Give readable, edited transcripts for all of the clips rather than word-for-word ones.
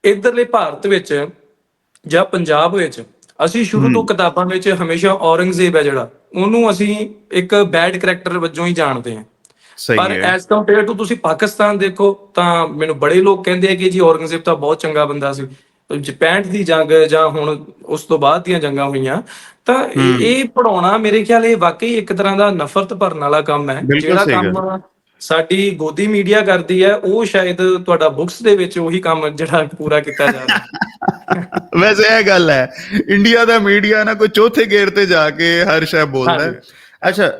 ਇੱਧਰਲੇ ਭਾਰਤ ਵਿੱਚ ਜਾਂ ਪੰਜਾਬ ਵਿੱਚ ਅਸੀਂ ਸ਼ੁਰੂ ਤੋਂ ਕਿਤਾਬਾਂ ਵਿੱਚ ਹਮੇਸ਼ਾ ਔਰੰਗਜ਼ੇਬ ਹੈ ਜਿਹੜਾ, ਉਹਨੂੰ ਅਸੀਂ ਇੱਕ ਬੈਡ ਕਰੈਕਟਰ ਵਜੋਂ ਹੀ ਜਾਣਦੇ ਹਾਂ। ਸਹੀ ਪਰ ਹੈ। ਐਜ਼ ਕੰਪੇਅਰ ਟੂ ਤੁਸੀਂ ਪਾਕਿਸਤਾਨ ਦੇਖੋ ਤਾਂ ਮੈਨੂੰ ਬੜੇ ਲੋਕ ਕਹਿੰਦੇ ਆ ਕਿ ਜੀ ਔਰੰਗਜ਼ੇਬ ਤਾਂ ਬਹੁਤ ਚੰਗਾ ਬੰਦਾ ਸੀ। 65 ਦੀ ਜੰਗ ਜਾਂ ਹੁਣ ਉਸ ਤੋਂ ਬਾਅਦ ਦੀਆਂ ਜੰਗਾਂ ਹੋਈਆਂ, ਤਾਂ ਇਹ ਪੜਾਉਣਾ ਮੇਰੇ ਖਿਆਲ ਇਹ ਵਾਕਈ ਇੱਕ ਤਰ੍ਹਾਂ ਦਾ ਨਫ਼ਰਤ ਭਰਨ ਵਾਲਾ ਕੰਮ ਹੈ। ਬਿਲਕੁਲ ਜਿਹੜਾ ਸਹੀ ਗੱਲ। ਕੰਮ ਸਾਡੀ ਗੋਦੀ ਮੀਡੀਆ ਕਰਦੀ ਹੈ, ਉਹ ਸ਼ਾਇਦ ਤੁਹਾਡਾ ਬੁੱਕਸ ਦੇ ਵਿੱਚ ਉਹੀ ਕੰਮ ਜਿਹੜਾ ਪੂਰਾ ਕੀਤਾ ਜਾ ਰਿਹਾ। ਵੈਸੇ ਇਹ ਗੱਲ ਹੈ, ਇੰਡੀਆ ਦਾ ਮੀਡੀਆ ਨਾ ਕੋਈ ਚੌਥੇ ਗੇੜ ਤੇ ਜਾ ਕੇ ਹਰ ਸ਼ੈ ਬੋਲਦਾ ਹੈ। ਅੱਛਾ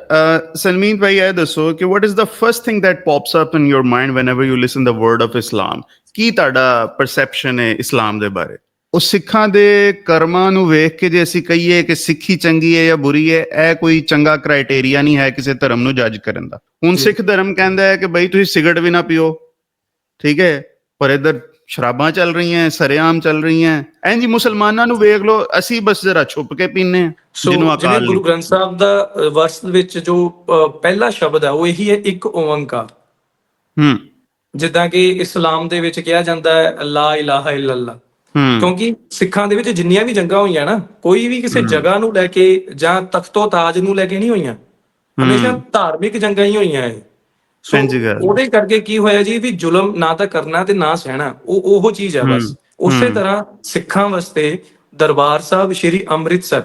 ਸਨਮੀਤ ਭਾਈ, ਇਹ ਦੱਸੋ ਕਿ what is the first thing that pops up in your mind whenever you listen the word of Islam? ਕੀ ਤੁਹਾਡਾ ਪਰਸੈਪਸ਼ਨ ਹੈ ਇਸਲਾਮ ਦੇ ਬਾਰੇ? ਉਹ ਸਿੱਖਾਂ ਦੇ ਕਰਮਾਂ ਨੂੰ ਵੇਖ ਕੇ ਜੇ ਅਸੀਂ ਕਹੀਏ ਕਿ ਸਿੱਖੀ ਚੰਗੀ ਹੈ ਜਾਂ ਬੁਰੀ ਹੈ, ਇਹ ਕੋਈ ਚੰਗਾ ਕ੍ਰਾਈਟੇਰੀਆ ਨਹੀਂ ਹੈ ਕਿਸੇ ਧਰਮ ਨੂੰ ਜੱਜ ਕਰਨ ਦਾ। ਹੁਣ ਸਿੱਖ ਧਰਮ ਕਹਿੰਦਾ ਹੈ ਕਿ ਬਈ ਤੁਸੀਂ ਸਿਗਰਟ ਵੀ ਨਾ ਪੀਓ, ਠੀਕ ਹੈ, ਪਰ ਇੱਧਰ ਸ਼ਰਾਬਾਂ ਚੱਲ ਰਹੀਆਂ, ਸਰੇਆਮ ਚੱਲ ਰਹੀਆਂ। ਇੰਝ ਮੁਸਲਮਾਨਾਂ ਨੂੰ ਵੇਖ ਲਓ, ਅਸੀਂ ਬਸ ਜਰਾ ਛੁਪ ਕੇ ਪੀਂਦੇ ਹਾਂ। ਜਿਵੇਂ ਗੁਰੂ ਗ੍ਰੰਥ ਸਾਹਿਬ ਦਾ ਵਰਸ ਵਿੱਚ ਜੋ ਪਹਿਲਾ ਸ਼ਬਦ ਹੈ ਉਹ ਇਹੀ ਹੈ, ਇੱਕ ਓੰਕਾਰ। ਜਿੱਦਾਂ ਕਿ ਇਸਲਾਮ ਦੇ ਵਿੱਚ ਕਿਹਾ ਜਾਂਦਾ ਹੈ ਲਾ ਇਲਾਹਾ ਇਲੱਲਾ। ਕਿਉਂਕਿ ਸਿੱਖਾਂ ਦੇ ਵਿੱਚ ਜਿੰਨੀਆਂ ਵੀ ਜੰਗਾਂ ਹੋਈਆਂ ਨਾ, ਕੋਈ ਵੀ ਕਿਸੇ ਜਗ੍ਹਾ ਨੂੰ ਲੈ ਕੇ ਜਾਂ ਤਖਤੋ ਤਾਜ ਨੂੰ ਲੈ ਕੇ ਨਹੀਂ ਹੋਈਆਂ, ਹਮੇਸ਼ਾ ਧਾਰਮਿਕ ਜੰਗਾਂ ਹੀ ਹੋਈਆਂ ਇਹ। ਸੋ ਉਹਦੇ ਕਰਕੇ ਕੀ ਹੋਇਆ ਜੀ, ਵੀ ਜ਼ੁਲਮ ਨਾ ਤਾਂ ਕਰਨਾ ਤੇ ਨਾ ਸਹਿਣਾ, ਉਹ ਚੀਜ਼ ਹੈ ਬਸ। ਉਸੇ ਤਰ੍ਹਾਂ ਸਿੱਖਾਂ ਵਾਸਤੇ ਦਰਬਾਰ ਸਾਹਿਬ ਸ਼੍ਰੀ ਅੰਮ੍ਰਿਤਸਰ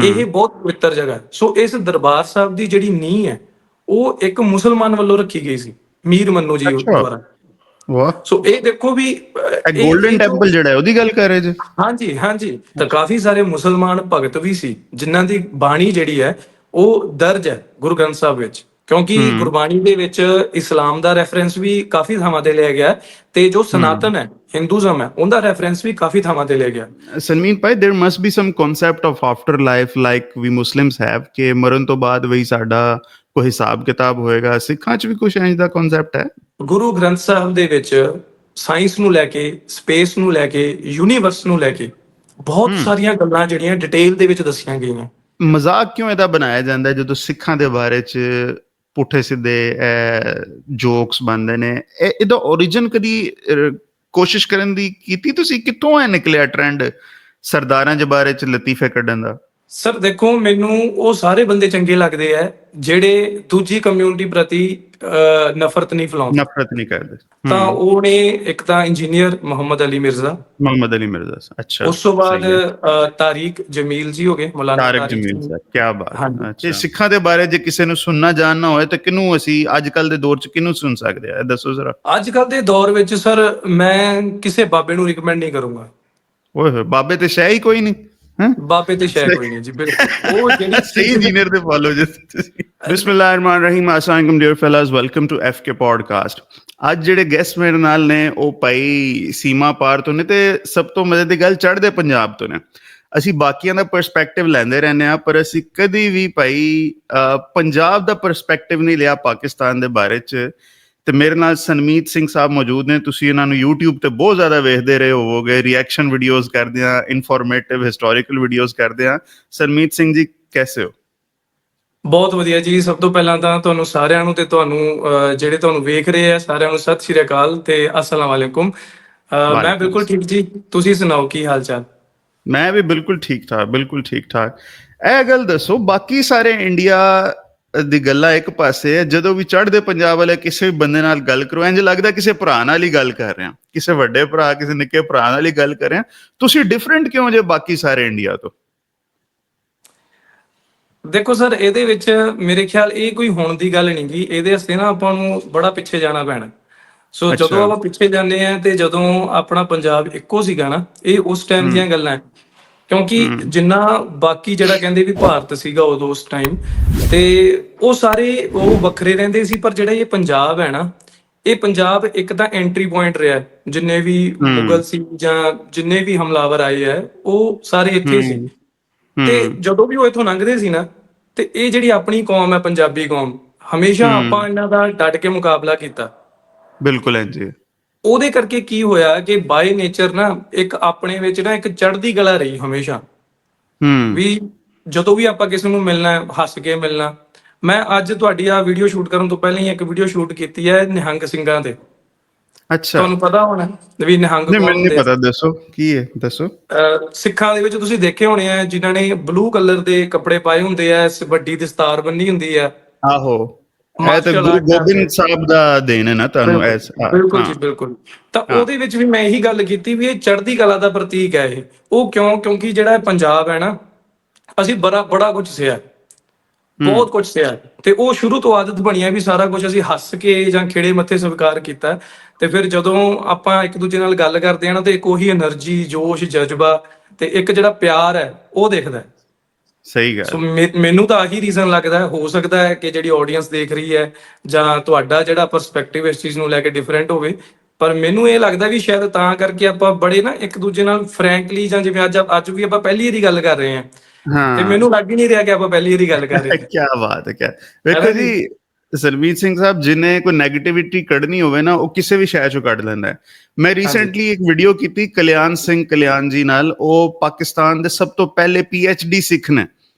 ਇਹ ਬਹੁਤ ਪਵਿੱਤਰ ਜਗ੍ਹਾ ਹੈ। ਸੋ ਇਸ ਦਰਬਾਰ ਸਾਹਿਬ ਦੀ ਜਿਹੜੀ ਨੀਂਹ ਹੈ ਉਹ ਇੱਕ ਮੁਸਲਮਾਨ ਵੱਲੋਂ ਰੱਖੀ ਗਈ ਸੀ, ਮੀਰ ਮੰਨੂ ਜੀ ਦੁਆਰਾ। ਵਾਹ। ਸੋ ਇਹ ਦੇਖੋ ਵੀ ਗੋਲਡਨ ਟੈਂਪਲ ਜਿਹੜਾ ਉਹਦੀ ਗੱਲ ਕਰ ਰਹੇ ਜੀ। ਹਾਂਜੀ ਹਾਂਜੀ, ਤਾਂ ਕਾਫੀ ਸਾਰੇ ਮੁਸਲਮਾਨ ਭਗਤ ਵੀ ਸੀ ਜਿਨ੍ਹਾਂ ਦੀ ਬਾਣੀ ਜਿਹੜੀ ਹੈ ਉਹ ਦਰਜ ਹੈ ਗੁਰੂ ਗ੍ਰੰਥ ਸਾਹਿਬ ਵਿੱਚ। ਕਿਉਂਕਿ ਗੁਰਬਾਣੀ ਦੇ ਵਿੱਚ ਇਸਲਾਮ ਦਾ ਰੈਫਰੈਂਸ ਵੀ ਕਾਫੀ ਥਾਵਾਂ ਤੇ ਲਿਆ ਗਿਆ, ਤੇ ਜੋ ਸਨਾਤਨ ਹੈ ਹਿੰਦੂਜ਼ਮ ਹੈ ਉਹਦਾ ਰੈਫਰੈਂਸ ਵੀ ਕਾਫੀ ਥਾਵਾਂ ਤੇ ਲਿਆ ਗਿਆ। ਸਨਮੀਤ ਭਾਈ, there must be some concept of afterlife like we Muslims have, ਕਿ ਮਰਨ ਤੋਂ ਬਾਅਦ ਵੀ ਸਾਡਾ ਕੋਈ ਹਿਸਾਬ ਕਿਤਾਬ ਹੋਏਗਾ। ਸਿੱਖਾਂ 'ਚ ਵੀ ਕੁਝ ਇੰਝ ਦਾ ਕਨਸੈਪਟ ਹੈ? ਗੁਰੂ ਗ੍ਰੰਥ ਸਾਹਿਬ ਦੇ ਵਿੱਚ ਸਾਇੰਸ ਨੂੰ ਲੈ ਕੇ, ਸਪੇਸ ਨੂੰ ਲੈ ਕੇ, ਯੂਨੀਵਰਸ ਨੂੰ ਲੈ ਕੇ ਬਹੁਤ ਸਾਰੀਆਂ ਗੱਲਾਂ ਜਿਹੜੀਆਂ ਡਿਟੇਲ ਦੇ ਵਿੱਚ ਦੱਸੀਆਂ ਗਈਆਂ। ਮਜ਼ਾਕ ਕਿਉਂ ਇਹਦਾ ਬਣਾਇਆ ਜਾਂਦਾ ਜਦੋਂ ਸਿੱਖਾਂ ਦੇ ਬਾਰੇ 'ਚ ਪੁੱਠੇ ਸਿੱਧੇ ਜੋਕਸ ਬਣਦੇ ਨੇ? ਇਹਦਾ origin ਕਦੀ ਕੋਸ਼ਿਸ਼ ਕਰਨ ਦੀ ਕੀਤੀ ਤੁਸੀਂ? ਕਿੱਥੋਂ ਇਹ ਨਿਕਲਿਆ ਟ੍ਰੈਂਡ ਸਰਦਾਰਾਂ ਦੇ ਬਾਰੇ 'ਚ ਲਤੀਫੇ ਕੱਢਣ ਦਾ? ਸਰ ਦੇਖੋ, ਮੈਨੂੰ ਉਹ ਸਾਰੇ ਬੰਦੇ ਚੰਗੇ ਲੱਗਦੇ ਆ ਜਿਹੜੇ ਦੂਜੀ ਕਮਿਊਨਿਟੀ ਪ੍ਰਤੀ ਨਫ਼ਰਤ ਨਹੀਂ ਫੈਲਾਉਂਦੇ, ਨਫ਼ਰਤ ਨਹੀਂ ਕਰਦੇ। ਤਾਂ ਉਹਨੇ ਇੱਕ ਤਾਂ ਇੰਜੀਨੀਅਰ ਮੁਹੰਮਦ ਅਲੀ ਮਿਰਜ਼ਾ, ਅੱਛਾ, ਉਸ ਤੋਂ ਬਾਅਦ ਤਾਰਿਕ ਜਮੀਲ ਜੀ ਹੋ ਗਏ, ਮੌਲਾਨਾ ਤਾਰਿਕ ਜਮੀਲ ਸਾਹਿਬ। ਕੀ ਬਾਤ ਹੈ। ਜੇ ਸਿੱਖਾਂ ਦੇ ਬਾਰੇ ਜੇ ਕਿਸੇ ਨੂੰ ਸੁਣਨਾ ਜਾਣਨਾ ਹੋਏ ਤਾਂ ਕਿਹਨੂੰ ਅਸੀਂ ਅੱਜ ਕੱਲ ਦੇ ਦੌਰ 'ਚ ਕਿਹਨੂੰ ਸੁਣ ਸਕਦੇ ਆ? ਦੱਸੋ ਜ਼ਰਾ। ਅੱਜ ਕੱਲ ਦੇ ਦੌਰ ਵਿੱਚ ਸਰ ਮੈਂ ਕਿਸੇ ਬਾਬੇ ਨੂੰ ਰਿਕਮੈਂਡ ਨਹੀਂ ਕਰੂੰਗਾ। ਓਏ ਬਾਬੇ ਤੇ ਸ਼ੈ ਹੀ ਕੋਈ ਨਹੀਂ। ਬਾਬੇ ਤੇ ਸ਼ੈ ਕੋਈ ਨਹੀਂ ਜੀ, ਬਿਲਕੁਲ। ਉਹ ਜਿਹੜੀ ਸਹੀ ਇੰਜੀਨੀਅਰ ਦੇ ਫਾਲੋ ਜੀ ਤੁਸੀਂ। ਬਿਸਮਿਲ੍ਲਾਹਿਰਰਹਿਮਾਨਿਰਰਹੀਮ, ਅਸਲਾਮ dear fellows, welcome to FK podcast. ਅੱਜ ਜਿਹੜੇ ਗੈਸਟ ਮੇਰੇ ਨਾਲ ਨੇ ਉਹ ਭਾਈ ਸੀਮਾ ਪਾਰ ਤੋਂ ਨੇ, ਤੇ ਸਭ ਤੋਂ ਮਜ਼ੇ ਦੀ ਗੱਲ ਚੜ੍ਹਦੇ ਪੰਜਾਬ ਤੋਂ ਨੇ। ਅਸੀਂ ਬਾਕੀਆਂ ਦਾ ਪਰਸਪੈਕਟਿਵ ਲੈਂਦੇ ਰਹਿੰਦੇ ਹਾਂ, ਪਰ ਅਸੀਂ ਕਦੀ ਵੀ ਭਾਈ ਪੰਜਾਬ ਦਾ ਪਰਸਪੈਕਟਿਵ ਨਹੀਂ ਲਿਆ ਪਾਕਿਸਤਾਨ ਦੇ ਬਾਰੇ 'ਚ। ਤੇ ਮੇਰੇ ਨਾਲ ਸਨਮੀਤ ਸਿੰਘ ਸਾਹਿਬ ਮੌਜੂਦ ਨੇ। ਤੁਸੀਂ ਇਹਨਾਂ ਨੂੰ YouTube ਤੇ ਬਹੁਤ ਜ਼ਿਆਦਾ ਵੇਖਦੇ ਰਹੇ ਹੋਵੋਗੇ, ਰਿਐਕਸ਼ਨ ਵੀਡੀਓਜ਼ ਕਰਦੇ ਆ, ਇਨਫੋਰਮੇਟਿਵ ਹਿਸਟੋਰੀਕਲ ਵੀਡੀਓਜ਼ ਕਰਦੇ ਆ। ਸਨਮੀਤ ਸਿੰਘ ਜੀ, ਕੈਸੇ ਹੋ? ਬਹੁਤ ਵਧੀਆ ਜੀ। ਸਭ ਤੋਂ ਪਹਿਲਾਂ ਤਾਂ ਤੁਹਾਨੂੰ ਸਾਰਿਆਂ ਨੂੰ ਤੇ ਤੁਹਾਨੂੰ ਜਿਹੜੇ ਤੁਹਾਨੂੰ ਵੇਖ ਰਹੇ ਆ ਸਾਰਿਆਂ ਨੂੰ ਸਤਿ ਸ਼੍ਰੀ ਅਕਾਲ ਤੇ ਅਸਲਾਮ ਵਾਲੇਕੁਮ। ਮੈਂ ਬਿਲਕੁਲ ਠੀਕ ਜੀ, ਤੁਸੀਂ ਸੁਣਾਓ ਕੀ ਹਾਲ ਚਾਲ? ਮੈਂ ਵੀ ਬਿਲਕੁਲ ਠੀਕ ਠਾਕ, ਬਿਲਕੁਲ ਠੀਕ ਠਾਕ। ਇਹ ਗੱਲ ਦੱਸੋ, ਬਾਕੀ ਸਾਰੇ ਇੰਡੀਆ ਦੀ ਗੱਲਾਂ ਇੱਕ ਪਾਸੇ ਹੈ, ਜਦੋਂ ਵੀ ਚੜ੍ਹਦੇ ਪੰਜਾਬ ਵਾਲੇ ਕਿਸੇ ਵੀ ਬੰਦੇ ਨਾਲ ਗੱਲ ਕਰੋ ਇੰਝ ਲੱਗਦਾ ਕਿਸੇ ਭਰਾ ਨਾਲ ਹੀ ਗੱਲ ਕਰ ਰਹੇ ਹਾਂ, ਕਿਸੇ ਵੱਡੇ ਭਰਾ ਕਿਸੇ ਨਿੱਕੇ ਭਰਾ ਨਾਲ ਹੀ ਗੱਲ ਕਰ ਰਹੇ ਹਾਂ। ਤੁਸੀਂ ਡਿਫਰੈਂਟ ਕਿਉਂ ਜੇ ਬਾਕੀ ਸਾਰੇ ਇੰਡੀਆ ਤੋਂ? ਦੇਖੋ ਸਰ, ਇਹਦੇ ਵਿੱਚ ਮੇਰੇ ਖਿਆਲ ਇਹ ਕੋਈ ਹੁਣ ਦੀ ਗੱਲ ਨਹੀਂ ਗੀ, ਇਹਦੇ ਵਾਸਤੇ ਨਾ ਆਪਾਂ ਨੂੰ ਬੜਾ ਪਿੱਛੇ ਜਾਣਾ ਪੈਣਾ। ਸੋ ਜਦੋਂ ਆਪਾਂ ਪਿੱਛੇ ਜਾਂਦੇ ਆ ਤੇ ਜਦੋਂ ਆਪਣਾ ਪੰਜਾਬ ਇੱਕੋ ਸੀਗਾ ਨਾ, ਇਹ ਉਸ ਟਾਈਮ ਦੀਆਂ ਗੱਲਾਂ ਹੈ। ਕਿਉਂਕਿ ਜਿੰਨਾ ਬਾਕੀ ਜਿਹੜਾ ਕਹਿੰਦੇ ਵੀ ਭਾਰਤ ਸੀਗਾ ਉਦੋਂ ਉਸ ਟਾਈਮ, ਤੇ ਉਹ ਸਾਰੇ ਉਹ ਵੱਖਰੇ ਰਹਿੰਦੇ ਸੀ, ਪਰ ਜਿਹੜਾ ਇਹ ਪੰਜਾਬ ਹੈ ਨਾ, ਇਹ ਪੰਜਾਬ ਇੱਕ ਤਾਂ ਐਂਟਰੀ ਪੁਆਇੰਟ ਰਿਹਾ। ਜਿੰਨੇ ਵੀ ਮੁਗਲ ਸੀ ਜਾਂ ਜਿੰਨੇ ਵੀ ਹਮਲਾਵਰ ਆਏ ਹੈ ਉਹ ਸਾਰੇ ਇੱਥੇ ਸੀ। ਤੇ ਜਦੋਂ ਵੀ ਉਹ ਇੱਥੋਂ ਲੰਘਦੇ ਸੀ ਨਾ, ਤੇ ਇਹ ਜਿਹੜੀ ਆਪਣੀ ਕੌਮ ਹੈ ਪੰਜਾਬੀ ਕੌਮ, ਹਮੇਸ਼ਾ ਆਪਾਂ ਇਹਨਾਂ ਦਾ ਡਟ ਕੇ ਮੁਕਾਬਲਾ ਕੀਤਾ। ਬਿਲਕੁਲ ਹੈ ਜੀ। ਉਹਦੇ ਕਰਕੇ ਕੀ ਹੋਇਆ ਕਿ ਬਾਈ ਨੇਚਰ ਨਾ ਇੱਕ ਆਪਣੇ ਵਿੱਚ ਨਾ ਇੱਕ ਚੜ੍ਹਦੀ ਕਲਾ ਰਹੀ ਹਮੇਸ਼ਾ। ਵੀ ਜਦੋਂ ਵੀ ਆਪਾਂ ਕਿਸੇ ਨੂੰ ਮਿਲਣਾ ਹੱਸ ਕੇ ਮਿਲਣਾ। ਮੈਂ ਅੱਜ ਤੁਹਾਡੀ ਆ ਵੀਡੀਓ ਸ਼ੂਟ ਕਰਨ ਤੋਂ ਪਹਿਲਾਂ ਹੀ ਇੱਕ ਵੀਡੀਓ ਸ਼ੂਟ ਕੀਤੀ ਹੈ ਨਿਹੰਗ ਸਿੰਘਾਂ ਤੇ। ਅੱਛਾ, ਤੁਹਾਨੂੰ ਪਤਾ ਹੋਣਾ ਵੀ ਨਿਹੰਗ ਨਹੀਂ ਕੌਣ ਮੈਨੂੰ ਨਹੀਂ ਹੁੰਦੇ ਆ। ਪਤਾ, ਦੱਸੋ ਕੀ ਹੈ, ਦੱਸੋ। ਸਿੱਖਾਂ ਦੇ ਵਿੱਚ ਤੁਸੀਂ ਦੇਖੇ ਹੋਣੇ ਆ ਜਿਨ੍ਹਾਂ ਨੇ ਬਲੂ ਕਲਰ ਦੇ ਕੱਪੜੇ ਪਾਏ ਹੁੰਦੇ ਆ, ਵੱਡੀ ਦਸਤਾਰ ਬੰਨੀ ਹੁੰਦੀ ਆ, ਆਹੋ, ਇਹ ਤਾਂ ਮਾਰਸ਼ਲ ਗੁਰੂ ਆਰਟ ਕਰਦੇ ਗੋਬਿੰਦ ਆ। ਸਾਹਿਬ ਦਾ ਦੇਣ ਹੈ ਨਾ ਤੁਹਾਨੂੰ ਬਿਲਕੁਲ, ਐਸ, ਹਾਂ ਬਿਲਕੁਲ ਹਾਂ ਜੀ ਬਿਲਕੁਲ। ਤਾਂ ਹਾਂ। ਉਹਦੇ ਵਿੱਚ ਵੀ ਮੈਂ ਇਹੀ ਗੱਲ ਕੀਤੀ ਵੀ ਇਹ ਚੜ੍ਹਦੀ ਕਲਾ ਦਾ ਪ੍ਰਤੀਕ ਹੈ ਇਹ। ਉਹ ਕਿਉਂਕਿ ਜਿਹੜਾ ਇਹ ਪੰਜਾਬ ਹੈ ਨਾ, ਅਸੀਂ ਬੜਾ ਬੜਾ ਕੁਝ ਸਿਆ, ਬਹੁਤ ਕੁਝ ਸਿਆ, ਤੇ ਉਹ ਸ਼ੁਰੂ ਤੋਂ ਆਦਤ ਬਣੀ ਹੈ ਵੀ ਸਾਰਾ ਕੁਝ ਅਸੀਂ ਹੱਸ ਕੇ ਜਾਂ ਖਿੜੇ ਮੱਥੇ ਸਵੀਕਾਰ ਕੀਤਾ। ਤੇ ਫਿਰ ਜਦੋਂ ਆਪਾਂ ਇੱਕ ਦੂਜੇ ਨਾਲ ਗੱਲ ਕਰਦੇ ਹਾਂ ਨਾ, ਤੇ ਇੱਕ ਉਹੀ એનર્ਜੀ, ਜੋਸ਼, ਜਜ਼ਬਾ ਤੇ ਇੱਕ ਜਿਹੜਾ ਪਿਆਰ ਹੈ ਉਹ ਦਿਖਦਾ। ਸਹੀ ਸੋ ਗੱਲ। ਮੈਨੂੰ ਤਾਂ ਆਹੀ ਰੀਜ਼ਨ ਲੱਗਦਾ ਹੈ। ਹੋ ਸਕਦਾ ਹੈ ਕਿ ਜਿਹੜੀ ਆਡੀਅנס ਦੇਖ ਰਹੀ ਹੈ ਜਾਂ ਤੁਹਾਡਾ ਜਿਹੜਾ ਪਰਸਪੈਕਟਿਵ ਇਸ ਚੀਜ਼ ਨੂੰ ਲੈ ਕੇ ਡਿਫਰੈਂਟ ਹੋਵੇ, ਪਰ ਮੈਨੂੰ ਇਹ ਲੱਗਦਾ ਵੀ ਸ਼ਾਇਦ ਤਾਂ ਕਰਕੇ ਆਪਾਂ ਬੜੇ ਨਾ ਇੱਕ ਦੂਜੇ ਨਾਲ ਫਰੈਂਕਲੀ, ਜਾਂ ਜਿਵੇਂ ਅੱਜ ਵੀ ਆਪਾਂ ਪਹਿਲੀ ਵਾਰੀ ਗੱਲ ਕਰ ਰਹੇ ਹਾਂ, ਤੇ ਹਾਂ ਮੈਨੂੰ ਲੱਗ ਹੀ ਨਹੀਂ ਰਿਹਾ ਕਿ ਆਪਾਂ ਪਹਿਲੀ ਵਾਰੀ ਗੱਲ ਕਰ ਰਹੇ ਹਾਂ। ਕਿਆ ਬਾਤ ਹੈ, ਕਿਆ ਹੈ ਵੇਖੋ ਨਾ ਜੀ, ਜੀ। ਸਰਬਜੀਤ ਸਿੰਘ ਸਾਹਿਬ ਜਿਹਨੇ ਕੋਈ ਨੈਗੇਟਿਵਿਟੀ ਕੱਢਣੀ ਹੋਵੇ ਨਾ, ਉਹ ਕਿਸੇ ਵੀ ਸ਼ੈ ਚੋਂ ਕੱਢ ਲੈਂਦਾ ਹੈ। ਮੈਂ ਹਾਂਜੀ। ਰੀਸੈਂਟਲੀ ਇੱਕ ਵੀਡੀਓ ਕੀਤੀ ਕਲਿਆਣ ਸਿੰਘ ਕਲਿਆਣ ਜੀ ਨਾਲ, ਉਹ ਪਾਕਿਸਤਾਨ ਦੇ ਸਭ ਤੋਂ ਪਹਿਲੇ PhD ਸਿੱਖ ਨੇ,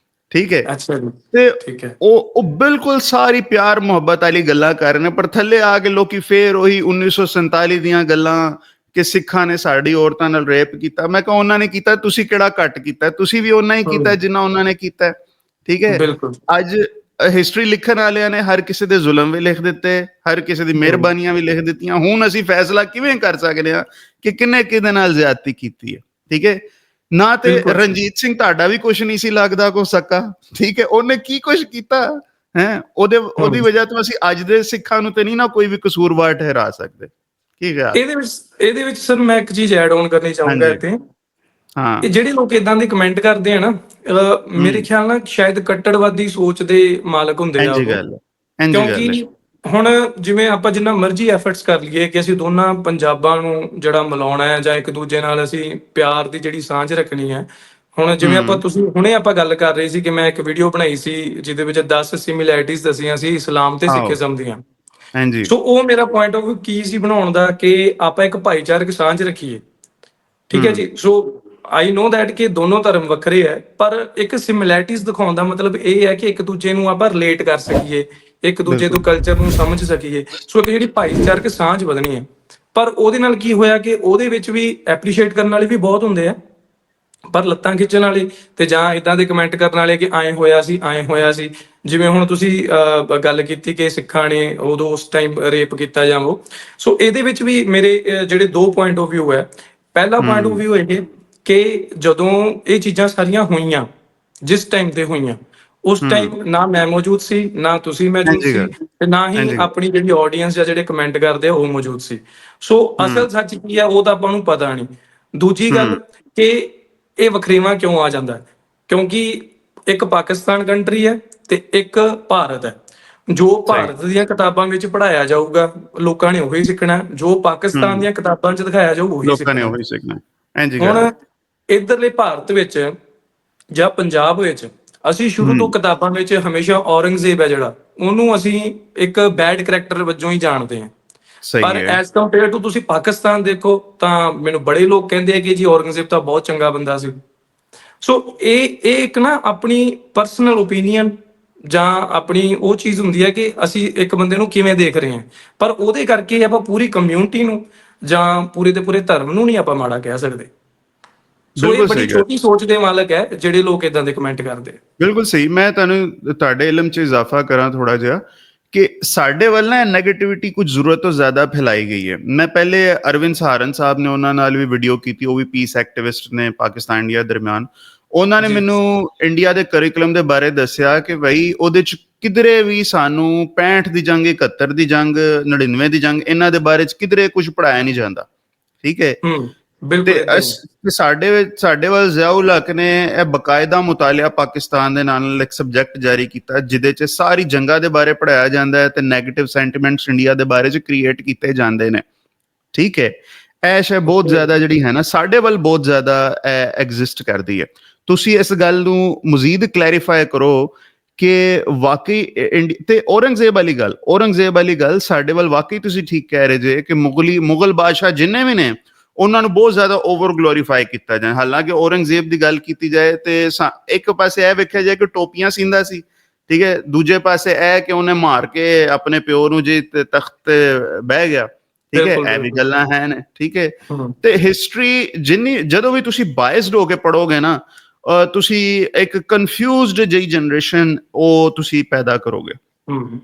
ਠੀਕ ਹੈ। ਅੱਛਾ ਜੀ। ਤੇ ਠੀਕ ਹੈ। ਉਹ ਬਿਲਕੁਲ ਸਾਰੀ ਪਿਆਰ ਮੁਹੱਬਤ ਵਾਲੀ ਗੱਲਾਂ ਕਰ ਰਹੇ ਨੇ, ਪਰ ਥੱਲੇ ਆ ਕੇ ਲੋਕੀ ਫੇਰ ਉਹੀ 1947 ਦੀਆਂ ਗੱਲਾਂ ਕਿ ਸਿੱਖਾਂ ਨੇ ਸਾਡੀ ਔਰਤਾਂ ਨਾਲ ਰੇਪ ਕੀਤਾ। ਮੈਂ ਕਿਹਾ ਉਹਨਾਂ ਨੇ ਕੀਤਾ, ਤੁਸੀਂ ਕਿਹੜਾ ਘੱਟ ਕੀਤਾ, ਤੁਸੀਂ ਵੀ ਉਹਨਾਂ ਹੀ ਕੀਤਾ ਜਿੰਨਾ ਉਹਨਾਂ ਨੇ ਕੀਤਾ, ਠੀਕ ਹੈ। ਬਿਲਕੁਲ। ਅੱਜ ਹਿਸਟਰੀ ਲਿਖਣ ਵਾਲਿਆਂ ਨੇ ਹਰ ਕਿਸੇ ਦੇ ਜ਼ੁਲਮ ਵੀ ਲਿਖ ਦਿੱਤੇ, ਹਰ ਕਿਸੇ ਦੀ ਮਿਹਰਬਾਨੀਆਂ ਵੀ ਲਿਖ ਦਿੱਤੀਆਂ। ਹੁਣ ਅਸੀਂ ਫੈਸਲਾ ਕਿਵੇਂ ਕਰ ਸਕਦੇ ਹਾਂ ਕਿ ਕਿਹਨੇ ਕਿਹਦੇ ਨਾਲ ਜ਼ਿਆਦਤੀ ਕੀਤੀ ਹੈ, ਠੀਕ ਹੈ। ਨਾ ਤੇ ਬਿਲਕੁਲ ਰਣਜੀਤ ਸਿੰਘ ਤੁਹਾਡਾ ਵੀ ਕੁਝ ਨਹੀਂ ਸੀ ਲੱਗਦਾ ਕੋ ਸਕਾ, ਠੀਕ ਹੈ, ਉਹਨੇ ਕੀ ਕੁਝ ਕੀਤਾ ਹੈ, ਉਹਦੀ ਵਜ੍ਹਾ ਤੋਂ ਅਸੀਂ ਅੱਜ ਦੇ ਸਿੱਖਾਂ ਨੂੰ ਤੇ ਨਹੀਂ ਨਾ ਕੋਈ ਵੀ ਕਸੂਰਵਾਰ ਠਹਿਰਾ ਸਕਦੇ। ਕੀ ਖਿਆਲ? ਇਹਦੇ ਵਿੱਚ ਸਰ ਮੈਂ ਇੱਕ ਚੀਜ਼ ਐਡ ਆਨ ਕਰਨੀ ਚਾਹੂੰਗਾ ਹਾਂਜੀ, ਇੱਥੇ। ਹਾਂ, ਇਹ ਜਿਹੜੇ ਲੋਕ ਇਦਾਂ ਦੇ ਕਮੈਂਟ ਕਰਦੇ ਆ ਨਾ, ਮੇਰੇ ਖਿਆਲ ਨਾਲ ਸ਼ਾਇਦ ਕੱਟੜਵਾਦੀ ਸੋਚ ਦੇ ਮਾਲਕ ਹੁੰਦੇ ਆ ਇੰਝ ਉਹ। ਗੱਲ ਹੈ, ਇੰਝ ਗੱਲ ਹੈ। ਕਿਉਂਕਿ ਹੁਣ ਜਿਵੇਂ ਆਪਾਂ ਜਿੰਨਾ ਮਰਜ਼ੀ ਐਫਰਟਸ ਕਰ ਲਈਏ ਕਿ ਅਸੀਂ ਦੋਨਾਂ ਪੰਜਾਬਾਂ ਨੂੰ ਜਿਹੜਾ ਮਿਲਾਉਣਾ ਹੈ ਜਾਂ ਇੱਕ ਦੂਜੇ ਨਾਲ ਅਸੀਂ ਪਿਆਰ ਦੀ ਜਿਹੜੀ ਸਾਂਝ ਰੱਖਣੀ ਹੈ। ਹੁਣ ਜਿਵੇਂ ਤੁਸੀਂ ਹੁਣੇ ਆਪਾਂ ਗੱਲ ਕਰ ਰਹੇ ਸੀ ਕਿ ਮੈਂ ਇੱਕ ਵੀਡੀਓ ਬਣਾਈ ਸੀ ਜਿਹਦੇ ਵਿੱਚ 10 ਸਿਮਿਲੈਰਿਟੀਜ਼ ਦੱਸੀਆਂ ਸੀ ਇਸਲਾਮ ਤੇ ਆਹੋ, ਸਿੱਖੀਜ਼ਮ ਦੀਆਂ। ਹਾਂਜੀ, ਸੋ ਉਹ ਮੇਰਾ ਪੁਆਇੰਟ ਆਫ ਵਿਊ ਕੀ ਸੀ ਬਣਾਉਣ ਦਾ, ਕਿ ਆਪਾਂ ਇੱਕ ਭਾਈਚਾਰਕ ਸਾਂਝ ਰੱਖੀਏ, ਠੀਕ ਹੈ ਜੀ। ਸੋ ਆਈ ਨੋ ਦੈਟ ਕਿ ਦੋਨੋਂ ਧਰਮ ਵੱਖਰੇ ਹੈ, ਪਰ ਇੱਕ ਸਿਮਿਲੈਰਿਟੀਜ਼ ਦਿਖਾਉਣ ਦਾ ਮਤਲਬ ਇਹ ਹੈ ਕਿ ਇੱਕ ਦੂਜੇ ਨੂੰ ਆਪਾਂ ਰਿਲੇਟ ਕਰ ਸਕੀਏ, ਇੱਕ ਦੂਜੇ ਤੋਂ ਬਿਲਕੁਲ, ਕਲਚਰ ਨੂੰ ਸਮਝ ਸਕੀਏ। ਸੋ ਇੱਕ ਜਿਹੜੀ ਭਾਈਚਾਰਕ ਸਾਂਝ ਵਧਣੀ ਹੈ। ਪਰ ਉਹਦੇ ਨਾਲ ਕੀ ਹੋਇਆ ਕਿ ਉਹਦੇ ਵਿੱਚ ਵੀ ਐਪਰੀਸ਼ੀਏਟ ਕਰਨ ਵਾਲੇ ਵੀ ਬਹੁਤ ਹੁੰਦੇ ਆ, ਪਰ ਲੱਤਾਂ ਖਿੱਚਣ ਵਾਲੇ ਤੇ ਜਾਂ ਇਦਾਂ ਦੇ ਕਮੈਂਟ ਕਰਨ ਵਾਲੇ ਕਿ ਐਂ ਹੋਇਆ ਸੀ, ਐਂ ਹੋਇਆ ਸੀ। ਜਿਵੇਂ ਹੁਣ ਤੁਸੀਂ ਗੱਲ ਕੀਤੀ ਕਿ ਸਿੱਖਾਂ ਨੇ ਉਦੋਂ ਉਸ ਟਾਈਮ ਰੇਪ ਕੀਤਾ ਜਾਂ ਉਹ। ਸੋ ਇਹਦੇ ਵਿੱਚ ਵੀ ਮੇਰੇ ਜਿਹੜੇ ਦੋ ਪੁਆਇੰਟ ਆਫ ਵਿਊ ਹੈ। ਪਹਿਲਾ ਪੁਆਇੰਟ ਆਫ ਵਿਊ ਇਹ ਕਿ ਜਦੋਂ ਇਹ ਚੀਜ਼ਾਂ ਸਾਰੀਆਂ ਹੋਈਆਂ, ਜਿਸ ਟਾਈਮ ਤੇ ਹੋਈਆਂ, ਉਸ ਟਾਈਮ ਨਾ ਮੈਂ ਮੌਜੂਦ ਸੀ, ਨਾ ਤੁਸੀਂ ਮੌਜੂਦ ਇੰਝ ਸੀ, ਗੱਲ, ਤੇ ਨਾ ਹੀ ਇੰਝ ਗੱਲ, ਆਪਣੀ ਜਿਹੜੀ ਆਡੀਅנס ਜਾਂ ਜਿਹੜੇ ਕਮੈਂਟ ਕਰਦੇ ਆ ਉਹ ਮੌਜੂਦ ਸੀ। ਸੋ ਅਸਲ ਸੱਚ ਕੀ ਹੈ ਉਹ ਤਾਂ ਆਪਾਂ ਨੂੰ ਪਤਾ ਨਹੀਂ। ਦੂਜੀ ਗੱਲ ਕਿ ਇਹ ਵਖਰੇਵਾਂ ਕਿਉਂ ਆ ਜਾਂਦਾ, ਕਿਉਂਕਿ ਇੱਕ ਪਾਕਿਸਤਾਨ ਕੰਟਰੀ ਹੈ ਤੇ ਇੱਕ ਭਾਰਤ ਹੈ। ਜੋ ਸਹੀ, ਭਾਰਤ ਦੀਆਂ ਕਿਤਾਬਾਂ ਵਿੱਚ ਪੜ੍ਹਾਇਆ ਜਾਊਗਾ ਲੋਕਾਂ ਨੇ ਉਹੀ ਸਿੱਖਣਾ, ਜੋ ਪਾਕਿਸਤਾਨ ਦੀਆਂ ਕਿਤਾਬਾਂ 'ਚ ਦਿਖਾਇਆ ਜਾਊ ਉਹੀ ਲੋਕਾਂ ਨੇ ਸਿੱਖਣਾ। ਉਹੀ ਸਿੱਖਣਾ, ਇੰਝ ਹੁਣ ਗੱਲ ਹੈ। ਇੱਧਰਲੇ ਭਾਰਤ ਵਿੱਚ ਜਾਂ ਪੰਜਾਬ ਵਿੱਚ ਅਸੀਂ ਸ਼ੁਰੂ ਤੋਂ ਕਿਤਾਬਾਂ ਵਿੱਚ ਹਮੇਸ਼ਾ ਔਰੰਗਜ਼ੇਬ ਹੈ ਜਿਹੜਾ, ਉਹਨੂੰ ਅਸੀਂ ਇੱਕ ਬੈਡ ਕਰੈਕਟਰ ਵਜੋਂ ਹੀ ਜਾਣਦੇ ਹਾਂ। ਪਰ ਸਹੀ ਹੈ, ਐਸ ਕੰਪੇਅਰ ਟੂ ਤੁਸੀਂ ਪਾਕਿਸਤਾਨ ਦੇਖੋ ਤਾਂ ਮੈਨੂੰ ਬੜੇ ਲੋਕ ਕਹਿੰਦੇ ਆ ਕਿ ਜੀ ਔਰੰਗਜ਼ੇਬ ਤਾਂ ਬਹੁਤ ਚੰਗਾ ਬੰਦਾ ਸੀ। ਸੋ ਇਹ ਇੱਕ ਨਾ ਆਪਣੀ ਪਰਸਨਲ ਓਪੀਨੀਅਨ ਜਾਂ ਆਪਣੀ ਉਹ ਚੀਜ਼ ਹੁੰਦੀ ਹੈ ਕਿ ਅਸੀਂ ਇੱਕ ਬੰਦੇ ਨੂੰ ਕਿਵੇਂ ਦੇਖ ਰਹੇ ਹਾਂ, ਪਰ ਉਹਦੇ ਕਰਕੇ ਆਪਾਂ ਪੂਰੀ ਕਮਿਊਨਿਟੀ ਨੂੰ ਜਾਂ ਪੂਰੇ ਦੇ ਪੂਰੇ ਧਰਮ ਨੂੰ ਨਹੀਂ ਆਪਾਂ ਮਾੜਾ ਕਹਿ ਸਕਦੇ। ਸੋ ਇਹ ਬਿਲਕੁਲ ਬੜੀ ਸਹੀ ਗੱਲ, ਛੋਟੀ ਸੋਚ ਦੇ ਮਾਲਕ ਹੈ ਜਿਹੜੇ ਲੋਕ ਇਦਾਂ ਦੇ ਕਮੈਂਟ ਕਰਦੇ ਆ। ਬਿਲਕੁਲ ਸਹੀ। ਮੈਂ ਤੁਹਾਨੂੰ ਤੁਹਾਡੇ ਇਲਮ 'ਚ ਇਜ਼ਾਫਾ ਕਰਾਂ ਥੋੜਾ ਜਿਹਾ ਕਿ ਸਾਡੇ ਵੱਲ ਨਾ ਨੈਗੇਟਿਵਿਟੀ ਕੁਝ ਜ਼ਰੂਰਤ ਤੋਂ ਜ਼ਿਆਦਾ ਫੈਲਾਈ ਗਈ ਹੈ। ਮੈਂ ਪਹਿਲੇ ਅਰਵਿੰਦ ਸਹਾਰਨ ਸਾਹਿਬ ਨੇ, ਉਹਨਾਂ ਨਾਲ ਵੀ ਵੀਡੀਓ ਕੀਤੀ, ਉਹ ਵੀ ਪੀਸ ਐਕਟਿਵਿਸਟ ਨੇ ਪਾਕਿਸਤਾਨ ਇੰਡੀਆ ਦਰਮਿਆਨ। ਉਹਨਾਂ ਨੇ ਜੀ ਮੈਨੂੰ ਇੰਡੀਆ ਦੇ ਕਰਿਕੂਲਮ ਦੇ ਬਾਰੇ ਦੱਸਿਆ ਕਿ ਬਈ ਉਹਦੇ 'ਚ ਕਿਧਰੇ ਵੀ ਸਾਨੂੰ 65 ਦੀ ਜੰਗ, 71 ਦੀ ਜੰਗ, 99 ਦੀ ਜੰਗ, ਇਹਨਾਂ ਦੇ ਬਾਰੇ 'ਚ ਕਿਧਰੇ ਕੁਝ ਪੜਾਇਆ ਨਹੀਂ ਜਾਂਦਾ, ਠੀਕ ਹੈ। ਤੇ ਬਿਲਕੁਲ ਏਦਾਂ ਹੀ ਹੈ। ਸਾਡੇ ਵੱਲ ਜ਼ਿਆਉਲ ਹਕ ਨੇ ਇਹ ਬਕਾਇਦਾ ਮੁਤਾਲਿਆ ਪਾਕਿਸਤਾਨ ਦੇ ਨਾਲ ਇੱਕ ਸਬਜੈਕਟ ਜਾਰੀ ਕੀਤਾ ਜਿਹਦੇ 'ਚ ਸਾਰੀ ਜੰਗਾਂ ਦੇ ਬਾਰੇ ਪੜਾਇਆ ਜਾਂਦਾ ਹੈ ਤੇ ਨੈਗੇਟਿਵ ਸੈਂਟੀਮੈਂਟਸ ਇੰਡੀਆ ਦੇ ਬਾਰੇ 'ਚ ਕ੍ਰੀਏਟ ਕੀਤੇ ਜਾਂਦੇ ਨੇ, ਠੀਕ ਹੈ। ਇਹ ਸ਼ੈ ਬਹੁਤ ਜ਼ਿਆਦਾ ਜਿਹੜੀ ਹੈ ਨਾ ਸਾਡੇ ਵੱਲ ਬਹੁਤ ਜ਼ਿਆਦਾ ਐਗਜ਼ਿਸਟ ਕਰਦੀ ਹੈ। ਤੁਸੀਂ ਇਸ ਗੱਲ ਨੂੰ ਮਜ਼ੀਦ ਕਲੈਰੀਫਾਈ ਕਰੋ ਕਿ ਵਾਕਈ ਤੇ ਔਰੰਗਜ਼ੇਬ ਵਾਲੀ ਗੱਲ ਸਾਡੇ ਵੱਲ ਵਾਕਈ ਤੁਸੀਂ ਠੀਕ ਕਹਿ ਰਹੇ ਜੇ ਕਿ ਮੁਗਲ ਬਾਦਸ਼ਾਹ ਜਿੰਨੇ ਵੀ ਨੇ ਉਹਨਾਂ ਨੂੰ ਬਹੁਤ ਜ਼ਿਆਦਾ ਓਵਰ ਗਲੋਰੀਫਾਈ ਕੀਤਾ ਜਾਏ। ਹਾਲਾਂਕਿ ਔਰੰਗਜ਼ੇਬ ਦੀ ਗੱਲ ਕੀਤੀ ਜਾਏ ਤੇ ਇੱਕ ਪਾਸੇ ਇਹ ਵੇਖਿਆ ਜਾਏ ਕਿ ਟੋਪੀਆਂ ਸੀਂਦਾ ਸੀ, ਠੀਕ ਹੈ, ਦੂਜੇ ਪਾਸੇ ਇਹ ਕਿ ਉਹਨੇ ਮਾਰ ਕੇ ਆਪਣੇ ਪਿਓ ਨੂੰ ਜੇ ਤਖਤ ਤੇ ਬਹਿ ਗਿਆ, ਠੀਕ ਹੈ, ਬਿਲਕੁਲ ਇਹ ਵੀ ਬਿਲਕੁਲ। ਗੱਲਾਂ ਹੈ ਨੇ, ਠੀਕ ਹੈ। ਹਮ, ਤੇ ਹਿਸਟਰੀ ਜਿੰਨੀ ਜਦੋਂ ਵੀ ਤੁਸੀਂ ਬਾਇਸਡ ਹੋ ਕੇ ਪੜੋਗੇ ਨਾ, ਤੁਸੀਂ ਇੱਕ ਕਨਫਿਊਜ਼ਡ ਜਿਹੀ ਜਨਰੇਸ਼ਨ ਉਹ ਤੁਸੀਂ ਪੈਦਾ ਕਰੋਗੇ।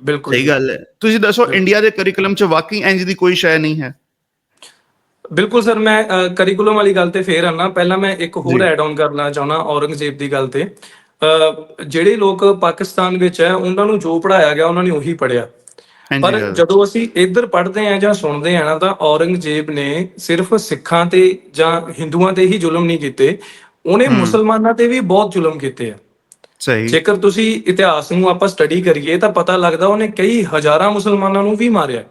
ਬਿਲਕੁਲ ਸਹੀ ਜੀ। ਗੱਲ ਹੈ। ਤੁਸੀਂ ਦੱਸੋ, ਬਿਲਕੁਲ ਇੰਡੀਆ ਦੇ ਕਰਿਕੂਲਮ ਚ ਵਾਕਈ ਇੰਜ ਦੀ ਕੋਈ ਸ਼ੈ ਨਹੀਂ ਹੈ? ਬਿਲਕੁਲ ਸਰ, ਮੈਂ ਕਰਿਕੂਲਮ ਵਾਲੀ ਗੱਲ ਤੇ ਫੇਰ ਆਣਾ। ਪਹਿਲਾਂ ਮੈਂ ਇੱਕ ਹੋਰ ਜੀ। ਐਡ ਆਨ ਕਰਨਾ ਚਾਹੁੰਦਾ ਔਰੰਗਜ਼ੇਬ ਦੀ ਗੱਲ ਤੇ। ਜਿਹੜੇ ਲੋਕ ਪਾਕਿਸਤਾਨ ਵਿੱਚ ਹੈ, ਉਹਨਾਂ ਨੂੰ ਜੋ ਪੜ੍ਹਾਇਆ ਗਿਆ ਉਹਨਾਂ ਨੇ ਉਹੀ ਪੜ੍ਹਿਆ। ਇੰਝ ਪਰ ਗੱਲ ਹੈ। ਜਦੋਂ ਅਸੀਂ ਇੱਧਰ ਪੜ੍ਹਦੇ ਹਾਂ ਜਾਂ ਸੁਣਦੇ ਹਾਂ ਨਾ, ਤਾਂ ਔਰੰਗਜ਼ੇਬ ਨੇ ਸਿਰਫ ਸਿੱਖਾਂ ਤੇ ਜਾਂ ਹਿੰਦੂਆਂ ਤੇ ਹੀ ਜ਼ੁਲਮ ਨਹੀਂ ਕੀਤੇ, ਉਹਨੇ ਮੁਸਲਮਾਨਾਂ ਤੇ ਵੀ ਬਹੁਤ ਜ਼ੁਲਮ ਕੀਤੇ ਆ। ਸਹੀ। ਜੇਕਰ ਤੁਸੀਂ ਇਤਿਹਾਸ ਨੂੰ ਆਪਾਂ ਸਟੱਡੀ ਕਰੀਏ ਤਾਂ ਪਤਾ ਲੱਗਦਾ ਉਹਨੇ ਕਈ ਹਜ਼ਾਰਾਂ ਮੁਸਲਮਾਨਾਂ ਨੂੰ ਵੀ ਮਾਰਿਆ।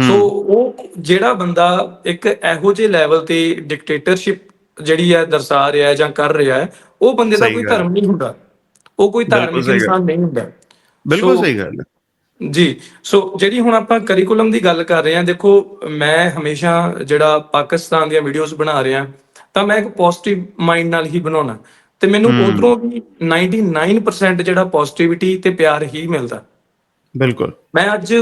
ਸੋ ਉਹ ਜਿਹੜਾ ਬੰਦਾ ਇੱਕ ਇਹੋ ਜਿਹੇ ਲੈਵਲ ਤੇ ਡਿਕਟੇਟਰਸ਼ਿਪ ਜਿਹੜੀ ਹੈ ਦਰਸਾ ਰਿਹਾ ਜਾਂ ਕਰ ਰਿਹਾ ਹੈ, ਉਹ ਬੰਦੇ ਦਾ ਸਹੀ ਕੋਈ ਗੱਲ। ਧਰਮ ਨਹੀਂ ਹੁੰਦਾ, ਉਹ ਕੋਈ ਬਿਲਕੁਲ ਧਾਰਮਿਕ ਸਹੀ ਗੱਲ। ਇਨਸਾਨ ਨਹੀਂ ਹੁੰਦਾ। ਬਿਲਕੁਲ ਸੋ ਸਹੀ ਗੱਲ ਹੈ। ਜੀ, ਸੋ ਜਿਹੜੀ ਹੁਣ ਆਪਾਂ ਕਰਿਕੂਲਮ ਦੀ ਗੱਲ ਕਰ ਰਹੇ ਹਾਂ, ਦੇਖੋ ਮੈਂ ਹਮੇਸ਼ਾ ਜਿਹੜਾ ਪਾਕਿਸਤਾਨ ਦੀਆਂ ਵੀਡੀਓਜ਼ ਬਣਾ ਰਿਹਾ ਤਾਂ ਮੈਂ ਇੱਕ ਪੋਜ਼ਿਟਿਵ ਮਾਈਂਡ ਨਾਲ ਹੀ ਬਣਾਉਣਾ, ਤੇ ਮੈਨੂੰ ਉਧਰੋਂ ਵੀ 99% ਜਿਹੜਾ ਪੋਜ਼ਿਟਿਵਿਟੀ ਤੇ ਪਿਆਰ ਹੀ ਮਿਲਦਾ। ਬਿਲਕੁਲ। ਮੈਂ ਅੱਜ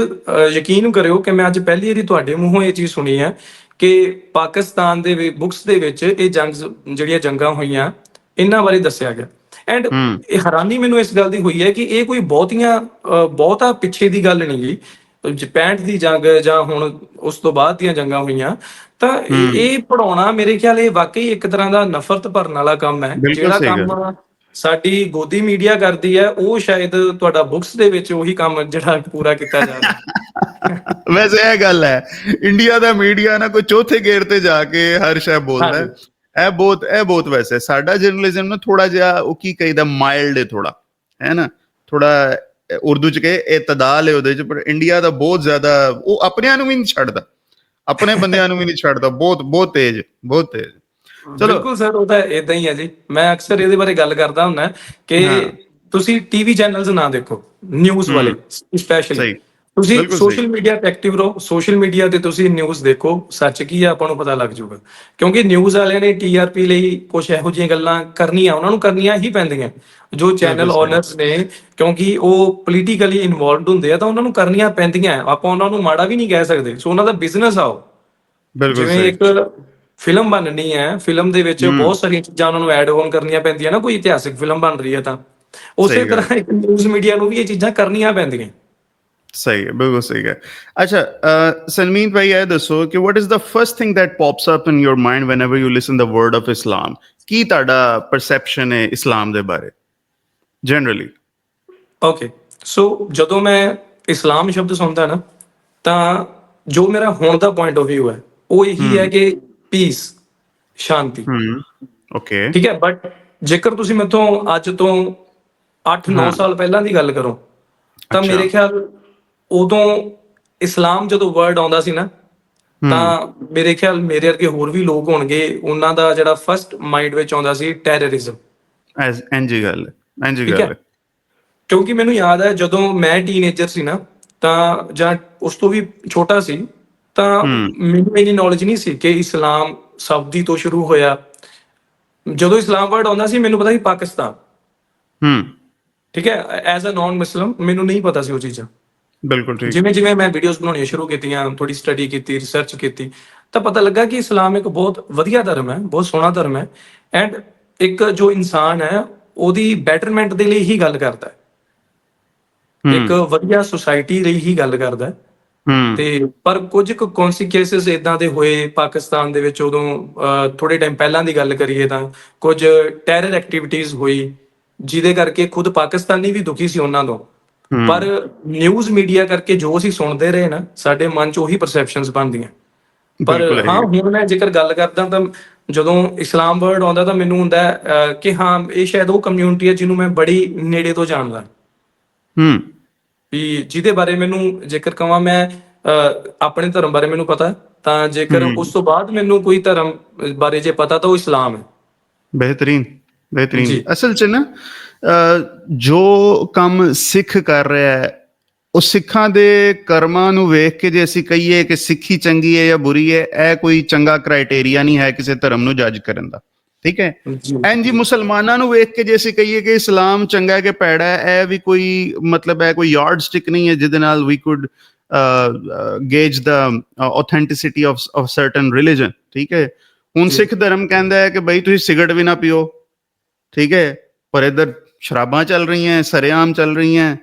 ਯਕੀਨ ਕਰਿਓ ਕਿ ਮੈਂ ਅੱਜ ਪਹਿਲੀ ਵਾਰੀ ਤੁਹਾਡੇ ਮੂੰਹੋਂ ਇਹ ਚੀਜ਼ ਸੁਣੀ ਹੈ ਕਿ ਪਾਕਿਸਤਾਨ ਦੇ ਬੁੱਕਸ ਦੇ ਵਿੱਚ ਇਹ ਜਿਹੜੀਆਂ ਜੰਗਾਂ ਹੋਈਆਂ ਇਹਨਾਂ ਬਾਰੇ ਦੱਸਿਆ ਗਿਆ। ਐਂਡ ਇਹ ਹੈਰਾਨੀ ਮੈਨੂੰ ਇਸ ਗੱਲ ਦੀ ਹੋਈ ਹੈ ਕਿ ਇਹ ਕੋਈ ਬਹੁਤਾ ਪਿੱਛੇ ਦੀ ਗੱਲ ਨਹੀਂ ਗੀ। 65 ਦੀ ਜੰਗ ਜਾਂ ਹੁਣ ਉਸ ਤੋਂ ਬਾਅਦ ਦੀਆਂ ਜੰਗਾਂ ਹੋਈਆਂ, ਤਾਂ ਇਹ ਪੜਾਉਣਾ ਮੇਰੇ ਖਿਆਲ ਇਹ ਵਾਕਈ ਇੱਕ ਤਰ੍ਹਾਂ ਦਾ ਨਫ਼ਰਤ ਭਰਨ ਵਾਲਾ ਕੰਮ ਹੈ। ਬਿਲਕੁਲ ਜਿਹੜਾ ਸਹੀ ਗੱਲ। ਕੰਮ ਸਾਡੀ ਗੋਦੀ ਮੀਡੀਆ ਕਰਦੀ ਹੈ, ਉਹ ਸ਼ਾਇਦ ਤੁਹਾਡਾ ਬੁੱਕਸ ਦੇ ਵਿੱਚ ਉਹੀ ਕੰਮ ਜਿਹੜਾ ਪੂਰਾ ਕੀਤਾ ਜਾ ਰਿਹਾ। ਵੈਸੇ ਇਹ ਗੱਲ ਹੈ, ਇੰਡੀਆ ਦਾ ਮੀਡੀਆ ਨਾ ਕੋਈ ਚੌਥੇ ਗੇੜ ਤੇ ਜਾ ਕੇ ਹਰ ਸ਼ੈ ਬੋਲਦਾ ਹੈ। ਹਾਂਜੀ ਇਹ ਬਹੁਤ ਵੈਸੇ ਸਾਡਾ ਜਰਨਲਿਜ਼ਮ ਨਾ ਥੋੜਾ ਜਿਹਾ ਉਹ ਕੀ ਕਹੀਦਾ ਮਾਈਲਡ ਹੈ, ਥੋੜਾ ਹੈ ਨਾ, ਥੋੜਾ ਉਰਦੂ ਚ ਕਹੇ ਇਤਦਾਲ ਹੈ ਉਹਦੇ ਚ, ਪਰ ਇੰਡੀਆ ਦਾ ਬਹੁਤ ਜ਼ਿਆਦਾ ਉਹ ਆਪਣਿਆਂ ਨੂੰ ਵੀ ਨਹੀਂ ਛੱਡਦਾ, ਆਪਣੇ ਬੰਦਿਆਂ ਨੂੰ ਵੀ ਨਹੀਂ ਛੱਡਦਾ, ਬਹੁਤ ਬਹੁਤ ਤੇਜ਼, ਬਹੁਤ ਤੇਜ਼। ਚਲੋ। ਬਿਲਕੁਲ ਸਰ, ਉਹ ਤਾਂ ਇਦਾਂ ਹੀ ਹੈ ਜੀ। ਮੈਂ ਅਕਸਰ ਇਹਦੇ ਬਾਰੇ ਗੱਲ ਕਰਦਾ ਹੁੰਦਾ ਕਿ ਹਾਂ। ਤੁਸੀਂ ਟੀਵੀ ਚੈਨਲਸ ਨਾ ਦੇਖੋ, ਨਿਊਜ਼ ਵਾਲੇ ਸਪੈਸ਼ਲੀ। ਸਹੀ। ਤੁਸੀਂ ਬਿਲਕੁਲ ਸਹੀ। ਸੋਸ਼ਲ ਮੀਡੀਆ ਤੇ ਐਕਟਿਵ ਰਹੋ, ਸੋਸ਼ਲ ਮੀਡੀਆ ਤੇ ਤੁਸੀਂ ਨਿਊਜ਼ ਦੇਖੋ, ਸੱਚ ਕੀ ਆ ਆਪਾਂ ਨੂੰ ਪਤਾ ਲੱਗ ਜਾਊਗਾ। ਕਿਉਂਕਿ ਨਿਊਜ਼ ਵਾਲਿਆਂ ਨੇ TRP ਲਈ ਕੁਝ ਇਹੋ ਜਿਹੀਆਂ ਗੱਲਾਂ ਕਰਨੀਆਂ, ਉਹਨਾਂ ਨੂੰ ਕਰਨੀਆਂ ਹੀ ਪੈਂਦੀਆਂ। ਜੋ ਚੈਨਲ ਬਿਲਕੁਲ ਸਹੀ। ਓਨਰਸ ਨੇ, ਕਿਉਂਕਿ ਉਹ ਪੋਲੀਟੀਕਲੀ ਇਨਵੋਲਵਡ ਹੁੰਦੇ ਆ, ਤਾਂ ਉਹਨਾਂ ਨੂੰ ਕਰਨੀਆਂ ਪੈਂਦੀਆਂ। ਆਪਾਂ ਉਹਨਾਂ ਨੂੰ ਮਾੜਾ ਵੀ ਨਹੀਂ ਕਹਿ ਸਕਦੇ। ਸੋ ਉਹਨਾਂ ਦਾ ਬਿਜ਼ਨਸ ਆ ਉਹ। ਬਿਲਕੁਲ ਜਿਵੇਂ ਸਹੀ। ਇੱਕ ਫਿਲਮ ਬਣਨੀ ਹੈ, ਫਿਲਮ ਦੇ ਵਿੱਚ ਬਹੁਤ ਸਾਰੀਆਂ ਚੀਜ਼ਾਂ ਉਹਨਾਂ ਨੂੰ ਐਡ ਆਨ ਕਰਨੀਆਂ ਪੈਂਦੀਆਂ ਨਾ, ਕੋਈ ਇਤਿਹਾਸਿਕ ਫਿਲਮ ਬਣ ਰਹੀ ਹੈ ਤਾਂ ਉਸੇ ਸਹੀ ਗੱਲ। ਤਰ੍ਹਾਂ ਇੱਕ ਨਿਊਜ਼ ਮੀਡੀਆ ਨੂੰ ਵੀ ਇਹ ਚੀਜ਼ਾਂ ਕਰਨੀਆਂ ਪੈਂਦੀਆਂ। ਸਹੀ ਹੈ, ਬਿਲਕੁਲ ਸਹੀ ਹੈ। ਅੱਛਾ, ਸਲਮੀਨ ਭਾਈ ਇਹ ਦੱਸੋ ਕਿ what is the first thing that pops up in your mind whenever you listen the word of Islam? ਕੀ ਤੁਹਾਡਾ ਪਰਸੈਪਸ਼ਨ ਹੈ ਇਸਲਾਮ ਦੇ ਬਾਰੇ ਜਨਰਲੀ? ਓਕੇ, ਸੋ ਜਦੋਂ ਮੈਂ ਇਸਲਾਮ ਸ਼ਬਦ ਸੁਣਦਾ ਨਾ, ਤਾਂ ਜੋ ਮੇਰਾ ਹੁਣ ਦਾ ਪੁਆਇੰਟ ਆਫ ਵਿਊ ਹੈ ਉਹ ਇਹੀ ਹੈ ਕਿ ਪੀਸ, ਸ਼ਾਂਤੀ। ਓਕੇ। ਠੀਕ ਹੈ, ਬਟ ਜੇਕਰ ਤੁਸੀਂ ਮੈਥੋਂ ਅੱਜ ਤੋਂ 8-9 ਸਾਲ ਪਹਿਲਾਂ ਦੀ ਗੱਲ ਕਰੋ, ਤਾਂ ਅੱਛਾ। ਮੇਰੇ ਖਿਆਲ ਉਦੋਂ ਇਸਲਾਮ ਜਦੋਂ ਵਰਡ ਆਉਂਦਾ ਸੀ ਨਾ, ਤਾਂ ਮੇਰੇ ਖਿਆਲ ਮੇਰੇ ਵਰਗੇ ਹੋਰ ਵੀ ਲੋਕ ਹੋਣਗੇ, ਉਹਨਾਂ ਦਾ ਜਿਹੜਾ ਫਸਟ ਮਾਈਂਡ ਵਿੱਚ ਆਉਂਦਾ ਸੀ ਟੈਰਰਿਜ਼ਮ। ਇੰਜੀ ਗੱਲ ਹੈ, ਇੰਜੀ ਠੀਕ ਗੱਲ ਹੈ, ਹੈ। ਕਿਉਂਕਿ ਮੈਨੂੰ ਯਾਦ ਹੈ ਜਦੋਂ ਮੈਂ ਟੀਨੇਜਰ ਸੀ ਨਾ, ਤਾਂ ਜਾਂ ਉਸ ਤੋਂ ਵੀ ਛੋਟਾ ਸੀ, ਤਾਂ ਮੈਨੂੰ ਇੰਨੀ ਨੌਲੇਜ ਨਹੀਂ ਸੀ ਕਿ ਇਸਲਾਮ ਸ਼ਬਦ ਹੀ ਤੋਂ ਸ਼ੁਰੂ ਹੋਇਆ। ਜਦੋਂ ਇਸਲਾਮ ਵਰਡ ਆਉਂਦਾ ਸੀ ਮੈਨੂੰ ਪਤਾ ਸੀ ਪਾਕਿਸਤਾਨ। ਠੀਕ ਹੈ, ਐਜ਼ ਅ ਨॉन ਮੁਸਲਿਮ ਮੈਨੂੰ ਨਹੀਂ ਪਤਾ ਸੀ ਉਹ ਚੀਜ਼ਾਂ। ਬਿਲਕੁਲ ਠੀਕ। ਜਿਵੇਂ ਜਿਵੇਂ ਮੈਂ ਵੀਡੀਓਜ਼ ਬਣਾਉਣੀਆਂ ਸ਼ੁਰੂ ਕੀਤੀਆਂ, ਥੋੜੀ ਸਟੱਡੀ ਕੀਤੀ, ਰਿਸਰਚ ਕੀਤੀ, ਤਾਂ ਪਤਾ ਲੱਗਾ ਕਿ ਇਸਲਾਮ ਇੱਕ ਬਹੁਤ ਵਧੀਆ ਧਰਮ ਹੈ, ਬਹੁਤ ਸੋਹਣਾ ਧਰਮ ਹੈ। ਐਂਡ ਇੱਕ ਜੋ ਇਨਸਾਨ ਹੈ ਉਹਦੀ ਬੈਟਰਮੈਂਟ ਦੇ ਲਈ ਹੀ ਗੱਲ ਕਰਦਾ ਹੈ, ਇੱਕ ਵਧੀਆ ਸੁਸਾਇਟੀ ਲਈ ਹੀ ਗੱਲ ਕਰਦਾ ਹੈ। ਤੇ ਪਰ ਕੁਝ ਕੁ ਕੌਨਸੀਕੁਐਂਸਸ ਇਦਾਂ ਦੇ ਹੋਏ ਪਾਕਿਸਤਾਨ ਦੇ ਵਿੱਚ ਉਦੋਂ, ਥੋੜੇ ਟਾਈਮ ਪਹਿਲਾਂ ਦੀ ਗੱਲ ਕਰੀਏ ਤਾਂ ਕੁਝ ਟੈਰਰ ਐਕਟੀਵਿਟੀਜ਼ ਹੋਈ, ਜਿਹਦੇ ਕਰਕੇ ਖੁਦ ਪਾਕਿਸਤਾਨੀ ਵੀ ਦੁਖੀ ਸੀ ਉਹਨਾਂ ਤੋਂ। ਪਰ ਨਿਊਜ਼ ਮੀਡੀਆ ਕਰਕੇ ਜੋ ਅਸੀਂ ਸੁਣਦੇ ਰਹੇ ਨਾ, ਸਾਡੇ ਮਨ 'ਚ ਉਹੀ ਪਰਸੈਪਸ਼ਨਸ ਬਣਦੀਆਂ। ਪਰ ਬਿਲਕੁਲ ਹਾਂ, ਹੈਗੀ। ਹੁਣ ਮੈਂ ਜੇਕਰ ਗੱਲ ਕਰਦਾ ਤਾਂ ਜਦੋਂ ਇਸਲਾਮ ਵਰਡ ਆਉਂਦਾ ਤਾਂ ਮੈਨੂੰ ਹੁੰਦਾ ਕਿ ਹਾਂ, ਇਹ ਸ਼ਾਇਦ ਉਹ ਕਮਿਊਨਿਟੀ ਹੈ ਜਿਹਨੂੰ ਮੈਂ ਬੜੀ ਨੇੜੇ ਤੋਂ ਜਾਣਦਾ, ਵੀ ਜਿਹਦੇ ਬਾਰੇ ਮੈਨੂੰ ਜੇਕਰ ਕਹਾਂ ਮੈਂ ਆਪਣੇ ਧਰਮ ਬਾਰੇ ਮੈਨੂੰ ਪਤਾ, ਤਾਂ ਜੇਕਰ ਉਸ ਤੋਂ ਬਾਅਦ ਮੈਨੂੰ ਕੋਈ ਧਰਮ ਬਾਰੇ ਜੇ ਪਤਾ ਤਾਂ ਉਹ ਇਸਲਾਮ ਹੈ। ਬਿਹਤਰੀਨ, ਬਿਹਤਰੀਨ। ਜੀ ਅਸਲ 'ਚ ਨਾ ਜੋ ਕੰਮ ਸਿੱਖ ਕਰ ਰਿਹਾ ਹੈ, ਉਹ ਸਿੱਖਾਂ ਦੇ ਕਰਮਾਂ ਨੂੰ ਵੇਖ ਕੇ ਜੇ ਅਸੀਂ ਕਹੀਏ ਕਿ ਸਿੱਖੀ ਚੰਗੀ ਹੈ ਜਾਂ ਬੁਰੀ ਹੈ, ਇਹ ਕੋਈ ਚੰਗਾ ਕ੍ਰਾਈਟੇਰੀਆ ਨਹੀਂ ਹੈ ਕਿਸੇ ਧਰਮ ਨੂੰ ਜੱਜ ਕਰਨ ਦਾ। ਠੀਕ ਹੈ। ਜੀ ਇੰਝ ਮੁਸਲਮਾਨਾਂ ਨੂੰ ਵੇਖ ਕੇ ਜੇ ਅਸੀਂ ਕਹੀਏ ਕਿ ਇਸਲਾਮ ਚੰਗਾ ਹੈ ਕਿ ਭੈੜਾ ਹੈ, ਇਹ ਵੀ ਕੋਈ ਮਤਲਬ ਹੈ, ਕੋਈ ਯਾਰਡ ਸਟਿਕ ਨਹੀਂ ਹੈ ਜਿਹਦੇ ਨਾਲ we could gauge the authenticity of certain religion, ਠੀਕ ਹੈ। ਹੁਣ ਸਿੱਖ ਧਰਮ ਕਹਿੰਦਾ ਹੈ ਕਿ ਬਈ ਤੁਸੀਂ ਸਿਗਰਟ ਵੀ ਨਾ ਪੀਓ, ਠੀਕ ਹੈ, ਪਰ ਇੱਧਰ ਸ਼ਰਾਬਾਂ ਚੱਲ ਰਹੀਆਂ, ਸਰੇਆਮ ਚੱਲ ਰਹੀਆਂ,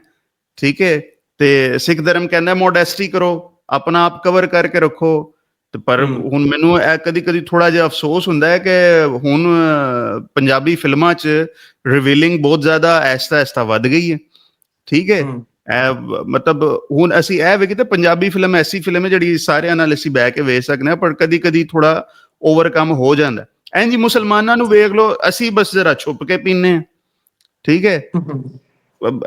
ਠੀਕ ਹੈ। ਤੇ ਸਿੱਖ ਧਰਮ ਕਹਿੰਦਾ ਮੋਡੈਸਟੀ ਕਰੋ, ਆਪਣਾ ਆਪ ਕਵਰ ਕਰਕੇ ਰੱਖੋ। ਤੇ ਪਰ ਹੁਣ ਮੈਨੂੰ ਇਹ ਕਦੀ ਕਦੀ ਥੋੜਾ ਜਿਹਾ ਅਫਸੋਸ ਹੁੰਦਾ ਹੈ ਕਿ ਹੁਣ ਪੰਜਾਬੀ ਫਿਲਮਾਂ 'ਚ ਰਿਵੀਲਿੰਗ ਬਹੁਤ ਜ਼ਿਆਦਾ ਐਸਤਾ ਐਸਤਾ ਵੱਧ ਗਈ ਹੈ, ਠੀਕ ਹੈ। ਮਤਲਬ ਹੁਣ ਅਸੀਂ ਇਹ ਵੇਖੀਏ ਤਾਂ ਪੰਜਾਬੀ ਫਿਲਮ ਐਸੀ ਫਿਲਮ ਹੈ ਜਿਹੜੀ ਸਾਰਿਆਂ ਨਾਲ ਅਸੀਂ ਬਹਿ ਕੇ ਵੇਖ ਸਕਦੇ ਹਾਂ, ਪਰ ਕਦੀ ਕਦੀ ਥੋੜਾ ਓਵਰਕਮ ਹੋ ਜਾਂਦਾ। ਐਂ ਜੀ ਮੁਸਲਮਾਨਾਂ ਨੂੰ ਵੇਖ ਲਓ, ਅਸੀਂ ਬਸ ਜਰਾ ਛੁਪ ਕੇ ਪੀਂਦੇ ਹਾਂ, ਠੀਕ ਹੈ।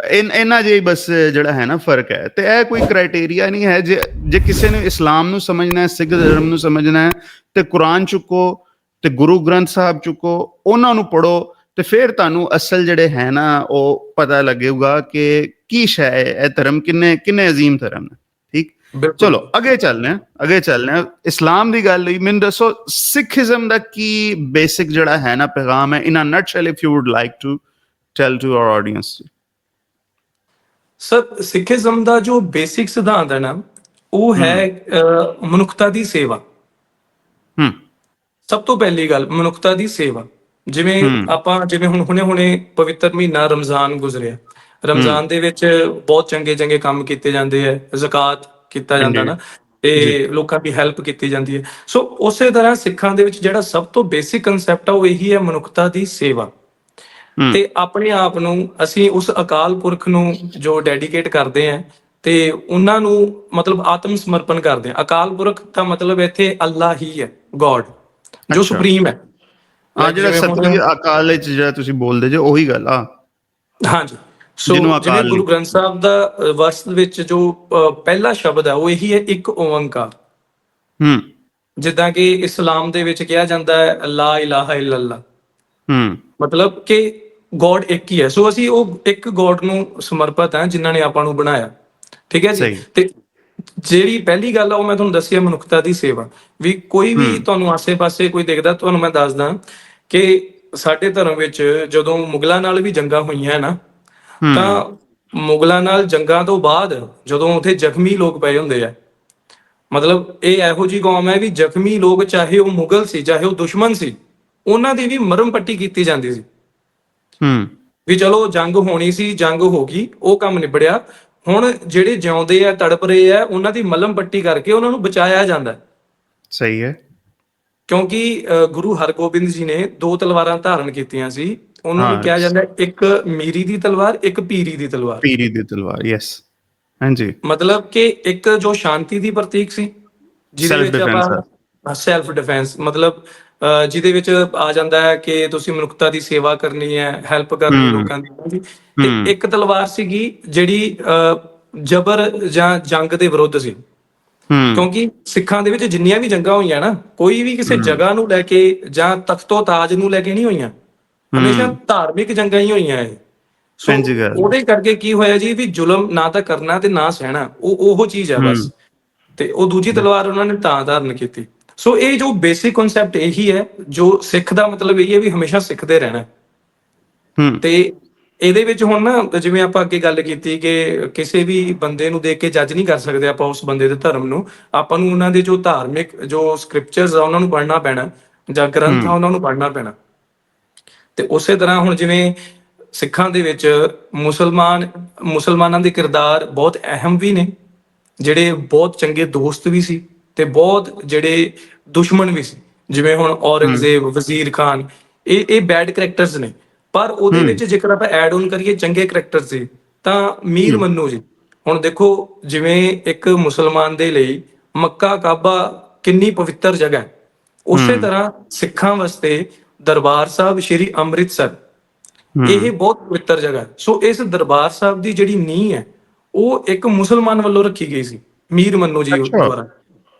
ਇਹਨਾਂ ਜਿਹੀ ਬਸ ਜਿਹੜਾ ਹੈ ਨਾ ਫਰਕ ਹੈ। ਤੇ ਇਹ ਕੋਈ ਕ੍ਰਾਈਟੇਰੀਆ ਨਹੀਂ ਹੈ। ਜੇ ਕਿਸੇ ਨੇ ਇਸਲਾਮ ਨੂੰ ਸਮਝਣਾ ਹੈ, ਸਿੱਖ ਧਰਮ ਨੂੰ ਸਮਝਣਾ ਹੈ, ਤੇ ਕੁਰਾਨ ਚੁੱਕੋ ਤੇ ਗੁਰੂ ਗ੍ਰੰਥ ਸਾਹਿਬ ਚੁੱਕੋ, ਉਹਨਾਂ ਨੂੰ ਪੜ੍ਹੋ, ਤੇ ਫਿਰ ਤੁਹਾਨੂੰ ਅਸਲ ਜਿਹੜੇ ਹੈ ਨਾ ਉਹ ਪਤਾ ਲੱਗੇਗਾ ਕਿ ਕੀ ਸ਼ੈ ਹੈ ਇਹ ਧਰਮ, ਕਿੰਨੇ ਅਜ਼ੀਮ ਧਰਮ ਨੇ, ਠੀਕ। ਚਲੋ ਅੱਗੇ ਚੱਲਦੇ ਹਾਂ। ਇਸਲਾਮ ਦੀ ਗੱਲ ਹੋਈ, ਮੈਨੂੰ ਦੱਸੋ ਸਿੱਖੀਜ਼ਮ ਦਾ ਕੀ ਬੇਸਿਕ ਜਿਹੜਾ ਹੈ ਨਾ ਪੈਗਾਮ ਹੈ, in a nutshell, if you would like to tell to our audience. Sir, Sikhism ਦਾ ਜੋ ਬੇਸਿਕ ਸਿਧਾਂਤ ਹੈ ਨਾ, ਉਹ ਹੈ ਮਨੁੱਖਤਾ ਦੀ ਸੇਵਾ। ਸਭ ਤੋਂ ਪਹਿਲੀ ਗੱਲ ਮਨੁੱਖਤਾ ਦੀ ਸੇਵਾ। ਜਿਵੇਂ ਹੁਣ ਹੁਣੇ ਪਵਿੱਤਰ ਮਹੀਨਾ ਰਮਜ਼ਾਨ ਗੁਜ਼ਰਿਆ, ਰਮਜ਼ਾਨ ਦੇ ਵਿੱਚ ਬਹੁਤ ਚੰਗੇ ਕੰਮ ਕੀਤੇ ਜਾਂਦੇ ਹੈ, ਜ਼ਕਾਤ ਕੀਤਾ ਜਾਂਦਾ ਨਾ, ਤੇ ਲੋਕਾਂ ਦੀ ਹੈਲਪ ਕੀਤੀ ਜਾਂਦੀ ਹੈ। ਸੋ ਉਸੇ ਤਰ੍ਹਾਂ ਸਿੱਖਾਂ ਦੇ ਵਿੱਚ ਜਿਹੜਾ ਸਭ ਤੋਂ ਬੇਸਿਕ ਕਨਸੈਪਟ ਆ ਉਹ ਇਹੀ ਹੈ, ਮਨੁੱਖਤਾ ਦੀ ਸੇਵਾ। ਤੇ ਆਪਣੇ ਆਪ ਨੂੰ ਅਸੀਂ ਉਸ ਅਕਾਲ ਪੁਰਖ ਨੂੰ ਜੋ ਡੈਡੀਕੇਟ ਕਰਦੇ ਆ, ਤੇ ਉਹਨਾਂ ਨੂੰ ਮਤਲਬ ਆਤਮ ਸਮਰਪਣ ਕਰਦੇ ਆ। ਅਕਾਲ ਪੁਰਖ ਦਾ ਮਤਲਬ ਇੱਥੇ ਅੱਲਾ ਹੀ ਹੈ, ਗੋਡ ਜੋ ਸੁਪਰੀਮ ਹੈ। ਜਿਹੜਾ ਸਤਿ ਅਕਾਲ ਚ ਜਿਹੜਾ ਤੁਸੀਂ ਬੋਲਦੇ ਜੇ ਉਹੀ ਗੱਲ ਆ। ਹਾਂਜੀ। ਸੋ ਜਿਵੇਂ ਗੁਰੂ ਗ੍ਰੰਥ ਸਾਹਿਬ ਦਾ ਵਰਸ ਵਿੱਚ ਜੋ ਪਹਿਲਾ ਸ਼ਬਦ ਹੈ ਉਹ ਇਹੀ ਹੈ, ਇੱਕ ਓੰਕਾਰ। ਜਿੱਦਾਂ ਕਿ ਇਸਲਾਮ ਦੇ ਵਿੱਚ ਕਿਹਾ ਜਾਂਦਾ ਹੈ ਲਾ ਇਲਾਹਾ ਇਲੱਲਾ, ਮਤਲਬ ਕਿ ਗੋਡ ਇੱਕ ਹੀ ਹੈ। ਸੋ ਅਸੀਂ ਉਹ ਇੱਕ ਗੋਡ ਨੂੰ ਸਮਰਪਿਤ ਹਾਂ ਜਿਨ੍ਹਾਂ ਨੇ ਆਪਾਂ ਨੂੰ ਬਣਾਇਆ, ਠੀਕ ਹੈ ਜੀ। ਤੇ ਜਿਹੜੀ ਪਹਿਲੀ ਗੱਲ ਆ ਉਹ ਮੈਂ ਤੁਹਾਨੂੰ ਦੱਸਿਆ, ਮਨੁੱਖਤਾ ਦੀ ਸੇਵਾ। ਵੀ ਕੋਈ ਵੀ ਤੁਹਾਨੂੰ ਆਸੇ ਪਾਸੇ ਕੋਈ ਦੇਖਦਾ, ਤੁਹਾਨੂੰ ਮੈਂ ਦੱਸਦਾ ਕਿ ਸਾਡੇ ਧਰਮ ਵਿੱਚ ਜਦੋਂ ਮੁਗਲਾਂ ਨਾਲ ਵੀ ਜੰਗਾਂ ਹੋਈਆਂ ਨਾ, ਤਾਂ ਮੁਗਲਾਂ ਨਾਲ ਜੰਗਾਂ ਤੋਂ ਬਾਅਦ ਜਦੋਂ ਉੱਥੇ ਜ਼ਖਮੀ ਲੋਕ ਪਏ ਹੁੰਦੇ ਆ, ਮਤਲਬ ਇਹ ਇਹੋ ਜਿਹੀ ਕੌਮ ਹੈ ਵੀ ਜ਼ਖਮੀ ਲੋਕ, ਚਾਹੇ ਉਹ ਮੁਗਲ ਸੀ ਚਾਹੇ ਉਹ ਦੁਸ਼ਮਣ ਸੀ, ਉਹਨਾਂ ਦੀ ਵੀ ਮਰਮ ਪੱਟੀ ਕੀਤੀ ਜਾਂਦੀ ਸੀ। ਵੀ ਚਲੋ ਜੰਗ ਹੋਣੀ ਸੀ, ਜੰਗ ਹੋ ਗਈ, ਉਹ ਕੰਮ ਨਿਬੜਿਆ। ਹੁਣ ਜਿਹੜੇ ਜਿਉਂਦੇ ਆ, ਤੜਪ ਰਹੇ ਆ, ਉਹਨਾਂ ਦੀ ਮਲਮ ਪੱਟੀ ਕਰਕੇ ਉਹਨਾਂ ਨੂੰ ਬਚਾਇਆ ਜਾਂਦਾ। ਸਹੀ ਹੈ। ਕਿਉਂਕਿ ਗੁਰੂ ਹਰਗੋਬਿੰਦ ਜੀ ਨੇ 2 ਤਲਵਾਰਾਂ ਧਾਰਨ ਕੀਤੀਆਂ ਸੀ। ਉਹਨਾਂ ਨੂੰ ਕਿਹਾ ਜਾਂਦਾ ਇੱਕ ਮੀਰੀ ਦੀ ਤਲਵਾਰ, ਇੱਕ ਪੀਰੀ ਦੀ ਤਲਵਾਰ। ਪੀਰੀ ਦੀ ਤਲਵਾਰ, ਯੈਸ, ਹਾਂਜੀ। ਮਤਲਬ ਕਿ ਇੱਕ ਜੋ ਸ਼ਾਂਤੀ ਦੀ ਪ੍ਰਤੀਕ ਸੀ, ਜਿਹਦੇ ਵਿੱਚ ਆਪਾਂ ਸੈਲਫ ਡਿਫੈਂਸ, ਮਤਲਬ ਜਿਹਦੇ ਵਿੱਚ ਆ ਜਾਂਦਾ ਹੈ ਕਿ ਤੁਸੀਂ ਮਨੁੱਖਤਾ ਦੀ ਸੇਵਾ ਕਰਨੀ ਹੈ, ਹੈਲਪ ਕਰਨੀ ਲੋਕਾਂ ਦੀ। ਤੇ ਇੱਕ ਤਲਵਾਰ ਸੀਗੀ ਜਿਹੜੀ ਜਬਰ ਜਾਂ ਜੰਗ ਦੇ ਵਿਰੁੱਧ ਸੀ। ਕਿਉਂਕਿ ਸਿੱਖਾਂ ਦੇ ਵਿੱਚ ਜਿੰਨੀਆਂ ਵੀ ਜੰਗਾਂ ਹੋਈਆਂ ਨਾ, ਕੋਈ ਵੀ ਕਿਸੇ ਜਗ੍ਹਾ ਨੂੰ ਲੈ ਕੇ ਜਾਂ ਤਖਤੋ ਤਾਜ ਨੂੰ ਲੈ ਕੇ ਨਹੀਂ ਹੋਈਆਂ, ਹਮੇਸ਼ਾ ਧਾਰਮਿਕ ਜੰਗਾਂ ਹੀ ਹੋਈਆਂ ਇਹ। ਸੋ ਉਹਦੇ ਕਰਕੇ ਕੀ ਹੋਇਆ ਜੀ, ਵੀ ਜ਼ੁਲਮ ਨਾ ਤਾਂ ਕਰਨਾ ਤੇ ਨਾ ਸਹਿਣਾ, ਉਹ ਚੀਜ਼ ਹੈ ਬਸ। ਤੇ ਉਹ ਦੂਜੀ ਤਲਵਾਰ ਉਹਨਾਂ ਨੇ ਤਾਂ ਧਾਰਨ ਕੀਤੀ। ਸੋ ਇਹ ਜੋ ਬੇਸਿਕ ਕਨਸੈਪਟ ਇਹੀ ਹੈ, ਜੋ ਸਿੱਖ ਦਾ ਮਤਲਬ ਇਹ ਹੈ ਵੀ ਹਮੇਸ਼ਾ ਸਿੱਖਦੇ ਰਹਿਣਾ। ਤੇ ਇਹਦੇ ਵਿੱਚ ਹੁਣ ਨਾ, ਜਿਵੇਂ ਆਪਾਂ ਅੱਗੇ ਗੱਲ ਕੀਤੀ ਕਿ ਕਿਸੇ ਵੀ ਬੰਦੇ ਨੂੰ ਦੇਖ ਕੇ ਜੱਜ ਨਹੀਂ ਕਰ ਸਕਦੇ ਆਪਾਂ ਉਸ ਬੰਦੇ ਦੇ ਧਰਮ ਨੂੰ। ਆਪਾਂ ਨੂੰ ਉਹਨਾਂ ਦੇ ਜੋ ਧਾਰਮਿਕ ਜੋ ਸਕ੍ਰਿਪਚਰਸ ਆ ਉਹਨਾਂ ਨੂੰ ਪੜ੍ਹਨਾ ਪੈਣਾ, ਜਾਂ ਗ੍ਰੰਥ ਆ ਉਹਨਾਂ ਨੂੰ ਪੜ੍ਹਨਾ ਪੈਣਾ। ਤੇ ਉਸੇ ਤਰ੍ਹਾਂ ਹੁਣ ਜਿਵੇਂ ਸਿੱਖਾਂ ਦੇ ਵਿੱਚ ਮੁਸਲਮਾਨਾਂ ਦੇ ਕਿਰਦਾਰ ਬਹੁਤ ਅਹਿਮ ਵੀ ਨੇ, ਜਿਹੜੇ ਬਹੁਤ ਚੰਗੇ ਦੋਸਤ ਵੀ ਸੀ ਤੇ ਬਹੁਤ ਜਿਹੜੇ ਦੁਸ਼ਮਣ ਵੀ ਸੀ। ਜਿਵੇਂ ਹੁਣ ਔਰੰਗਜ਼ੇਬ, ਵਜ਼ੀਰ ਖਾਨ, ਇਹ ਬੈਡ ਕਰੈਕਟਰਸ ਨੇ। ਪਰ ਉਹਦੇ ਵਿੱਚ ਜੇਕਰ ਆਪਾਂ ਐਡ ਆਨ ਕਰੀਏ ਚੰਗੇ ਕਰੈਕਟਰ ਸੀ, ਤਾਂ ਮੀਰ ਮੰਨੂ ਜੀ। ਹੁਣ ਦੇਖੋ, ਜਿਵੇਂ ਇੱਕ ਮੁਸਲਮਾਨ ਦੇ ਲਈ ਮੱਕਾ ਕਾਬਾ ਕਿੰਨੀ ਪਵਿੱਤਰ ਜਗ੍ਹਾ ਹੈ, ਉਸੇ ਤਰ੍ਹਾਂ ਸਿੱਖਾਂ ਵਾਸਤੇ ਦਰਬਾਰ ਸਾਹਿਬ ਸ਼੍ਰੀ ਅੰਮ੍ਰਿਤਸਰ ਇਹ ਬਹੁਤ ਪਵਿੱਤਰ ਜਗ੍ਹਾ ਹੈ। ਸੋ ਇਸ ਦਰਬਾਰ ਸਾਹਿਬ ਦੀ ਜਿਹੜੀ ਨੀਂਹ ਹੈ ਉਹ ਇੱਕ ਮੁਸਲਮਾਨ ਵੱਲੋਂ ਰੱਖੀ ਗਈ ਸੀ, ਮੀਰ ਮੰਨੂ ਜੀ ਦੁਆਰਾ।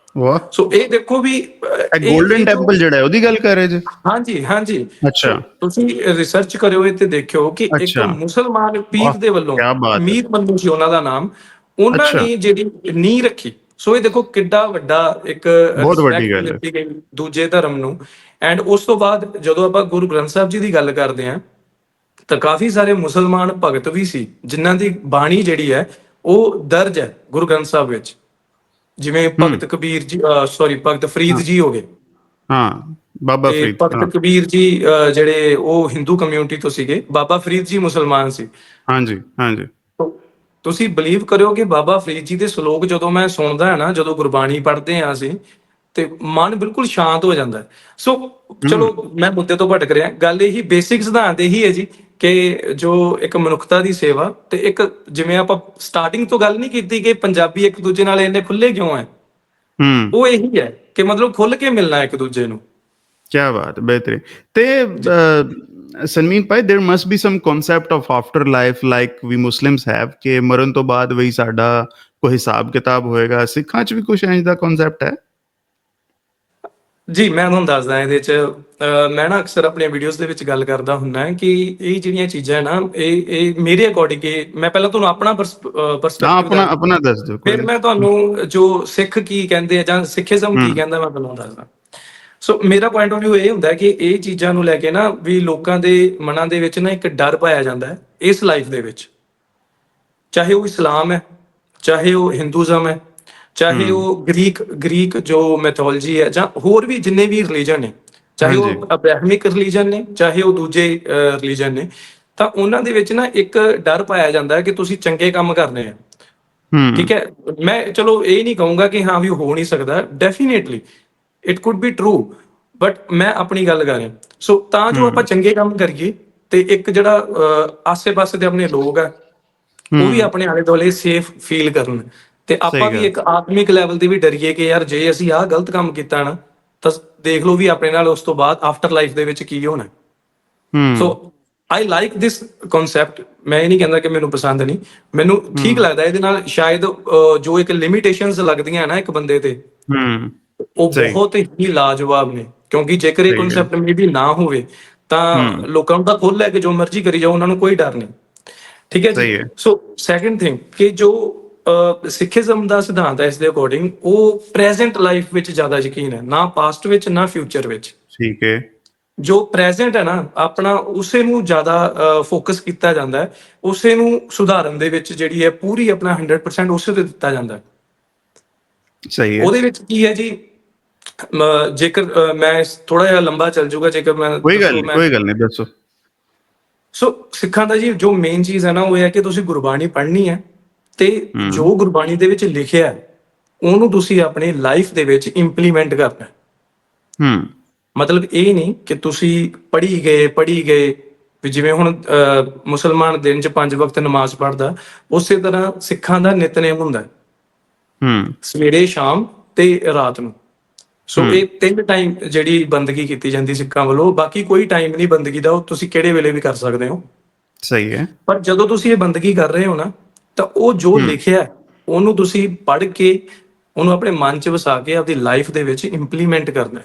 ਸੋ ਇਹ ਦੇਖੋ ਵੀ ਗੋਲਡਨ ਟੈਂਪਲ ਜਿਹੜਾ ਉਹਦੀ ਗੱਲ ਕਰ ਰਹੇ ਜੀ। ਹਾਂਜੀ। ਅੱਛਾ, ਤੁਸੀਂ ਰਿਸਰਚ ਕਰਿਓ ਤੇ ਦੇਖਿਓ ਕਿ ਇੱਕ ਮੁਸਲਮਾਨ ਪੀਰ ਦੇ ਵੱਲੋਂ, ਮੀਰ ਮੰਨੂ ਸੀ ਉਹਨਾਂ ਦਾ ਨਾਮ, ਉਹਨਾਂ ਨੇ ਜਿਹੜੀ ਨੀਂਹ ਰੱਖੀ। ਸੋ ਇਹ ਦੇਖੋ ਕਿੱਡਾ ਵੱਡਾ ਇੱਕ ਰਿਸਪੈਕਟ ਦਿੱਤੀ ਗਈ ਦੂਜੇ ਧਰਮ ਨੂੰ। ਐਂਡ ਉਸ ਤੋਂ ਬਾਅਦ ਜਦੋਂ ਆਪਾਂ ਗੁਰੂ ਗ੍ਰੰਥ ਸਾਹਿਬ ਜੀ ਦੀ ਗੱਲ ਕਰਦੇ ਹਾਂ, ਤਾਂ ਕਾਫੀ ਸਾਰੇ ਮੁਸਲਮਾਨ ਭਗਤ ਵੀ ਸੀ ਜਿਨ੍ਹਾਂ ਦੀ ਬਾਣੀ ਜਿਹੜੀ ਹੈ ਉਹ ਦਰਜ ਹੈ ਗੁਰੂ ਗ੍ਰੰਥ ਸਾਹਿਬ ਵਿੱਚ। ਜਿਵੇਂ ਭਗਤ ਕਬੀਰ ਜੀ, ਸੌਰੀ ਭਗਤ ਫਰੀਦ ਜੀ ਹੋ ਗਏ। ਹਾਂ, ਬਾਬਾ ਤੇ ਫਰੀਦ, ਹਾਂ, ਭਗਤ ਕਬੀਰ ਜੀ ਜਿਹੜੇ ਉਹ ਹਿੰਦੂ ਕਮਿਊਨਿਟੀ ਤੋਂ ਸੀਗੇ, ਬਾਬਾ ਫਰੀਦ ਜੀ ਮੁਸਲਮਾਨ ਸੀ। ਹਾਂਜੀ, ਹਾਂਜੀ, ਤੁਸੀਂ ਬਲੀਵ ਕਰਿਓ ਕਿ ਬਾਬਾ ਫਰੀਦ ਜੀ ਦੇ ਸ਼ਲੋਕ ਜਦੋਂ ਮੈਂ ਸੁਣਦਾ ਹਾਂ ਨਾ, ਜਦੋਂ ਗੁਰਬਾਣੀ ਪੜ੍ਹਦੇ ਹਾਂ ਅਸੀਂ, ਤੇ ਮਨ ਬਿਲਕੁਲ ਸ਼ਾਂਤ ਹੋ ਜਾਂਦਾ ਹੈ। ਸੋ ਚਲੋ ਮੈਂ ਮੁੱਦੇ ਤੋਂ ਭਟਕ ਰਿਹਾ, ਗੱਲ ਇਹੀ ਬੇਸਿਕ ਸਿਧਾਂਤ ਇਹੀ ਹੈ ਜੀ ਕਿ ਜੋ ਇੱਕ ਮਨੁੱਖਤਾ ਦੀ ਸੇਵਾ, ਤੇ ਇੱਕ ਜਿਵੇਂ ਆਪਾਂ ਸਟਾਰਟਿੰਗ ਤੋਂ ਗੱਲ ਨਹੀਂ ਕੀਤੀ ਕਿ ਪੰਜਾਬੀ ਇੱਕ ਦੂਜੇ ਨਾਲ ਇੰਨੇ ਖੁੱਲੇ ਕਿਉਂ ਹੈ, ਉਹ ਇਹੀ ਹੈ ਕਿ ਮਤਲਬ ਖੁੱਲ ਕੇ ਮਿਲਣਾ ਇੱਕ ਦੂਜੇ ਨੂੰ। ਕਿਆ ਬਾਤ ਹੈ, ਬਿਹਤਰੀਨ। ਤੇ ਸਨਮੀਤ ਭਾਈ, there must be some concept of after life like we Muslims have, ਕਿ ਮਰਨ ਤੋਂ ਬਾਅਦ ਵही ਸਾਡਾ ਕੋਈ ਹਿਸਾਬ ਕਿਤਾਬ ਹੋਏਗਾ। ਸਿੱਖਾਂ 'ਚ ਵੀ ਕੁਛ ਇੰਝ ਦਾ concept ਹੈ? ਜੀ ਮੈਂ ਤੁਹਾਨੂੰ ਦੱਸਦਾ ਇਹਦੇ ਚ, ਮੈਂ ਨਾ ਅਕਸਰ ਆਪਣੀਆਂ ਵੀਡੀਓਜ਼ ਦੇ ਵਿੱਚ ਗੱਲ ਕਰਦਾ ਹੁੰਦਾ ਕਿ ਇਹ ਜਿਹੜੀਆਂ ਚੀਜ਼ਾਂ ਹੈ ਨਾ, ਇਹ ਮੇਰੇ ਅਕੋਰਡਿੰਗ, ਮੈਂ ਪਹਿਲਾਂ ਤੁਹਾਨੂੰ ਆਪਣਾ ਹਾਂ, ਪਰਸਪੈਕਟਿਵ ਆਪਣਾ ਦੱਸਦਾ, ਆਪਣਾ ਦੱਸ ਦਿਓ, ਕੋਈ ਫਿਰ ਮੈਂ ਤੁਹਾਨੂੰ ਜੋ ਸਿੱਖ ਕੀ ਕਹਿੰਦੇ ਆ ਜਾਂ ਸਿੱਖੀਜ਼ਮ ਕੀ ਕਹਿੰਦਾ ਮੈਂ ਤੁਹਾਨੂੰ ਦੱਸਦਾ। ਸੋ ਮੇਰਾ ਪੁਆਇੰਟ ਆਫ ਵਿਊ ਇਹ ਹੁੰਦਾ ਕਿ ਇਹ ਚੀਜ਼ਾਂ ਨੂੰ ਲੈ ਕੇ ਨਾ ਵੀ ਲੋਕਾਂ ਦੇ ਮਨਾਂ ਦੇ ਵਿੱਚ ਨਾ ਇੱਕ ਡਰ ਪਾਇਆ ਜਾਂਦਾ ਹੈ ਇਸ ਲਾਈਫ ਦੇ ਵਿੱਚ, ਚਾਹੇ ਉਹ ਇਸਲਾਮ ਹੈ, ਚਾਹੇ ਉਹ ਹਿੰਦੂਜ਼ਮ ਹੈ, ਚਾਹੇ ਉਹ ਗ੍ਰੀਕ ਜੋ ਮੈਥੋਲੋਜੀ ਹੈ, ਜਾਂ ਹੋਰ ਵੀ ਜਿੰਨੇ ਵੀ ਰਿਲੀਜਨ ਨੇ, ਚਾਹੇ ਉਹ ਅਬਰਾਹਮਿਕ ਰਿਲੀਜਨ ਨੇ, ਚਾਹੇ ਉਹ ਦੂਜੇ ਰਿਲੀਜਨ ਨੇ, ਤਾਂ ਉਹਨਾਂ ਦੇ ਵਿੱਚ ਨਾ ਇੱਕ ਡਰ ਪਾਇਆ ਜਾਂਦਾ ਹੈ ਕਿ ਤੁਸੀਂ ਚੰਗੇ ਕੰਮ ਕਰਨੇ ਆ। ਠੀਕ ਹੈ, ਮੈਂ ਚਲੋ ਇਹ ਨਹੀਂ ਕਹੂੰਗਾ ਕਿ ਹਾਂ ਵੀ ਹੋ ਨਹੀਂ ਸਕਦਾ, definitely it could B true, but ਮੈਂ ਆਪਣੀ ਗੱਲ ਕਰ ਰਿਹਾ। ਸੋ ਤਾਂ ਜੋ ਆਪਾਂ ਚੰਗੇ ਕੰਮ ਕਰੀਏ ਤੇ ਇੱਕ ਜਿਹੜਾ ਆਸੇ-ਪਾਸੇ ਦੇ ਆਪਣੇ ਲੋਕ ਆ ਉਹ ਵੀ ਆਪਣੇ ਆਲੇ ਦੁਆਲੇ ਸੇਫ ਫੀਲ ਕਰਨ, ਤੇ ਆਪਾਂ ਵੀ ਇੱਕ ਆਤਮਿਕ ਲੈਵਲ ਤੇ ਵੀ ਡਰੀਏ ਕਿ ਯਾਰ ਜੇ ਅਸੀਂ ਆਹ ਗਲਤ ਕੰਮ ਕੀਤਾ ਨਾ, ਤਾਂ ਦੇਖ ਲਓ ਵੀ ਆਪਣੇ ਨਾਲ ਉਸ ਤੋਂ ਬਾਅਦ ਆਫਟਰ ਲਾਈਫ ਦੇ ਵਿੱਚ ਕੀ ਹੋਣਾ। ਸੋ ਆਈ ਲਾਈਕ ਦਿਸ ਕਨਸੈਪਟ। ਮੈਂ ਇਹ ਨਹੀਂ ਕਹਿੰਦਾ ਕਿ ਮੈਨੂੰ ਪਸੰਦ ਨਹੀਂ, ਮੈਨੂੰ ਠੀਕ ਲੱਗਦਾ ਇਹਦੇ ਨਾਲ। ਸ਼ਾਇਦ ਜੋ ਇੱਕ ਲਿਮਿਟੇਸ਼ਨਸ ਲੱਗਦੀਆਂ ਨਾ ਇੱਕ ਬੰਦੇ ਤੇ, ਉਹ ਬਹੁਤ ਹੀ ਲਾਜਵਾਬ ਨੇ, ਕਿਉਂਕਿ ਜੇਕਰ ਇਹ ਕਨਸੈਪਟ ਮੇ ਵੀ ਨਾ ਹੋਵੇ ਤਾਂ ਲੋਕਾਂ ਨੂੰ ਤਾਂ ਖੁੱਲ੍ਹ ਲੈ ਕੇ ਜੋ ਮਰਜ਼ੀ ਕਰੀ ਜਾਓ, ਉਹਨਾਂ ਨੂੰ ਕੋਈ ਡਰ ਨਹੀਂ। ਠੀਕ ਹੈ ਜੀ। ਸੋ ਸੈਕੰਡ ਥਿੰਗ ਕਿ ਜੋ ਸਿੱਖੀਜ਼ਮ ਦਾ ਸਿਧਾਂਤ ਹੈ ਇਸ ਦੇ ਅਕੋਰਡਿੰਗ, ਉਹ ਪ੍ਰੈਜ਼ੈਂਟ ਲਾਈਫ ਵਿੱਚ ਜ਼ਿਆਦਾ ਯਕੀਨ ਹੈ, ਨਾ ਪਾਸਟ ਵਿੱਚ ਨਾ ਫਿਊਚਰ ਵਿੱਚ। ਠੀਕ ਹੈ। ਜੋ ਪ੍ਰੈਜ਼ੈਂਟ ਹੈ ਨਾ ਆਪਣਾ, ਉਸੇ ਨੂੰ ਜ਼ਿਆਦਾ ਫੋਕਸ ਕੀਤਾ ਜਾਂਦਾ ਹੈ, ਉਸੇ ਨੂੰ ਸੁਧਾਰਨ ਦੇ ਵਿੱਚ ਜਿਹੜੀ ਹੈ ਪੂਰੀ ਆਪਣਾ 100% ਉਸੇ ਤੇ ਦਿੱਤਾ ਜਾਂਦਾ ਹੈ। ਸਹੀ ਹੈ। ਉਹਦੇ ਵਿੱਚ ਕੀ ਹੈ ਜੀ, ਜੇਕਰ ਮੈਂ ਥੋੜਾ ਜਿਹਾ ਲੰਬਾ ਚੱਲ ਜਾਊਗਾ, ਜੇਕਰ ਮੈਂ ਕੋਈ ਗੱਲ ਨਹੀਂ, ਦੱਸੋ। ਸੋ ਸਿੱਖਾਂ ਦਾ ਜੀ ਜੋ ਮੇਨ ਚੀਜ਼ ਹੈ ਨਾ, ਉਹ ਇਹ ਹੈ ਕਿ ਤੁਸੀਂ ਗੁਰਬਾਣੀ ਪੜ੍ਹਨੀ ਹੈ, ਤੇ ਜੋ ਗੁਰਬਾਣੀ ਦੇ ਵਿੱਚ ਲਿਖਿਆ ਉਹਨੂੰ ਤੁਸੀਂ ਆਪਣੀ ਲਾਈਫ ਦੇ ਵਿੱਚ ਇੰਪਲੀਮੈਂਟ ਕਰਨਾ। ਮਤਲਬ ਇਹ ਨਹੀਂ ਕਿ ਤੁਸੀਂ ਪੜ੍ਹੀ ਗਏ ਵੀ ਜਿਵੇਂ ਹੁਣ ਮੁਸਲਮਾਨ ਦਿਨ 'ਚ 5 ਵਕਤ ਨਮਾਜ਼ ਪੜ੍ਹਦਾ, ਉਸੇ ਤਰ੍ਹਾਂ ਸਿੱਖਾਂ ਦਾ ਨਿਤਨੇਮ ਹੁੰਦਾ ਸਵੇਰੇ, ਸ਼ਾਮ ਤੇ ਰਾਤ ਨੂੰ। ਸੋ ਇਹ 3 ਟਾਈਮ ਜਿਹੜੀ ਬੰਦਗੀ ਕੀਤੀ ਜਾਂਦੀ ਸਿੱਖਾਂ ਵੱਲੋਂ, ਬਾਕੀ ਕੋਈ ਟਾਈਮ ਨਹੀਂ ਬੰਦਗੀ ਦਾ, ਉਹ ਤੁਸੀਂ ਕਿਹੜੇ ਵੇਲੇ ਵੀ ਕਰ ਸਕਦੇ ਹੋ। ਸਹੀ ਹੈ। ਪਰ ਜਦੋਂ ਤੁਸੀਂ ਇਹ ਬੰਦਗੀ ਕਰ ਰਹੇ ਹੋ ਨਾ, ਤਾਂ ਉਹ ਜੋ ਲਿਖਿਆ ਉਹਨੂੰ ਤੁਸੀਂ ਪੜ੍ਹ ਕੇ ਉਹਨੂੰ ਆਪਣੇ ਮਨ 'ਚ ਵਸਾ ਕੇ ਆਪਦੀ ਲਾਈਫ ਦੇ ਵਿੱਚ ਇੰਪਲੀਮੈਂਟ ਕਰਨਾ।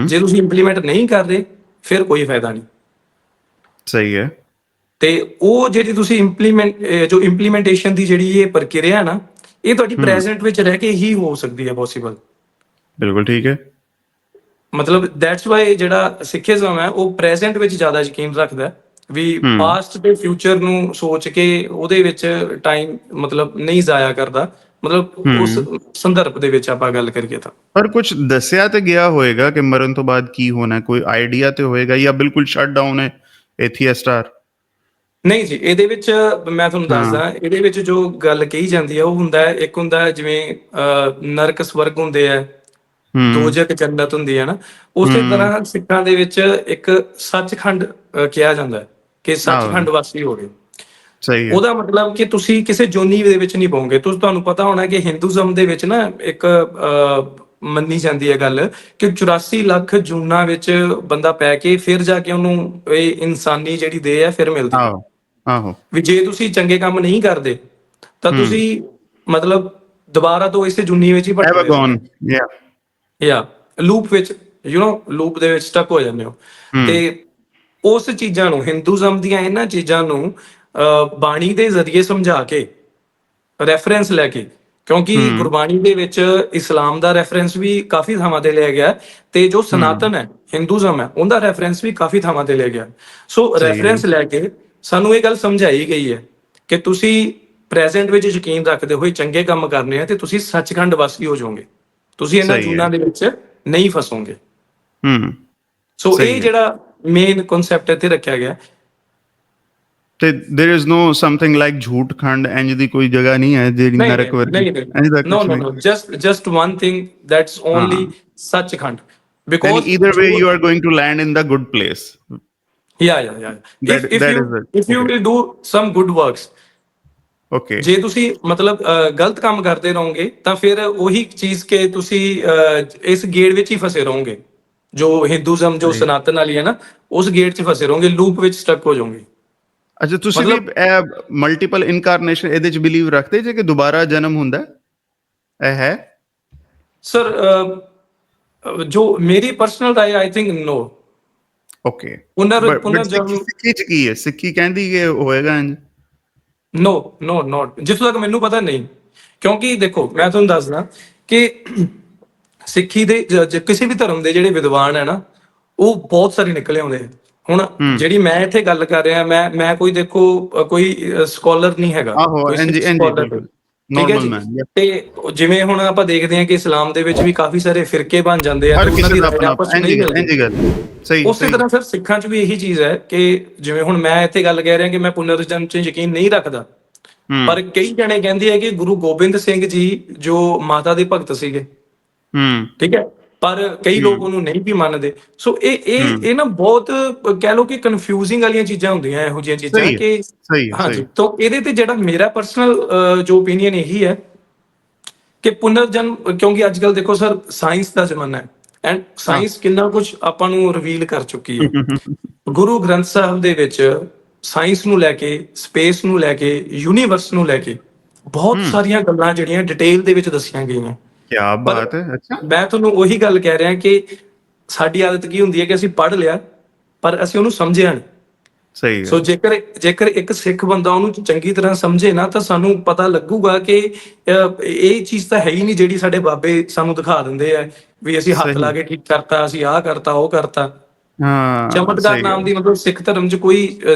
ਜੇ ਤੁਸੀਂ ਇੰਪਲੀਮੈਂਟ ਨਹੀਂ ਕਰ ਰਹੇ, ਫਿਰ ਕੋਈ ਫਾਇਦਾ ਨਹੀਂ। ਸਹੀ ਹੈ। ਤੇ ਉਹ ਜਿਹੜੀ ਤੁਸੀਂ ਜੋ ਇੰਪਲੀਮੈਂਟੇਸ਼ਨ ਦੀ ਜਿਹੜੀ ਇਹ ਪ੍ਰਕਿਰਿਆ ਨਾ, ਇਹ ਤੁਹਾਡੀ ਪ੍ਰੈਜ਼ੈਂਟ ਵਿੱਚ ਰਹਿ ਕੇ ਹੀ ਹੋ ਸਕਦੀ ਹੈ ਪੋਸੀਬਲ। ਬਿਲਕੁਲ ਠੀਕ ਹੈ। ਮਤਲਬ ਦੈਟਸ ਵਾਈ ਜਿਹੜਾ ਸਿੱਖੀਜ਼ਮ ਹੈ ਉਹ ਪ੍ਰੈਜ਼ੈਂਟ ਵਿੱਚ ਜ਼ਿਆਦਾ ਯਕੀਨ ਰੱਖਦਾ, ਵੀ ਪਾਸਟ ਤੇ ਫਿਊਚਰ ਨੂੰ ਸੋਚ ਕੇ ਉਹਦੇ ਵਿੱਚ ਟਾਈਮ ਮਤਲਬ ਨਹੀਂ ਜ਼ਾਇਆ ਕਰਦਾ। ਮਤਲਬ ਉਸ ਸੰਦਰਭ ਦੇ ਵਿੱਚ ਆਪਾਂ ਗੱਲ ਕਰੀਏ ਤਾਂ। ਪਰ ਕੁਝ ਦੱਸਿਆ ਤੇ ਗਿਆ ਹੋਏਗਾ ਕਿ ਮਰਨ ਤੋਂ ਬਾਅਦ ਕੀ ਹੋਣਾ, ਕੋਈ ਆਈਡੀਆ ਤੇ ਹੋਏਗਾ, ਜਾਂ ਬਿਲਕੁਲ ਸ਼ਟ ਡਾਊਨ ਹੈ ਏਥੀਅਸਟਰ? ਨਹੀਂ ਜੀ, ਇਹਦੇ ਵਿੱਚ ਮੈਂ ਤੁਹਾਨੂੰ ਦੱਸਦਾ, ਇਹਦੇ ਵਿੱਚ ਜੋ ਗੱਲ ਕਹੀ ਜਾਂਦੀ ਹੈ ਉਹ ਹੁੰਦਾ ਹੈ, ਇੱਕ ਹੁੰਦਾ ਜਿਵੇਂ ਨਰਕ ਸਵਰਗ ਹੁੰਦੇ ਆ, ਦੋਜ਼ਖ ਜੰਨਤ ਹੁੰਦੀ ਹੈ ਨਾ, ਉਸੇ ਤਰ੍ਹਾਂ ਸਿੱਖਾਂ ਦੇ ਵਿੱਚ ਇੱਕ ਸੱਚਖੰਡ ਕਿਹਾ ਜਾਂਦਾ ਹੈ ਕਿ ਸੱਚਖੰਡ ਵਾਸੀ ਹੋ ਗਏ। ਉਹਦਾ ਮਤਲਬ ਕਿ ਤੁਸੀਂ ਕਿਸੇ ਜੋਨੀ ਦੇ ਵਿੱਚ ਨਹੀਂ ਪਾਉਂਗੇ। ਤੁਹਾਨੂੰ ਪਤਾ ਹੋਣਾ ਕਿ ਹਿੰਦੂਜ਼ਮ ਦੇ ਵਿੱਚ ਨਾ ਇੱਕ ਮੰਨੀ ਜਾਂਦੀ ਹੈ ਗੱਲ ਕਿ 84 ਲੱਖ ਜੂਨਾਂ ਵਿੱਚ ਬੰਦਾ ਪੈ ਕੇ ਫਿਰ ਜਾ ਕੇ ਉਹਨੂੰ ਇਹ ਇਨਸਾਨੀ ਜਿਹੜੀ ਦੇਹ ਹੈ ਫਿਰ ਮਿਲਦੀ ਹੈ। ਆਹੋ, ਵੀ ਜੇ ਤੁਸੀਂ ਚੰਗੇ ਕੰਮ ਨਹੀਂ ਕਰਦੇ ਤਾਂ ਤੁਸੀਂ ਮਤਲਬ ਦੁਬਾਰਾ ਤੋਂ ਇਸੇ ਜੁਨੀ ਵਿੱਚ ਹੀ ਭਟਕੋਗੇ, ਜਾਂ ਲੂਪ ਵਿੱਚ, ਲੂਪ ਦੇ ਵਿੱਚ ਸਟਕ ਹੋ ਜਾਂਦੇ ਹੋ। ਤੇ ਉਸ ਚੀਜ਼ਾਂ ਨੂੰ, ਹਿੰਦੂਜ਼ਮ ਦੀਆਂ ਇਹਨਾਂ ਚੀਜ਼ਾਂ ਨੂੰ ਬਾਣੀ ਦੇ ਜ਼ਰੀਏ ਸਮਝਾ ਕੇ, ਰੈਫਰੈਂਸ ਲੈ ਕੇ, ਕਿਉਂਕਿ ਗੁਰਬਾਣੀ ਦੇ ਵਿੱਚ ਇਸਲਾਮ ਦਾ ਰੈਫਰੈਂਸ ਵੀ ਕਾਫੀ ਥਾਵਾਂ ਤੇ ਲਿਆ ਗਿਆ, ਤੇ ਜੋ ਸਨਾਤਨ ਹੈ ਹਿੰਦੂਜ਼ਮ ਹੈ ਉਹਦਾ ਰੈਫਰੈਂਸ ਵੀ ਕਾਫੀ ਥਾਵਾਂ ਤੇ ਲਿਆ ਗਿਆ। ਸੋ ਰੈਫਰੈਂਸ ਲੈ ਕੇ ਸਾਨੂੰ ਇਹ ਗੱਲ ਸਮਝਾਈ ਗਈ ਹੈ ਕਿ ਤੁਸੀਂ ਪ੍ਰੈਜ਼ੈਂਟ ਵਿੱਚ ਯਕੀਨ ਰੱਖਦੇ ਹੋਏ ਚੰਗੇ ਕੰਮ ਕਰਨੇ ਆ ਤੇ ਤੁਸੀਂ ਸੱਚਖੰਡ ਵਾਸੀ ਹੋ ਜਾਓਗੇ, ਤੁਸੀਂ ਇਹਨਾਂ ਸਹੀ ਹੈ। ਜੂਨਾਂ ਦੇ ਵਿੱਚ ਨਹੀਂ ਫਸੋਗੇ। ਹੂੰ ਸੋ ਸਹੀ ਇਹ ਹੈ। ਜਿਹੜਾ ਮੇਨ ਕਨਸੈਪਟ ਇੱਥੇ ਰੱਖਿਆ ਗਿਆ। ਤੇ there is no something like ਝੂਠਖੰਡ, ਇੰਜ ਦੀ ਕੋਈ ਜਗ੍ਹਾ ਨਹੀਂ ਹੈ ਜਿਹੜੀ ਨਹੀਂ ਨਰਕ ਨਹੀਂ ਵਰਗੀ, ਨਹੀਂ ਨਹੀਂ, ਇੰਜ ਦਾ ਨੋ ਕੁਝ ਨੋ ਨਹੀਂ। No, just one thing that's only Sachkhand, Then because either way you are going to land in the good place. yeah. That is it. If you Okay. will do some good works, Okay. ਜੇ ਤੁਸੀਂ ਮਤਲਬ ਗਲਤ ਕੰਮ ਕਰਦੇ ਰਹੋਗੇ ਤਾਂ ਫਿਰ ਉਹੀ ਚੀਜ਼ ਕਿ ਤੁਸੀਂ ਇਸ ਗੇੜ ਵਿੱਚ ਹੀ ਫਸੇ ਰਹੋਗੇ, ਜੋ ਹਿੰਦੂਜ਼ਮ ਜੋ ਸਨਾਤਨ ਵਾਲੀ ਹੈ ਨਾ, ਉਸ ਗੇੜ 'ਚ ਫਸੇ ਰਹੋਗੇ, ਲੂਪ ਵਿੱਚ ਸਟਕ ਹੋ ਜਾਓਗੇ। ਅੱਛਾ, ਤੁਸੀਂ ਵੀ ਮਲਟੀਪਲ ਇਨਕਾਰਨੇਸ਼ਨ ਇਹਦੇ ਚ ਬਿਲੀਵ ਰੱਖਦੇ ਜੇ ਕਿ ਦੁਬਾਰਾ ਜਨਮ ਹੁੰਦਾ ਇਹ ਹੈ? ਸਰ ਜੋ ਮੇਰੀ ਪਰਸਨਲ ਰਾਏ, ਆਈ ਥਿੰਕ ਨੋ। ਓਕੇ, ਪੁਨਰ ਬਟ ਜਨਮ ਸਿੱਖੀ ਚ ਕੀ ਹੈ? ਸਿੱਖੀ ਕਹਿੰਦੀ ਕਿ ਹੋਏਗਾ ਇੰਜ? ਨੋ ਨੋਟ ਜਿੱਥੋਂ ਤੱਕ ਮੈਨੂੰ ਪਤਾ ਨਹੀਂ, ਕਿਉਂਕਿ ਦੇਖੋ ਮੈਂ ਤੁਹਾਨੂੰ ਦੱਸਦਾ ਕਿ ਸਿੱਖੀ ਦੇ ਕਿਸੇ ਵੀ ਧਰਮ ਦੇ ਜਿਹੜੇ ਵਿਦਵਾਨ ਹੈ ਨਾ, ਉਹ ਬਹੁਤ ਸਾਰੇ ਨਿਕਲੇ ਆਉਂਦੇ ਆ। ਹੁਣ ਜਿਹੜੀ ਮੈਂ ਇੱਥੇ ਗੱਲ ਕਰ ਰਿਹਾ, ਮੈਂ ਕੋਈ ਦੇਖੋ ਕੋਈ ਸਕਾਲਰ ਨਹੀਂ ਹੈਗਾ, ਆਹੋ, ਕੋਈ ਇੰਜ ਸਕਾਲਰ, ਬਿਲਕੁਲ ਠੀਕ ਹੈ ਨਾਰਮਲ ਜੀ। ਮੈਨ। ਤੇ ਜਿਵੇਂ ਹੁਣ ਆਪਾਂ ਦੇਖਦੇ ਹਾਂ ਕਿ ਇਸਲਾਮ ਦੇ ਵਿੱਚ ਵੀ ਕਾਫੀ ਸਾਰੇ ਫਿਰਕੇ ਬਣ ਜਾਂਦੇ ਆ ਹਰ ਤੇ ਉਹਨਾਂ ਕਿਸੇ ਦੀ ਦਾ ਰਾਏ ਆਪਣਾ ਆਪਸ ਚ ਇੰਜ ਨਹੀਂ ਮਿਲਦੀ। ਗੱਲ ਸਹੀ। ਉਸੇ ਤਰ੍ਹਾਂ ਸਰ ਸਿੱਖਾਂ 'ਚ ਵੀ ਇਹੀ ਚੀਜ਼ ਹੈ ਕਿ ਜਿਵੇਂ ਹੁਣ ਮੈਂ ਇੱਥੇ ਗੱਲ ਕਹਿ ਰਿਹਾ ਕਿ ਮੈਂ ਪੁਨਰ ਜਨਮ 'ਚ ਯਕੀਨ ਨਹੀਂ ਰੱਖਦਾ, ਪਰ ਕਈ ਜਣੇ ਕਹਿੰਦੇ ਆ ਕਿ ਗੁਰੂ ਗੋਬਿੰਦ ਸਿੰਘ ਜੀ ਜੋ ਮਾਤਾ ਦੇ ਭਗਤ ਸੀਗੇ, ਠੀਕ ਹੈ, ਪਰ ਕਈ ਲੋਕ ਉਹਨੂੰ ਨਹੀਂ ਵੀ ਮੰਨਦੇ। ਸੋ ਇਹ ਨਾ ਬਹੁਤ ਕਹਿ ਲਓ ਕਿ ਕਨਫਿਊਜ਼ਿੰਗ ਵਾਲੀਆਂ ਚੀਜ਼ਾਂ ਹੁੰਦੀਆਂ, ਇਹੋ ਜਿਹੀਆਂ ਚੀਜ਼ਾਂ ਕਿ ਹਾਂਜੀ। ਤਾਂ ਇਹਦੇ ਤੇ ਜਿਹੜਾ ਮੇਰਾ ਪਰਸਨਲ ਜੋ ਓਪੀਨੀਅਨ ਇਹੀ ਹੈ ਕਿ ਪੁਨਰ ਜਨਮ, ਕਿਉਂਕਿ ਅੱਜ ਕੱਲ ਦੇਖੋ ਸਰ ਸਾਇੰਸ ਦਾ ਜ਼ਮਾਨਾ ਹੈ ਐਂਡ ਸਾਇੰਸ ਕਿੰਨਾ ਕੁਝ ਆਪਾਂ ਨੂੰ ਰਿਵੀਲ ਕਰ ਚੁੱਕੀ ਹੈ। ਗੁਰੂ ਗ੍ਰੰਥ ਸਾਹਿਬ ਦੇ ਵਿੱਚ ਸਾਇੰਸ ਨੂੰ ਲੈ ਕੇ, ਸਪੇਸ ਨੂੰ ਲੈ ਕੇ, ਯੂਨੀਵਰਸ ਨੂੰ ਲੈ ਕੇ ਬਹੁਤ ਸਾਰੀਆਂ ਗੱਲਾਂ ਜਿਹੜੀਆਂ ਡਿਟੇਲ ਦੇ ਵਿੱਚ ਦੱਸੀਆਂ ਗਈਆਂ। ਕੀ ਬਾਤ ਹੈ। ਅੱਛਾ, ਮੈਂ ਤੁਹਾਨੂੰ ਉਹੀ ਗੱਲ ਕਹਿ ਰਿਹਾ ਕਿ ਸਾਡੀ ਆਦਤ ਕੀ ਹੁੰਦੀ ਹੈ ਕਿ ਅਸੀਂ ਪੜ੍ਹ ਲਿਆ ਪਰ ਅਸੀਂ ਉਹਨੂੰ ਸਮਝਿਆ ਨਹੀਂ। ਸਹੀ ਹੈ। ਸੋ ਜੇਕਰ ਇੱਕ ਸਿੱਖ ਬੰਦਾ ਉਹਨੂੰ ਚੰਗੀ ਤਰ੍ਹਾਂ ਸਮਝੇ ਨਾ, ਤਾਂ ਸਾਨੂੰ ਪਤਾ ਲੱਗੂਗਾ ਕਿ ਇਹ ਚੀਜ਼ ਤਾਂ ਹੈ ਹੀ ਨਹੀਂ ਜਿਹੜੀ ਸਾਡੇ ਬਾਬੇ ਸਾਨੂੰ ਦਿਖਾ ਦਿੰਦੇ ਆ ਵੀ ਅਸੀਂ ਹੱਥ ਲਾ ਕੇ ਠੀਕ ਕਰਤਾ, ਅਸੀਂ ਆਹ ਕਰਤਾ, ਉਹ ਕਰਤਾ। ਹਾਂ, ਚਮਤਕਾਰ ਨਾਮ ਦੀ ਮਤਲਬ ਸਿੱਖ ਧਰਮ 'ਚ ਕੋਈ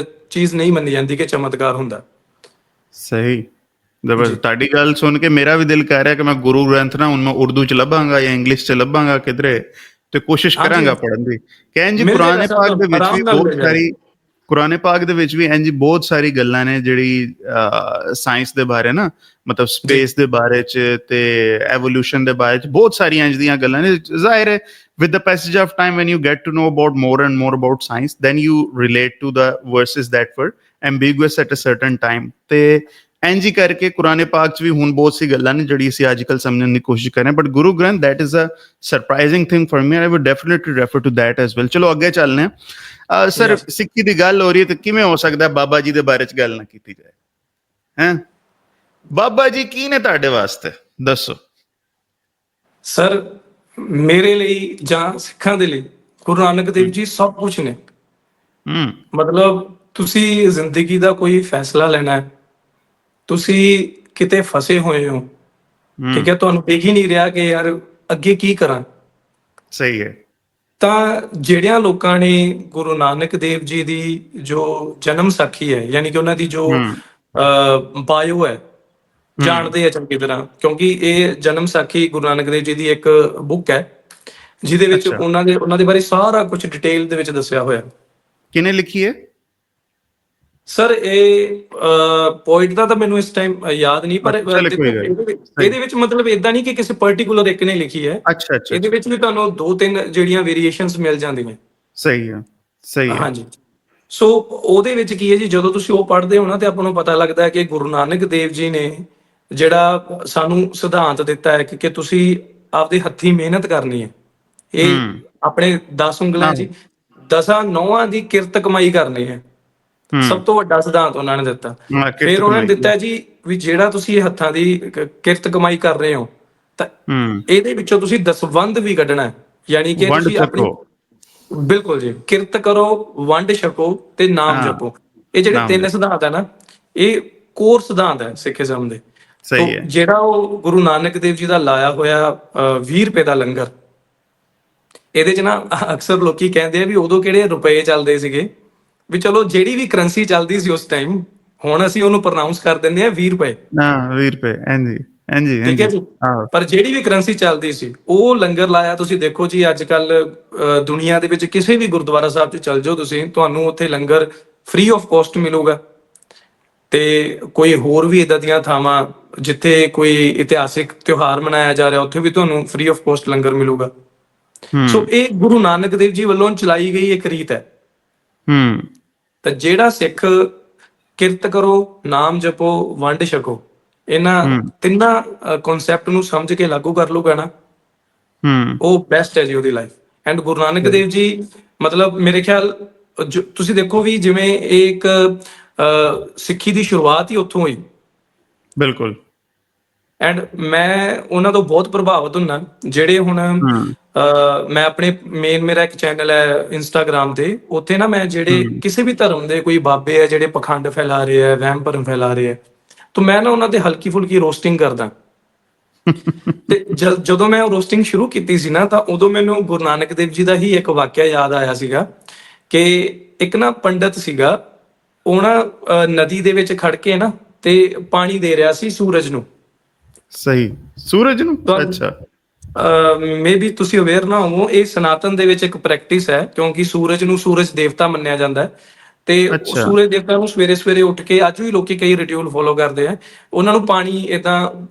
ਚੀਜ਼ ਨਹੀਂ ਮੰਨੀ ਜਾਂਦੀ ਕਿ ਚਮਤਕਾਰ ਹੁੰਦਾ। ਸਹੀ। ਤੁਹਾਡੀ ਗੱਲ ਸੁਣ ਕੇ ਮੇਰਾ ਵੀ ਦਿਲ ਕਹਿ ਰਿਹਾ ਕਿ ਮੈਂ ਗੁਰੂ ਗ੍ਰੰਥ ਨਾ ਹੁਣ ਮੈਂ ਉਰਦੂ ਚ ਲੱਭਾਂਗਾ ਜਾਂ ਇੰਗਲਿਸ਼ ਚ ਲੱਭਾਂਗਾ ਕਿਧਰੇ, ਤੇ ਕੋਸ਼ਿਸ਼ ਕਰਾਂਗਾ ਪੜ੍ਹਨ ਦੀ। ਕਹਿਣ ਜੀ ਪੁਰਾਣੇ ਪਾਕ ਦੇ ਵਿੱਚ ਵੀ ਬਹੁਤ ਸਾਰੀ, ਕੁਰਾਨੇ ਪਾਕ ਦੇ ਵਿੱਚ ਵੀ ਇੰਜ ਬਹੁਤ ਸਾਰੀ ਗੱਲਾਂ ਨੇ ਜਿਹੜੀ ਸਾਇੰਸ ਦੇ ਬਾਰੇ ਨਾ, ਮਤਲਬ ਸਪੇਸ ਦੇ ਬਾਰੇ ਚ ਤੇ ਐਵੋਲੂਸ਼ਨ ਦੇ ਬਾਰੇ ਚ ਬਹੁਤ ਸਾਰੀਆਂ ਇੰਜ ਦੀਆਂ ਗੱਲਾਂ ਨੇ। ਜ਼ਾਹਿਰ ਹੈ with the passage of time, when you get to know about more and more about science, then you relate to the verses that were ambiguous at a certain time. ਤੇ ਇੰਜ ਹੀ ਕਰਕੇ ਕੁਰਾਨੇ ਪਾਕ ਚ ਵੀ ਹੁਣ ਬਹੁਤ ਸੀ ਗੱਲਾਂ ਨੇ ਜਿਹੜੀ ਅਸੀਂ ਅੱਜ ਕੱਲ੍ਹ ਸਮਝਣ ਦੀ ਕੋਸ਼ਿਸ਼ ਕਰ ਰਹੇ ਹਾਂ। But Guru Granth, that is a surprising thing for me. I would definitely refer to that as well. ਚਲੋ ਅੱਗੇ ਚੱਲਦੇ ਹਾਂ। ਸਰ, ਸਿੱਖੀ ਦੀ ਗੱਲ ਹੋ ਰਹੀ ਹੈ ਤਾਂ ਕਿਵੇਂ ਹੋ ਸਕਦਾ ਬਾਬਾ ਜੀ ਦੇ ਬਾਰੇ ਚ ਗੱਲ ਨਾ ਕੀਤੀ ਜਾਏ? ਹੈਂ, ਬਾਬਾ ਜੀ ਕੀ ਨੇ ਤੁਹਾਡੇ ਵਾਸਤੇ, ਦੱਸੋ। ਸਰ ਮੇਰੇ ਲਈ ਜਾਂ ਸਿੱਖਾਂ ਦੇ ਲਈ ਗੁਰੂ ਨਾਨਕ ਦੇਵ ਜੀ ਸਭ ਕੁਝ ਨੇ। ਮਤਲਬ ਤੁਸੀਂ ਜ਼ਿੰਦਗੀ ਦਾ ਕੋਈ ਫੈਸਲਾ ਲੈਣਾ ਹੈ, ਤੁਸੀਂ ਕਿਤੇ ਫਸੇ ਹੋਏ ਹੋ, ਠੀਕ ਹੈ, ਤੁਹਾਨੂੰ ਦੇਖ ਹੀ ਨਹੀਂ ਰਿਹਾ ਕਿ ਯਾਰ ਅੱਗੇ ਕੀ ਕਰਾਂ। ਸਹੀ ਹੈ। ਤਾਂ ਜਿਹੜਿਆਂ ਲੋਕਾਂ ਨੇ ਗੁਰੂ ਨਾਨਕ ਦੇਵ ਜੀ ਦੀ ਜੋ ਜਨਮ ਸਾਖੀ ਹੈ, ਯਾਨੀ ਕਿ ਉਹਨਾਂ ਦੀ ਜੋ ਬਾਇਓ ਹੈ, ਜਾਣਦੇ ਆ ਚੰਗੀ ਤਰ੍ਹਾਂ, ਕਿਉਂਕਿ ਇਹ ਜਨਮ ਸਾਖੀ ਗੁਰੂ ਨਾਨਕ ਦੇਵ ਜੀ ਦੀ ਇੱਕ ਬੁੱਕ ਹੈ ਜਿਹਦੇ ਵਿੱਚ ਉਹਨਾਂ ਦੇ ਬਾਰੇ ਸਾਰਾ ਕੁਝ ਡਿਟੇਲ ਦੇ ਵਿੱਚ ਦੱਸਿਆ ਹੋਇਆ। ਕਿਹਨੇ ਲਿਖੀ ਹੈ? ਸਰ ਇਹ ਪੋਇਟ ਦਾ ਤਾਂ ਮੈਨੂੰ ਇਸ ਟਾਈਮ ਯਾਦ ਨਹੀਂ, ਪਰ ਇਹਦੇ ਵਿੱਚ ਮਤਲਬ ਇਦਾਂ ਨਹੀਂ ਕਿ ਕਿਸੇ ਪਾਰਟਿਕੂਲਰ ਇੱਕ ਨੇ ਲਿਖੀ ਹੈ। ਇਹਦੇ ਵਿੱਚ ਵੀ ਤੁਹਾਨੂੰ 2-3 ਜਿਹੜੀਆਂ ਵੇਰੀਏਸ਼ਨਸ ਮਿਲ ਜਾਂਦੀਆਂ। ਸਹੀ ਹੈ, ਸਹੀ ਹੈ। ਹਾਂਜੀ। ਸੋ ਉਹਦੇ ਵਿੱਚ ਕੀ ਹੈ ਜੀ, ਜਦੋਂ ਤੁਸੀਂ ਉਹ ਪੜ੍ਹਦੇ ਹੋ ਨਾ ਤੇ ਆਪਾਂ ਨੂੰ ਪਤਾ ਲੱਗਦਾ ਹੈ ਕਿ ਗੁਰੂ ਨਾਨਕ ਦੇਵ ਜੀ ਨੇ ਜਿਹੜਾ ਸਾਨੂੰ ਸਿਧਾਂਤ ਦਿੱਤਾ ਹੈ ਕਿ ਤੁਸੀਂ ਆਪਦੇ ਹੱਥੀਂ ਮਿਹਨਤ ਕਰਨੀ ਹੈ। ਇਹ ਆਪਣੇ 10 ਉਂਗਲਾਂ ਜੀ 10 ਨੌਆਂ ਦੀ ਕਿਰਤ ਕਮਾਈ ਕਰਨੀ ਹੈ। ਸਭ ਤੋਂ ਵੱਡਾ ਸਿਧਾਂਤ ਉਹਨਾਂ ਨੇ ਦਿੱਤਾ। ਫਿਰ ਉਹਨਾਂ ਨੇ ਦਿੱਤਾ ਜੀ ਵੀ ਜਿਹੜਾ ਤੁਸੀਂ ਇਹ ਹੱਥਾਂ ਦੀ ਕਿਰਤ ਕਮਾਈ ਕਰ ਰਹੇ ਹੋ ਤਾਂ ਇਹਦੇ ਵਿੱਚੋਂ ਤੁਸੀਂ ਦਸਵੰਧ ਵੀ ਕੱਢਣਾ ਹੈ, ਯਾਨੀ ਕਿ ਤੁਸੀਂ ਆਪਣੀ, ਬਿਲਕੁਲ ਜੀ, ਕਿਰਤ ਕਰੋ, ਵੰਡ ਛਕੋ ਤੇ ਨਾਮ ਜਪੋ। ਇਹ ਜਿਹੜੇ 3 ਸਿਧਾਂਤ ਹੈ ਨਾ, ਇਹ ਕੋਰ ਸਿਧਾਂਤ ਹੈ ਸਿੱਖੀਜ਼ਮ ਦੇ। ਜਿਹੜਾ ਉਹ ਗੁਰੂ ਨਾਨਕ ਦੇਵ ਜੀ ਦਾ ਲਾਇਆ ਹੋਇਆ 20 ਰੁਪਏ ਦਾ ਲੰਗਰ, ਇਹਦੇ ਚ ਨਾ ਅਕਸਰ ਲੋਕੀ ਕਹਿੰਦੇ ਆ ਵੀ ਉਦੋਂ ਕਿਹੜੇ ਰੁਪਏ ਚੱਲਦੇ ਸੀਗੇ, ਵੀ ਚਲੋ ਜਿਹੜੀ ਵੀ ਕਰੰਸੀ ਚੱਲਦੀ ਸੀ ਉਸ ਟਾਈਮ ਹੁਣ ਅਸੀਂ ਉਹਨੂੰ ਪ੍ਰੋਨਾਉਂਸ ਕਰ ਦਿੰਦੇ ਆ 20 ਰੁਪਏ। ਹਾਂ 20 ਰੁਪਏ, ਹਾਂਜੀ ਹਾਂਜੀ ਠੀਕ ਹੈ ਹਾਂਜੀ। ਜੀ। ਆਹੋ। ਪਰ ਜਿਹੜੀ ਵੀ ਕਰੰਸੀ ਚੱਲਦੀ ਸੀ, ਉਹ ਲੰਗਰ ਲਾਇਆ। ਤੁਸੀਂ ਦੇਖੋ ਜੀ, ਅੱਜ ਕੱਲ ਦੁਨੀਆ ਦੇ ਵਿੱਚ ਕਿਸੇ ਵੀ ਗੁਰਦੁਆਰਾ ਸਾਹਿਬ 'ਚ ਚੱਲ ਜਾਓ ਤੁਸੀਂ, ਤੁਹਾਨੂੰ ਉੱਥੇ ਲੰਗਰ ਫ੍ਰੀ ਆਫ ਕਾਸਟ ਮਿਲੂਗਾ। ਤੇ ਕੋਈ ਹੋਰ ਵੀ ਇਦਾਂ ਦੀਆਂ ਥਾਵਾਂ ਜਿੱਥੇ ਕੋਈ ਇਤਿਹਾਸਿਕ ਤਿਉਹਾਰ ਮਨਾਇਆ ਜਾ ਰਿਹਾ, ਉੱਥੇ ਵੀ ਤੁਹਾਨੂੰ ਫ੍ਰੀ ਆਫ ਕਾਸਟ ਲੰਗਰ ਮਿਲੂਗਾ। ਸੋ ਇਹ ਗੁਰੂ ਨਾਨਕ ਦੇਵ ਜੀ ਵੱਲੋਂ ਚਲਾਈ ਗਈ ਇੱਕ ਰੀਤ ਹੈ। ਤਾਂ ਜਿਹੜਾ ਸਿੱਖ ਕਿਰਤ ਕਰੋ, ਨਾਮ ਜਪੋ, ਵੰਡ ਛਕੋ, ਇਹਨਾਂ ਤਿੰਨਾਂ ਕਨਸੈਪਟ ਨੂੰ ਸਮਝ ਕੇ ਲਾਗੂ ਕਰ ਲੂਗਾ ਨਾ, ਉਹ ਬੈਸਟ ਹੈ ਜੀ ਉਹਦੀ ਲਾਈਫ। ਐਂਡ ਗੁਰੂ ਨਾਨਕ ਦੇਵ ਜੀ, ਮਤਲਬ ਮੇਰੇ ਖਿਆਲ ਤੁਸੀਂ ਦੇਖੋ ਵੀ, ਜਿਵੇਂ ਇਹ ਇੱਕ ਸਿੱਖੀ ਦੀ ਸ਼ੁਰੂਆਤ ਹੀ ਉੱਥੋਂ ਹੋਈ। ਬਿਲਕੁਲ। ਐਂਡ ਮੈਂ ਉਹਨਾਂ ਤੋਂ ਬਹੁਤ ਪ੍ਰਭਾਵਿਤ ਹੁੰਦਾ। ਜਿਹੜੇ ਹੁਣ ਮੈਂ ਆਪਣੇ ਮੇਰਾ ਇੱਕ ਚੈਨਲ ਹੈ ਇੰਸਟਾਗ੍ਰਾਮ ਤੇ, ਉੱਥੇ ਨਾ ਮੈਂ ਜਿਹੜੇ ਕਿਸੇ ਵੀ ਧਰਮ ਦੇ ਕੋਈ ਬਾਬੇ ਆ ਜਿਹੜੇ ਪਖੰਡ ਫੈਲਾ ਰਹੇ ਆ, ਵਹਿਮ ਭਰਮ ਫੈਲਾ ਰਹੇ ਆ, ਤਾਂ ਮੈਂ ਨਾ ਉਹਨਾਂ ਤੇ ਹਲਕੀ ਫੁਲਕੀ ਰੋਸਟਿੰਗ ਕਰਦਾ। ਤੇ ਜਦੋਂ ਮੈਂ ਉਹ ਰੋਸਟਿੰਗ ਸ਼ੁਰੂ ਕੀਤੀ ਸੀ ਨਾ, ਤਾਂ ਉਦੋਂ ਮੈਨੂੰ ਗੁਰੂ ਨਾਨਕ ਦੇਵ ਜੀ ਦਾ ਹੀ ਇੱਕ ਵਾਕਿਆ ਯਾਦ ਆਇਆ ਸੀਗਾ ਕਿ ਇੱਕ ਨਾ ਪੰਡਤ ਸੀਗਾ, ਉਹ ਨਾ ਨਦੀ ਦੇ ਵਿੱਚ ਖੜ ਕੇ ਨਾ ਤੇ ਪਾਣੀ ਦੇ ਰਿਹਾ ਸੀ ਸੂਰਜ ਨੂੰ। ਸਹੀ, ਸੂਰਜ ਨੂੰ? ਅੱਛਾ। ਮੇ ਬੀ ਤੁਸੀਂ ਅਵੇਅਰ ਨਾ ਹੋਵੋ, ਇਹ ਸਨਾਤਨ ਦੇ ਵਿੱਚ ਇੱਕ ਪ੍ਰੈਕਟਿਸ ਹੈ, ਕਿਉਂਕਿ ਸੂਰਜ ਨੂੰ ਸੂਰਜ ਦੇਵਤਾ ਮੰਨਿਆ ਜਾਂਦਾ ਹੈ। ਤੇ ਸੂਰਜ ਦੇਵਤਾ ਨੂੰ ਸਵੇਰੇ ਸਵੇਰੇ ਉੱਠ ਕੇ, ਅੱਜ ਵੀ ਲੋਕੀ ਕਈ ਰਿਚੁਅਲ ਫੋਲੋ ਕਰਦੇ ਆ, ਉਹਨਾਂ ਨੂੰ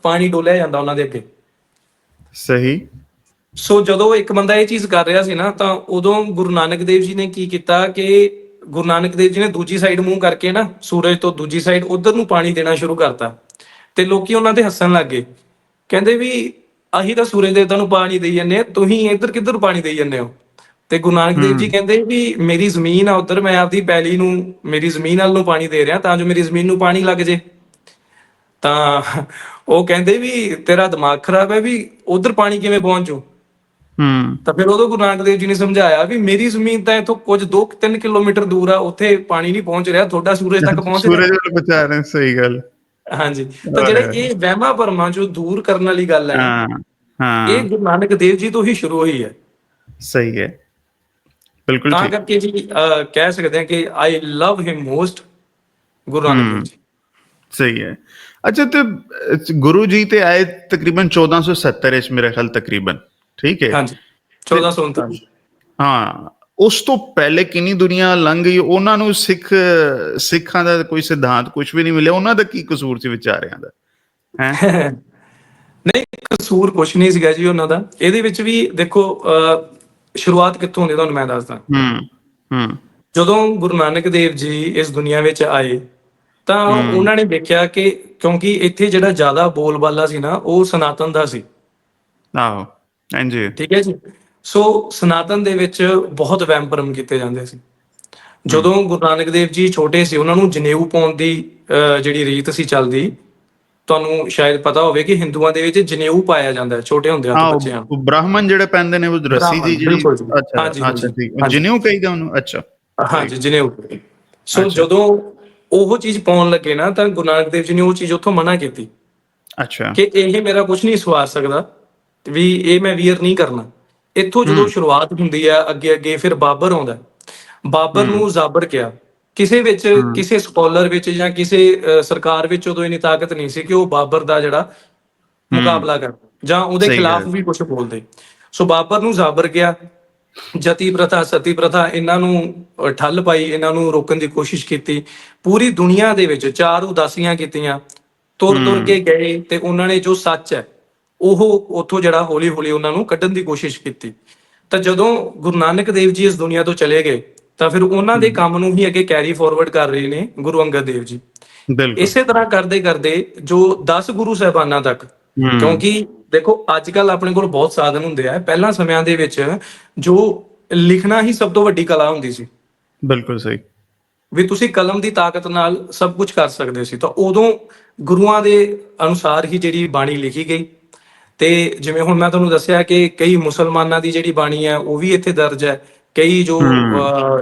ਪਾਣੀ ਡੋਲਿਆ ਜਾਂਦਾ ਉਹਨਾਂ ਦੇ ਅੱਗੇ। ਸਹੀ। ਸੋ ਜਦੋਂ ਇੱਕ ਬੰਦਾ ਇਹ ਚੀਜ਼ ਕਰ ਰਿਹਾ ਸੀ ਨਾ, ਤਾਂ ਉਦੋਂ ਗੁਰੂ ਨਾਨਕ ਦੇਵ ਜੀ ਨੇ ਕੀ ਕੀਤਾ ਕਿ ਗੁਰੂ ਨਾਨਕ ਦੇਵ ਜੀ ਨੇ ਦੂਜੀ ਸਾਈਡ ਮੂੰਹ ਕਰਕੇ ਨਾ, ਸੂਰਜ ਤੋਂ ਦੂਜੀ ਸਾਈਡ ਉਧਰ ਨੂੰ ਪਾਣੀ ਦੇਣਾ ਸ਼ੁਰੂ ਕਰਤਾ। ਤੇ ਲੋਕੀ ਉਹਨਾਂ ਤੇ ਹੱਸਣ ਲੱਗ ਗਏ, ਕਹਿੰਦੇ ਵੀ ਅਸੀਂ ਤਾਂ ਸੂਰਜ ਦੇਵਤਾ ਨੂੰ ਪਾਣੀ ਦੇਈ ਜਾਂਦੇ ਆ, ਤੁਸੀਂ ਇੱਧਰ ਕਿੱਧਰ ਪਾਣੀ ਦੇਈ ਜਾਂਦੇ ਹੋ। ਤੇ ਗੁਰੂ ਨਾਨਕ ਦੇਵ ਜੀ ਕਹਿੰਦੇ ਵੀ ਮੇਰੀ ਜ਼ਮੀਨ ਆ ਉੱਧਰ, ਮੈਂ ਆਪਦੀ ਪੈਲੀ ਨੂੰ, ਮੇਰੀ ਜ਼ਮੀਨ ਵੱਲ ਨੂੰ ਪਾਣੀ ਦੇ ਰਿਹਾ ਤਾਂ ਜੋ ਮੇਰੀ ਜ਼ਮੀਨ ਨੂੰ ਪਾਣੀ ਲੱਗ ਜੇ। ਤਾਂ ਉਹ ਕਹਿੰਦੇ ਵੀ ਤੇਰਾ ਦਿਮਾਗ ਖਰਾਬ ਹੈ, ਵੀ ਉਧਰ ਪਾਣੀ ਕਿਵੇਂ ਪਹੁੰਚੂ। ਤਾਂ ਫਿਰ ਉਦੋਂ ਗੁਰੂ ਨਾਨਕ ਦੇਵ ਜੀ ਨੇ ਸਮਝਾਇਆ ਵੀ ਮੇਰੀ ਜ਼ਮੀਨ ਤਾਂ ਇੱਥੋਂ ਕੁਝ 2-3 ਕਿਲੋਮੀਟਰ ਦੂਰ ਆ, ਉੱਥੇ ਪਾਣੀ ਨਹੀਂ ਪਹੁੰਚ ਰਿਹਾ, ਤੁਹਾਡਾ ਸੂਰਜ ਤੱਕ ਪਹੁੰਚ ਰਿਹਾ। ਸੂਰਜ ਵੱਲ ਪਹੁੰਚਾ ਰਹੇ, ਸਹੀ ਗੱਲ। ਹਾਂਜੀ। ਤਾਂ ਜਿਹੜੇ ਇਹ ਵਹਿਮਾਂ ਭਰਮਾਂ ਜੋ ਦੂਰ ਕਰਨ ਵਾਲੀ ਗੱਲ ਹੈ ਨਾ, ਇਹ ਗੁਰੂ ਨਾਨਕ ਦੇਵ ਜੀ ਤੋਂ ਹੀ ਸ਼ੁਰੂ ਹੋਈ ਹੈ। ਸਹੀ ਹੈ, ਬਿਲਕੁਲ ਤਾਂ ਠੀਕ। ਕਰਕੇ ਜੀ ਕਹਿ ਸਕਦੇ ਹਾਂ ਕਿ ਆਈ ਲਵ ਹਿਮ ਮੋਸਟ, ਗੁਰੂ ਨਾਨਕ ਦੇਵ ਜੀ। ਸਹੀ ਹੈ। ਅੱਛਾ, ਤੇ ਗੁਰੂ ਜੀ ਤੇ ਆਏ ਤਕਰੀਬਨ 1470 ਵਿੱਚ ਮੇਰੇ ਖਿਆਲ, ਤਕਰੀਬਨ, ਠੀਕ ਹੈ? ਹਾਂਜੀ, 1439। ਹਾਂ, ਉਸ ਤੋਂ ਪਹਿਲੇ ਕਿੰਨੀ ਦੁਨੀਆ ਲੰਘ ਗਈ, ਉਹਨਾਂ ਨੂੰ ਸਿੱਖਾਂ ਦਾ ਕੋਈ ਸਿਧਾਂਤ ਕੁਝ ਵੀ ਨਹੀਂ ਮਿਲਿਆ। ਉਹਨਾਂ ਦਾ ਕੀ ਕਸੂਰ ਸੀ ਵਿਚਾਰਿਆਂ ਦਾ, ਹੈ? ਨਹੀਂ, ਕਸੂਰ ਕੁਛ ਨਹੀਂ ਸੀਗਾ ਜੀ ਉਹਨਾਂ ਦਾ। ਇਹਦੇ ਵਿੱਚ ਵੀ ਦੇਖੋ, ਸ਼ੁਰੂਆਤ ਕਿੱਥੋਂ ਹੁੰਦੀ ਤੁਹਾਨੂੰ ਮੈਂ ਦੱਸਦਾ। ਜਦੋਂ ਗੁਰੂ ਨਾਨਕ ਦੇਵ ਜੀ ਇਸ ਦੁਨੀਆ ਵਿੱਚ ਆਏ, ਤਾਂ ਉਹਨਾਂ ਨੇ ਦੇਖਿਆ ਕਿ ਕਿਉਂਕਿ ਇੱਥੇ ਜਿਹੜਾ ਜ਼ਿਆਦਾ ਬੋਲਬਾਲਾ ਸੀ ਨਾ, ਉਹ ਸਨਾਤਨ ਦਾ ਸੀ। ਆਹੋ, ਹਾਂਜੀ। ਠੀਕ ਹੈ ਜੀ। ਸੋ ਸਨਾਤਨ ਦੇ ਵਿੱਚ ਬਹੁਤ ਵਹਿਮ ਭਰਮ ਕੀਤੇ ਜਾਂਦੇ ਸੀ। ਜਦੋਂ ਗੁਰੂ ਨਾਨਕ ਦੇਵ ਜੀ ਛੋਟੇ ਸੀ, ਉਹਨਾਂ ਨੂੰ ਜਨੇਊ ਪਾਉਣ ਦੀ ਜਿਹੜੀ ਰੀਤ ਸੀ ਚੱਲਦੀ, ਤੁਹਾਨੂੰ ਸ਼ਾਇਦ ਪਤਾ ਹੋਵੇ ਕਿ ਹਿੰਦੂਆਂ ਦੇ ਵਿੱਚ ਜਨੇਊ ਪਾਇਆ ਜਾਂਦਾ ਹੈ ਛੋਟੇ ਹੁੰਦਿਆਂ ਤੋਂ ਬੱਚਿਆਂ ਨੂੰ। ਬ੍ਰਾਹਮਣ ਜਿਹੜੇ ਪੈਂਦੇ ਨੇ, ਉਹ ਰੱਸੀ ਦੀ ਜਿਹੜੀ, ਅੱਛਾ ਅੱਛਾ, ਠੀਕ, ਜਨੇਊ ਕਹੀਦਾ ਉਹਨੂੰ। ਅੱਛਾ, ਹਾਂਜੀ, ਜਨੇਊ। ਸੋ ਜਦੋਂ ਉਹ ਚੀਜ਼ ਪਾਉਣ ਲੱਗੇ ਨਾ, ਤਾਂ ਗੁਰੂ ਨਾਨਕ ਦੇਵ ਜੀ ਨੇ ਉਹ ਚੀਜ਼ ਉੱਥੋਂ ਮਨਾ ਕੀਤੀ। ਅੱਛਾ। ਕਿ ਇਹ ਮੇਰਾ ਕੁਝ ਨਹੀਂ ਸਵਾਰ ਸਕਦਾ, ਵੀ ਇਹ ਮੈਂ ਵੀਅਰ ਨਹੀਂ ਕਰਨਾ। ਇੱਥੋਂ ਜਦੋਂ ਸ਼ੁਰੂਆਤ ਹੁੰਦੀ ਹੈ, ਅੱਗੇ ਅੱਗੇ ਫਿਰ ਬਾਬਰ ਆਉਂਦਾ। ਬਾਬਰ ਨੂੰ ਜ਼ਾਬਰ ਕਿਹਾ। ਕਿਸੇ ਸਕਾਲਰ ਵਿੱਚ ਜਾਂ ਕਿਸੇ ਸਰਕਾਰ ਵਿੱਚ ਉਦੋਂ ਇੰਨੀ ਤਾਕਤ ਨਹੀਂ ਸੀ ਕਿ ਉਹ ਬਾਬਰ ਦਾ ਜਿਹੜਾ ਮੁਕਾਬਲਾ ਕਰ ਜਾਂ ਉਹਦੇ ਖਿਲਾਫ ਵੀ ਕੁਝ ਬੋਲਦੇ। ਸੋ ਬਾਬਰ ਨੂੰ ਜ਼ਾਬਰ ਕਿਹਾ। ਜਤੀ ਪ੍ਰਥਾ, ਸਤੀ ਪ੍ਰਥਾ, ਇਹਨਾਂ ਨੂੰ ਠੱਲ ਪਾਈ, ਇਹਨਾਂ ਨੂੰ ਰੋਕਣ ਦੀ ਕੋਸ਼ਿਸ਼ ਕੀਤੀ। ਪੂਰੀ ਦੁਨੀਆ ਦੇ ਵਿੱਚ 4 ਉਦਾਸੀਆਂ ਕੀਤੀਆਂ, ਤੁਰ ਕੇ ਗਏ, ਤੇ ਉਹਨਾਂ ਨੇ ਜੋ ਸੱਚ ਹੈ ਉਹ ਉੱਥੋਂ ਜਿਹੜਾ ਹੌਲੀ ਹੌਲੀ ਉਹਨਾਂ ਨੂੰ ਕੱਢਣ ਦੀ ਕੋਸ਼ਿਸ਼ ਕੀਤੀ। ਤਾਂ ਜਦੋਂ ਗੁਰੂ ਨਾਨਕ ਦੇਵ ਜੀ ਇਸ ਦੁਨੀਆ ਤੋਂ ਚਲੇ ਗਏ, ਤਾਂ ਫਿਰ ਉਹਨਾਂ ਦੇ ਕੰਮ ਨੂੰ ਹੀ ਅੱਗੇ ਕੈਰੀ ਫਾਰਵਰਡ ਕਰ ਰਹੇ ਨੇ ਗੁਰੂ ਅੰਗਦ ਦੇਵ ਜੀ। ਇਸੇ ਤਰ੍ਹਾਂ ਕਰਦੇ ਕਰਦੇ ਜੋ 10 ਗੁਰੂ ਸਾਹਿਬਾਨਾਂ ਤੱਕ, ਕਿਉਂਕਿ ਦੇਖੋ ਅੱਜ ਕੱਲ ਆਪਣੇ ਕੋਲ ਬਹੁਤ ਸਾਧਨ ਹੁੰਦੇ ਆ, ਪਹਿਲਾਂ ਸਮਿਆਂ ਦੇ ਵਿੱਚ ਜੋ ਲਿਖਣਾ ਹੀ ਸਭ ਤੋਂ ਵੱਡੀ ਕਲਾ ਹੁੰਦੀ ਸੀ। ਬਿਲਕੁਲ ਸਹੀ। ਵੀ ਤੁਸੀਂ ਕਲਮ ਦੀ ਤਾਕਤ ਨਾਲ ਸਭ ਕੁਝ ਕਰ ਸਕਦੇ ਸੀ। ਤਾਂ ਉਦੋਂ ਗੁਰੂਆਂ ਦੇ ਅਨੁਸਾਰ ਹੀ ਜਿਹੜੀ ਬਾਣੀ ਲਿਖੀ ਗਈ। ਤੇ ਜਿਵੇਂ ਹੁਣ ਮੈਂ ਤੁਹਾਨੂੰ ਦੱਸਿਆ ਕਿ ਕਈ ਮੁਸਲਮਾਨਾਂ ਦੀ ਜਿਹੜੀ ਬਾਣੀ ਹੈ ਉਹ ਵੀ ਇੱਥੇ ਦਰਜ ਹੈ, ਕਈ ਜੋ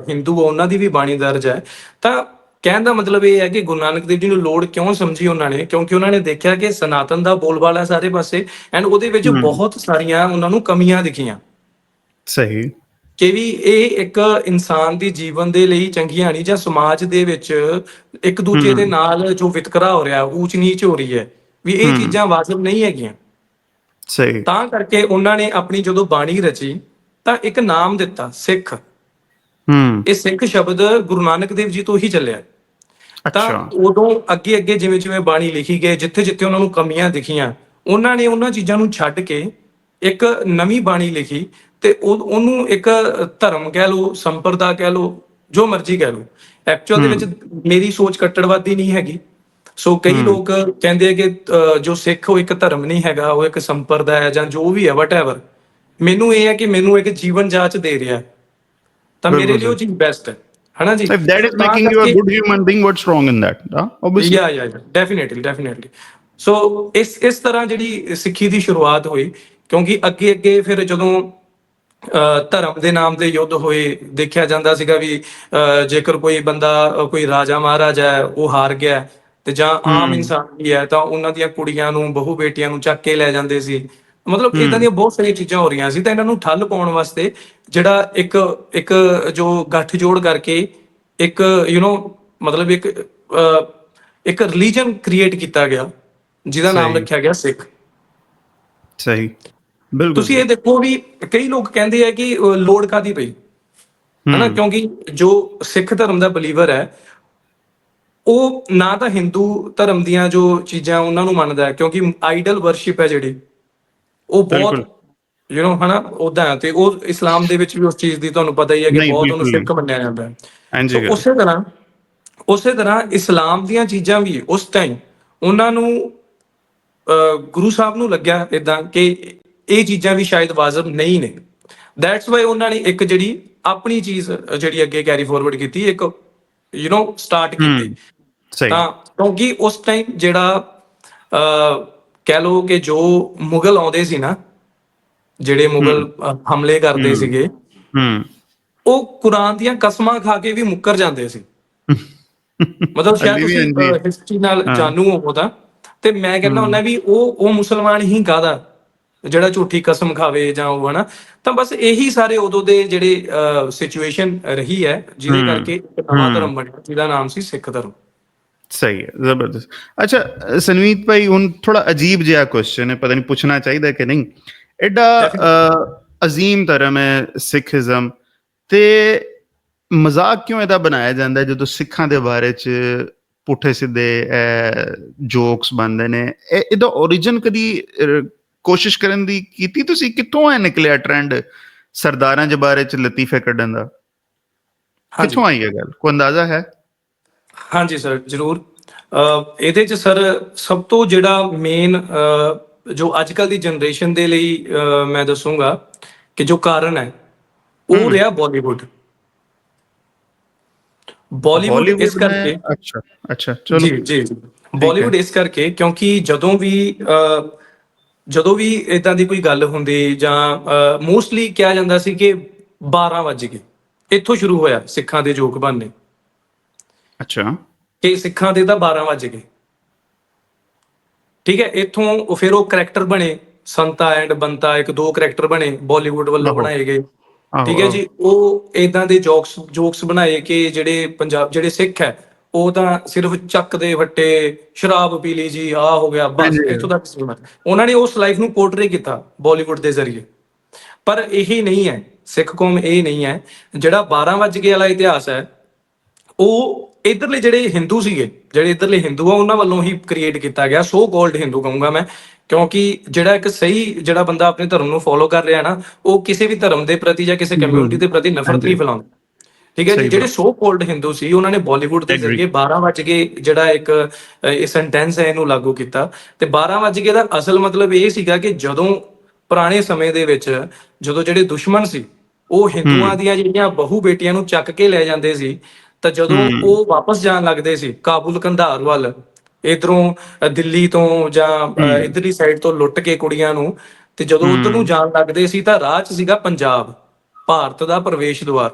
ਹਿੰਦੂ ਆ ਉਹਨਾਂ ਦੀ ਵੀ ਬਾਣੀ ਦਰਜ ਹੈ। ਤਾਂ ਕਹਿਣ ਦਾ ਮਤਲਬ ਇਹ ਹੈ ਕਿ ਗੁਰੂ ਨਾਨਕ ਦੇਵ ਜੀ ਨੂੰ ਲੋੜ ਕਿਉਂ ਸਮਝੀ ਉਹਨਾਂ ਨੇ, ਕਿਉਂਕਿ ਉਹਨਾਂ ਨੇ ਦੇਖਿਆ ਕਿ ਸਨਾਤਨ ਦਾ ਬੋਲਬਾਲਾ ਸਾਰੇ ਪਾਸੇ, ਐਂਡ ਉਹਦੇ ਵਿੱਚ ਬਹੁਤ ਸਾਰੀਆਂ ਉਹਨਾਂ ਨੂੰ ਕਮੀਆਂ ਦਿਖੀਆਂ। ਸਹੀ। ਕਿ ਵੀ ਇਹ ਇੱਕ ਇਨਸਾਨ ਦੀ ਜੀਵਨ ਦੇ ਲਈ ਚੰਗੀਆਂ ਨਹੀਂ, ਜਾਂ ਸਮਾਜ ਦੇ ਵਿੱਚ ਇੱਕ ਦੂਜੇ ਦੇ ਨਾਲ ਜੋ ਵਿਤਕਰਾ ਹੋ ਰਿਹਾ, ਊਚ ਨੀਚ ਹੋ ਰਹੀ ਹੈ, ਵੀ ਇਹ ਚੀਜ਼ਾਂ ਵਾਜਬ ਨਹੀਂ ਹੈਗੀਆਂ। ਸਹੀ। ਤਾਂ ਕਰਕੇ ਉਹਨਾਂ ਨੇ ਆਪਣੀ ਜਦੋਂ ਬਾਣੀ ਰਚੀ ਤਾਂ ਇੱਕ ਨਾਮ ਦਿੱਤਾ ਸਿੱਖ। ਇਹ ਸਿੱਖ ਸ਼ਬਦ ਗੁਰੂ ਨਾਨਕ ਦੇਵ ਜੀ ਤੋਂ ਹੀ ਚੱਲਿਆ। ਤਾਂ ਉਦੋਂ ਅੱਗੇ ਅੱਗੇ ਜਿਵੇਂ ਜਿਵੇਂ ਬਾਣੀ ਲਿਖੀ ਗਏ, ਜਿੱਥੇ ਜਿੱਥੇ ਉਹਨਾਂ ਨੂੰ ਕਮੀਆਂ ਦਿਖੀਆਂ, ਉਹਨਾਂ ਨੇ ਉਹਨਾਂ ਚੀਜ਼ਾਂ ਨੂੰ ਛੱਡ ਕੇ ਇੱਕ ਨਵੀਂ ਬਾਣੀ ਲਿਖੀ, ਤੇ ਉਹਨੂੰ ਇੱਕ ਧਰਮ ਕਹਿ ਲਓ, ਸੰਪਰਦਾ ਕਹਿ ਲਓ, ਜੋ ਮਰਜ਼ੀ ਕਹਿ ਲਓ। ਐਕਚੁਅਲ ਦੇ ਵਿੱਚ ਮੇਰੀ ਸੋਚ ਕੱਟੜਵਾਦੀ ਨਹੀਂ ਹੈਗੀ। ਸੋ ਕਈ ਲੋਕ ਕਹਿੰਦੇ ਆ ਕਿ ਜੋ ਸਿੱਖ ਉਹ ਇੱਕ ਧਰਮ ਨਹੀਂ ਹੈਗਾ, ਉਹ ਇੱਕ ਸੰਪਰਦਾ ਹੈ, ਜਾਂ ਜੋ ਵੀ ਹੈ ਵਟਐਵਰ। ਮੈਨੂੰ ਇਹ ਹੈ ਕਿ ਮੈਨੂੰ ਇੱਕ ਜੀਵਨ ਜਾਚ ਦੇ ਰਿਹਾ, ਤਾਂ ਮੇਰੇ ਲਈ ਉਹ ਚੀਜ਼ ਬੈਸਟ ਹੈ, ਹਨਾ ਜੀ। If that is making you a good human being, what's wrong in that? Obviously. Yeah, definitely. ਸੋ ਇਸ ਤਰ੍ਹਾਂ ਜਿਹੜੀ ਸਿੱਖੀ ਦੀ ਸ਼ੁਰੂਆਤ ਹੋਈ, ਕਿਉਂਕਿ ਅੱਗੇ ਫਿਰ ਜਦੋਂ ਧਰਮ ਦੇ ਨਾਮ ਦੇ ਯੁੱਧ ਹੋਏ, ਦੇਖਿਆ ਜਾਂਦਾ ਸੀਗਾ ਵੀ ਜੇਕਰ ਕੋਈ ਬੰਦਾ, ਕੋਈ ਰਾਜਾ ਮਹਾਰਾਜਾ ਹੈ, ਉਹ ਹਾਰ ਗਿਆ, ਤੇ ਜਾਂ ਆਮ ਇਨਸਾਨ ਵੀ ਹੈ, ਤਾਂ ਉਹਨਾਂ ਦੀਆਂ ਕੁੜੀਆਂ ਨੂੰ, ਬਹੂ ਬੇਟੀਆਂ ਨੂੰ ਚੱਕ ਕੇ ਲੈ ਜਾਂਦੇ ਸੀ। ਮਤਲਬ ਇਦਾਂ ਦੀਆਂ ਬਹੁਤ ਸਾਰੀਆਂ ਚੀਜ਼ਾਂ ਹੋ ਰਹੀਆਂ ਸੀ। ਤਾਂ ਇਹਨਾਂ ਨੂੰ ਠੱਲ ਪਾਉਣ ਵਾਸਤੇ ਜਿਹੜਾ ਇੱਕ ਜੋ ਗੱਠਜੋੜ ਕਰਕੇ ਇੱਕ ਮਤਲਬ ਇੱਕ ਰਿਲੀਜਨ ਕ੍ਰੀਏਟ ਕੀਤਾ ਗਿਆ, ਜਿਹਦਾ ਨਾਮ ਰੱਖਿਆ ਗਿਆ ਸਿੱਖ। ਸਹੀ, ਬਿਲਕੁਲ। ਤੁਸੀਂ ਇਹ ਦੇਖੋ ਵੀ ਕਈ ਲੋਕ ਕਹਿੰਦੇ ਆ ਕਿ ਲੋੜ ਕਾਹਦੀ ਪਈ, ਹਨਾ, ਕਿਉਂਕਿ ਜੋ ਸਿੱਖ ਧਰਮ ਦਾ ਬਲੀਵਰ ਹੈ, ਉਹ ਨਾ ਤਾਂ ਹਿੰਦੂ ਧਰਮ ਦੀਆਂ ਜੋ ਚੀਜ਼ਾਂ ਉਹਨਾਂ ਨੂੰ ਮੰਨਦਾ ਹੈ, ਕਿਉਂਕਿ ਆਈਡਲ ਵਰਸ਼ਿਪ ਹੈ ਜਿਹੜੀ, ਉਹ ਬਹੁਤ ਹਨਾ ਓਦਾਂ ਹੈ। ਤੇ ਉਹ ਇਸਲਾਮ ਦੇ ਵਿੱਚ ਵੀ ਉਸ ਚੀਜ਼ ਦੀ ਤੁਹਾਨੂੰ ਪਤਾ ਹੀ ਹੈ ਕਿ ਬਹੁਤ ਉਹਨੂੰ ਸਿੱਖ ਮੰਨਿਆ ਜਾਂਦਾ ਹੈ। ਉਸੇ ਤਰ੍ਹਾਂ ਇਸਲਾਮ ਦੀਆਂ ਚੀਜ਼ਾਂ ਵੀ ਉਸ ਟਾਈਮ ਉਹਨਾਂ ਨੂੰ, ਗੁਰੂ ਸਾਹਿਬ ਨੂੰ ਲੱਗਿਆ ਏਦਾਂ ਕਿ ਇਹ ਚੀਜ਼ਾਂ ਵੀ ਸ਼ਾਇਦ ਵਾਜਬ ਨਹੀਂ ਨੇ। ਦੈਟਸ ਵਾਈ ਉਹਨਾਂ ਨੇ ਇੱਕ ਜਿਹੜੀ ਆਪਣੀ ਚੀਜ਼ ਜਿਹੜੀ ਅੱਗੇ ਕੈਰੀ ਫੋਰਵਰਡ ਕੀਤੀ, ਇੱਕ ਸਟਾਰਟ ਕੀਤੀ। ਤਾਂ ਕਿਉਂਕਿ ਉਸ ਟਾਈਮ ਜਿਹੜਾ ਕਹਿ ਲਓ ਕਿ ਜੋ ਮੁਗਲ ਆਉਂਦੇ ਸੀ ਨਾ, ਜਿਹੜੇ ਮੁਗਲ ਹਮਲੇ ਕਰਦੇ ਸੀਗੇ, ਉਹ ਕੁਰਾਨ ਦੀਆਂ ਕਸਮਾਂ ਖਾ ਕੇ ਵੀ ਮੁੱਕਰ ਜਾਂਦੇ ਸੀ। ਮਤਲਬ ਸ਼ਾਇਦ ਤੁਸੀਂ ਹਿਸਟਰੀ ਨਾਲ ਜਾਣੂ ਹੋ ਤਾਂ, ਤੇ ਮੈਂ ਕਹਿੰਦਾ ਹੁੰਦਾ ਵੀ ਉਹ ਮੁਸਲਮਾਨ ਹੀ ਕਾਹਦਾ ਜਿਹੜਾ ਝੂਠੀ ਕਸਮ ਖਾਵੇ ਜਾਂ ਉਹ, ਹਨਾ। ਤਾਂ ਬਸ ਇਹੀ ਸਾਰੇ ਉਦੋਂ ਦੇ ਜਿਹੜੇ ਸਿਚੁਏਸ਼ਨ ਰਹੀ ਹੈ, ਜਿਹਦੇ ਕਰਕੇ ਇੱਕ ਨਵਾਂ ਧਰਮ ਬਣਿਆ, ਜਿਹਦਾ ਨਾਮ ਸੀ ਸਿੱਖ ਧਰਮ। ਸਹੀ ਹੈ, ਜ਼ਬਰਦਸਤ। ਅੱਛਾ ਸੰਵੀਤ ਭਾਈ, ਹੁਣ ਥੋੜਾ ਅਜੀਬ ਜਿਹਾ ਕੁਐਸਚਨ ਹੈ, ਪਤਾ ਨਹੀਂ ਪੁੱਛਣਾ ਚਾਹੀਦਾ ਕਿ ਨਹੀਂ। ਐਡਾ ਅਜ਼ੀਮ ਧਰਮ ਹੈ ਸਿੱਖੀਜ਼ਮ, ਤੇ ਮਜ਼ਾਕ ਕਿਉਂ ਇਹਦਾ ਬਣਾਇਆ ਜਾਂਦਾ ਜਦੋਂ ਸਿੱਖਾਂ ਦੇ ਬਾਰੇ ਚ ਪੁੱਠੇ ਸਿੱਧੇ ਜੋਕਸ ਬਣਦੇ ਨੇ? ਇਹਦਾ ਓਰੀਜਨ ਕਦੀ ਕੋਸ਼ਿਸ਼ ਕਰਨ ਦੀ ਕੀਤੀ ਤੁਸੀਂ? ਕਿੱਥੋਂ ਹੈ ਨਿਕਲਿਆ ਟ੍ਰੈਂਡ ਸਰਦਾਰਾਂ ਦੇ ਬਾਰੇ ਚ ਲਤੀਫੇ ਕੱਢਣ ਦਾ? ਕਿੱਥੋਂ ਆਈ ਇਹ ਗੱਲ, ਕੋਈ ਅੰਦਾਜ਼ਾ ਹੈ? ਹਾਂਜੀ ਸਰ, ਜ਼ਰੂਰ। ਇਹਦੇ ਚ ਸਰ ਸਭ ਤੋਂ ਜਿਹੜਾ ਮੇਨ ਜੋ ਅੱਜ ਕੱਲ੍ਹ ਦੀ ਜਨਰੇਸ਼ਨ ਦੇ ਲਈ ਮੈਂ ਦੱਸੂੰਗਾ ਕਿ ਜੋ ਕਾਰਨ ਹੈ, ਉਹ ਰਿਹਾ ਬਾਲੀਵੁੱਡ ਇਸ ਕਰਕੇ। ਅੱਛਾ ਚਲੋ ਜੀ ਬਾਲੀਵੁੱਡ ਇਸ ਕਰਕੇ, ਕਿਉਂਕਿ ਜਦੋਂ ਵੀ ਏਦਾਂ ਦੀ ਕੋਈ ਗੱਲ ਹੁੰਦੀ, ਜਾਂ ਮੋਸਟਲੀ ਕਿਹਾ ਜਾਂਦਾ ਸੀ ਕਿ 12 ਵੱਜ ਗਏ, ਇੱਥੋਂ ਸ਼ੁਰੂ ਹੋਇਆ ਸਿੱਖਾਂ ਦੇ ਜੋਕ ਬਣਨੇ। ਅੱਛਾ, ਕਿ ਸਿੱਖਾਂ ਦੇ ਤਾਂ 12 ਵੱਜ ਗਏ, ਠੀਕ ਹੈ। ਇੱਥੋਂ ਫਿਰ ਉਹ ਕਰੈਕਟਰ ਬਣੇ, ਸੰਤਾ ਐਂਡ ਬੰਤਾ, ਇੱਕ ਦੋ ਕਰੈਕਟਰ ਬਣੇ ਬਾਲੀਵੁੱਡ ਵੱਲੋਂ ਬਣਾਏ ਗਏ, ਠੀਕ ਹੈ ਜੀ। ਉਹ ਏਦਾਂ ਦੇ ਜੋਕਸ ਬਣਾਏ ਕਿ ਜਿਹੜੇ ਸਿੱਖ ਹੈ, ਉਹ ਤਾਂ ਸਿਰਫ ਚੱਕਦੇ ਫੱਟੇ, ਸ਼ਰਾਬ ਪੀ ਲਈ ਜੀ, ਆਹ ਹੋ ਗਿਆ, ਬਸ ਇੱਥੋਂ ਤੱਕ ਸੀ। ਉਹਨਾਂ ਨੇ ਉਸ ਲਾਈਫ ਨੂੰ ਪੋਰਟਰੇ ਕੀਤਾ ਬਾਲੀਵੁੱਡ ਦੇ ਜ਼ਰੀਏ। ਪਰ ਇਹ ਨਹੀਂ ਹੈ, ਸਿੱਖ ਕੌਮ ਇਹ ਨਹੀਂ ਹੈ। ਜਿਹੜਾ 12 ਵੱਜ ਗਏ ਵਾਲਾ ਇਤਿਹਾਸ ਹੈ, ਉਹ ਇੱਧਰਲੇ ਜਿਹੜੇ ਹਿੰਦੂ ਸੀਗੇ, ਜਿਹੜੇ ਇੱਧਰਲੇ ਹਿੰਦੂ ਆ, ਉਹਨਾਂ ਵੱਲੋਂ ਹੀ ਕ੍ਰੀਏਟ ਕੀਤਾ ਗਿਆ। ਸੋ ਕਾਲਡ ਹਿੰਦੂ ਕਹੂੰਗਾ ਮੈਂ, ਕਿਉਂਕਿ ਜਿਹੜਾ ਇੱਕ ਸਹੀ ਜਿਹੜਾ ਬੰਦਾ ਆਪਣੇ ਧਰਮ ਨੂੰ ਫੋਲੋ ਕਰ ਰਿਹਾ ਨਾ, ਉਹ ਕਿਸੇ ਵੀ ਧਰਮ ਦੇ ਪ੍ਰਤੀ ਜਾਂ ਕਿਸੇ ਕਮਿਊਨਿਟੀ ਦੇ ਪ੍ਰਤੀ ਨਫ਼ਰਤ ਨਹੀਂ ਫੈਲਾਉਂਦਾ, ਠੀਕ ਹੈ ਜੀ। ਜਿਹੜੇ ਸੋ ਕਾਲਡ ਹਿੰਦੂ ਸੀ, ਉਹਨਾਂ ਨੇ ਬਾਲੀਵੁੱਡ ਦੇ ਜ਼ਰੀਏ 12 ਵੱਜ ਗਏ ਜਿਹੜਾ ਇੱਕ ਇਹ ਸੈਂਟੈਂਸ ਹੈ, ਇਹਨੂੰ ਲਾਗੂ ਕੀਤਾ। ਤੇ 12 ਵੱਜ ਗਏ ਦਾ ਅਸਲ ਮਤਲਬ ਇਹ ਸੀਗਾ ਕਿ ਜਦੋਂ ਪੁਰਾਣੇ ਸਮੇਂ ਦੇ ਵਿੱਚ ਜਦੋਂ ਜਿਹੜੇ ਦੁਸ਼ਮਣ ਸੀ, ਉਹ ਹਿੰਦੂਆਂ ਦੀਆਂ ਜਿਹੜੀਆਂ ਬਹੂ ਬੇਟੀਆਂ ਨੂੰ ਚੱਕ ਕੇ ਲੈ ਜਾਂਦੇ ਸੀ, ਤਾਂ ਜਦੋਂ ਉਹ ਵਾਪਸ ਜਾਣ ਲੱਗਦੇ ਸੀ ਕਾਬੁਲ ਕੰਧਾਰ ਵੱਲ, ਇਧਰੋਂ ਦਿੱਲੀ ਤੋਂ ਜਾਂ ਇਧਰਲੀ ਸਾਈਡ ਤੋਂ ਲੁੱਟ ਕੇ ਕੁੜੀਆਂ ਨੂੰ, ਤੇ ਜਦੋਂ ਉਧਰ ਨੂੰ ਜਾਣ ਲੱਗਦੇ ਸੀ ਤਾਂ ਰਾਹ 'ਚ ਸੀਗਾ ਪੰਜਾਬ, ਭਾਰਤ ਦਾ ਪ੍ਰਵੇਸ਼ ਦੁਆਰ।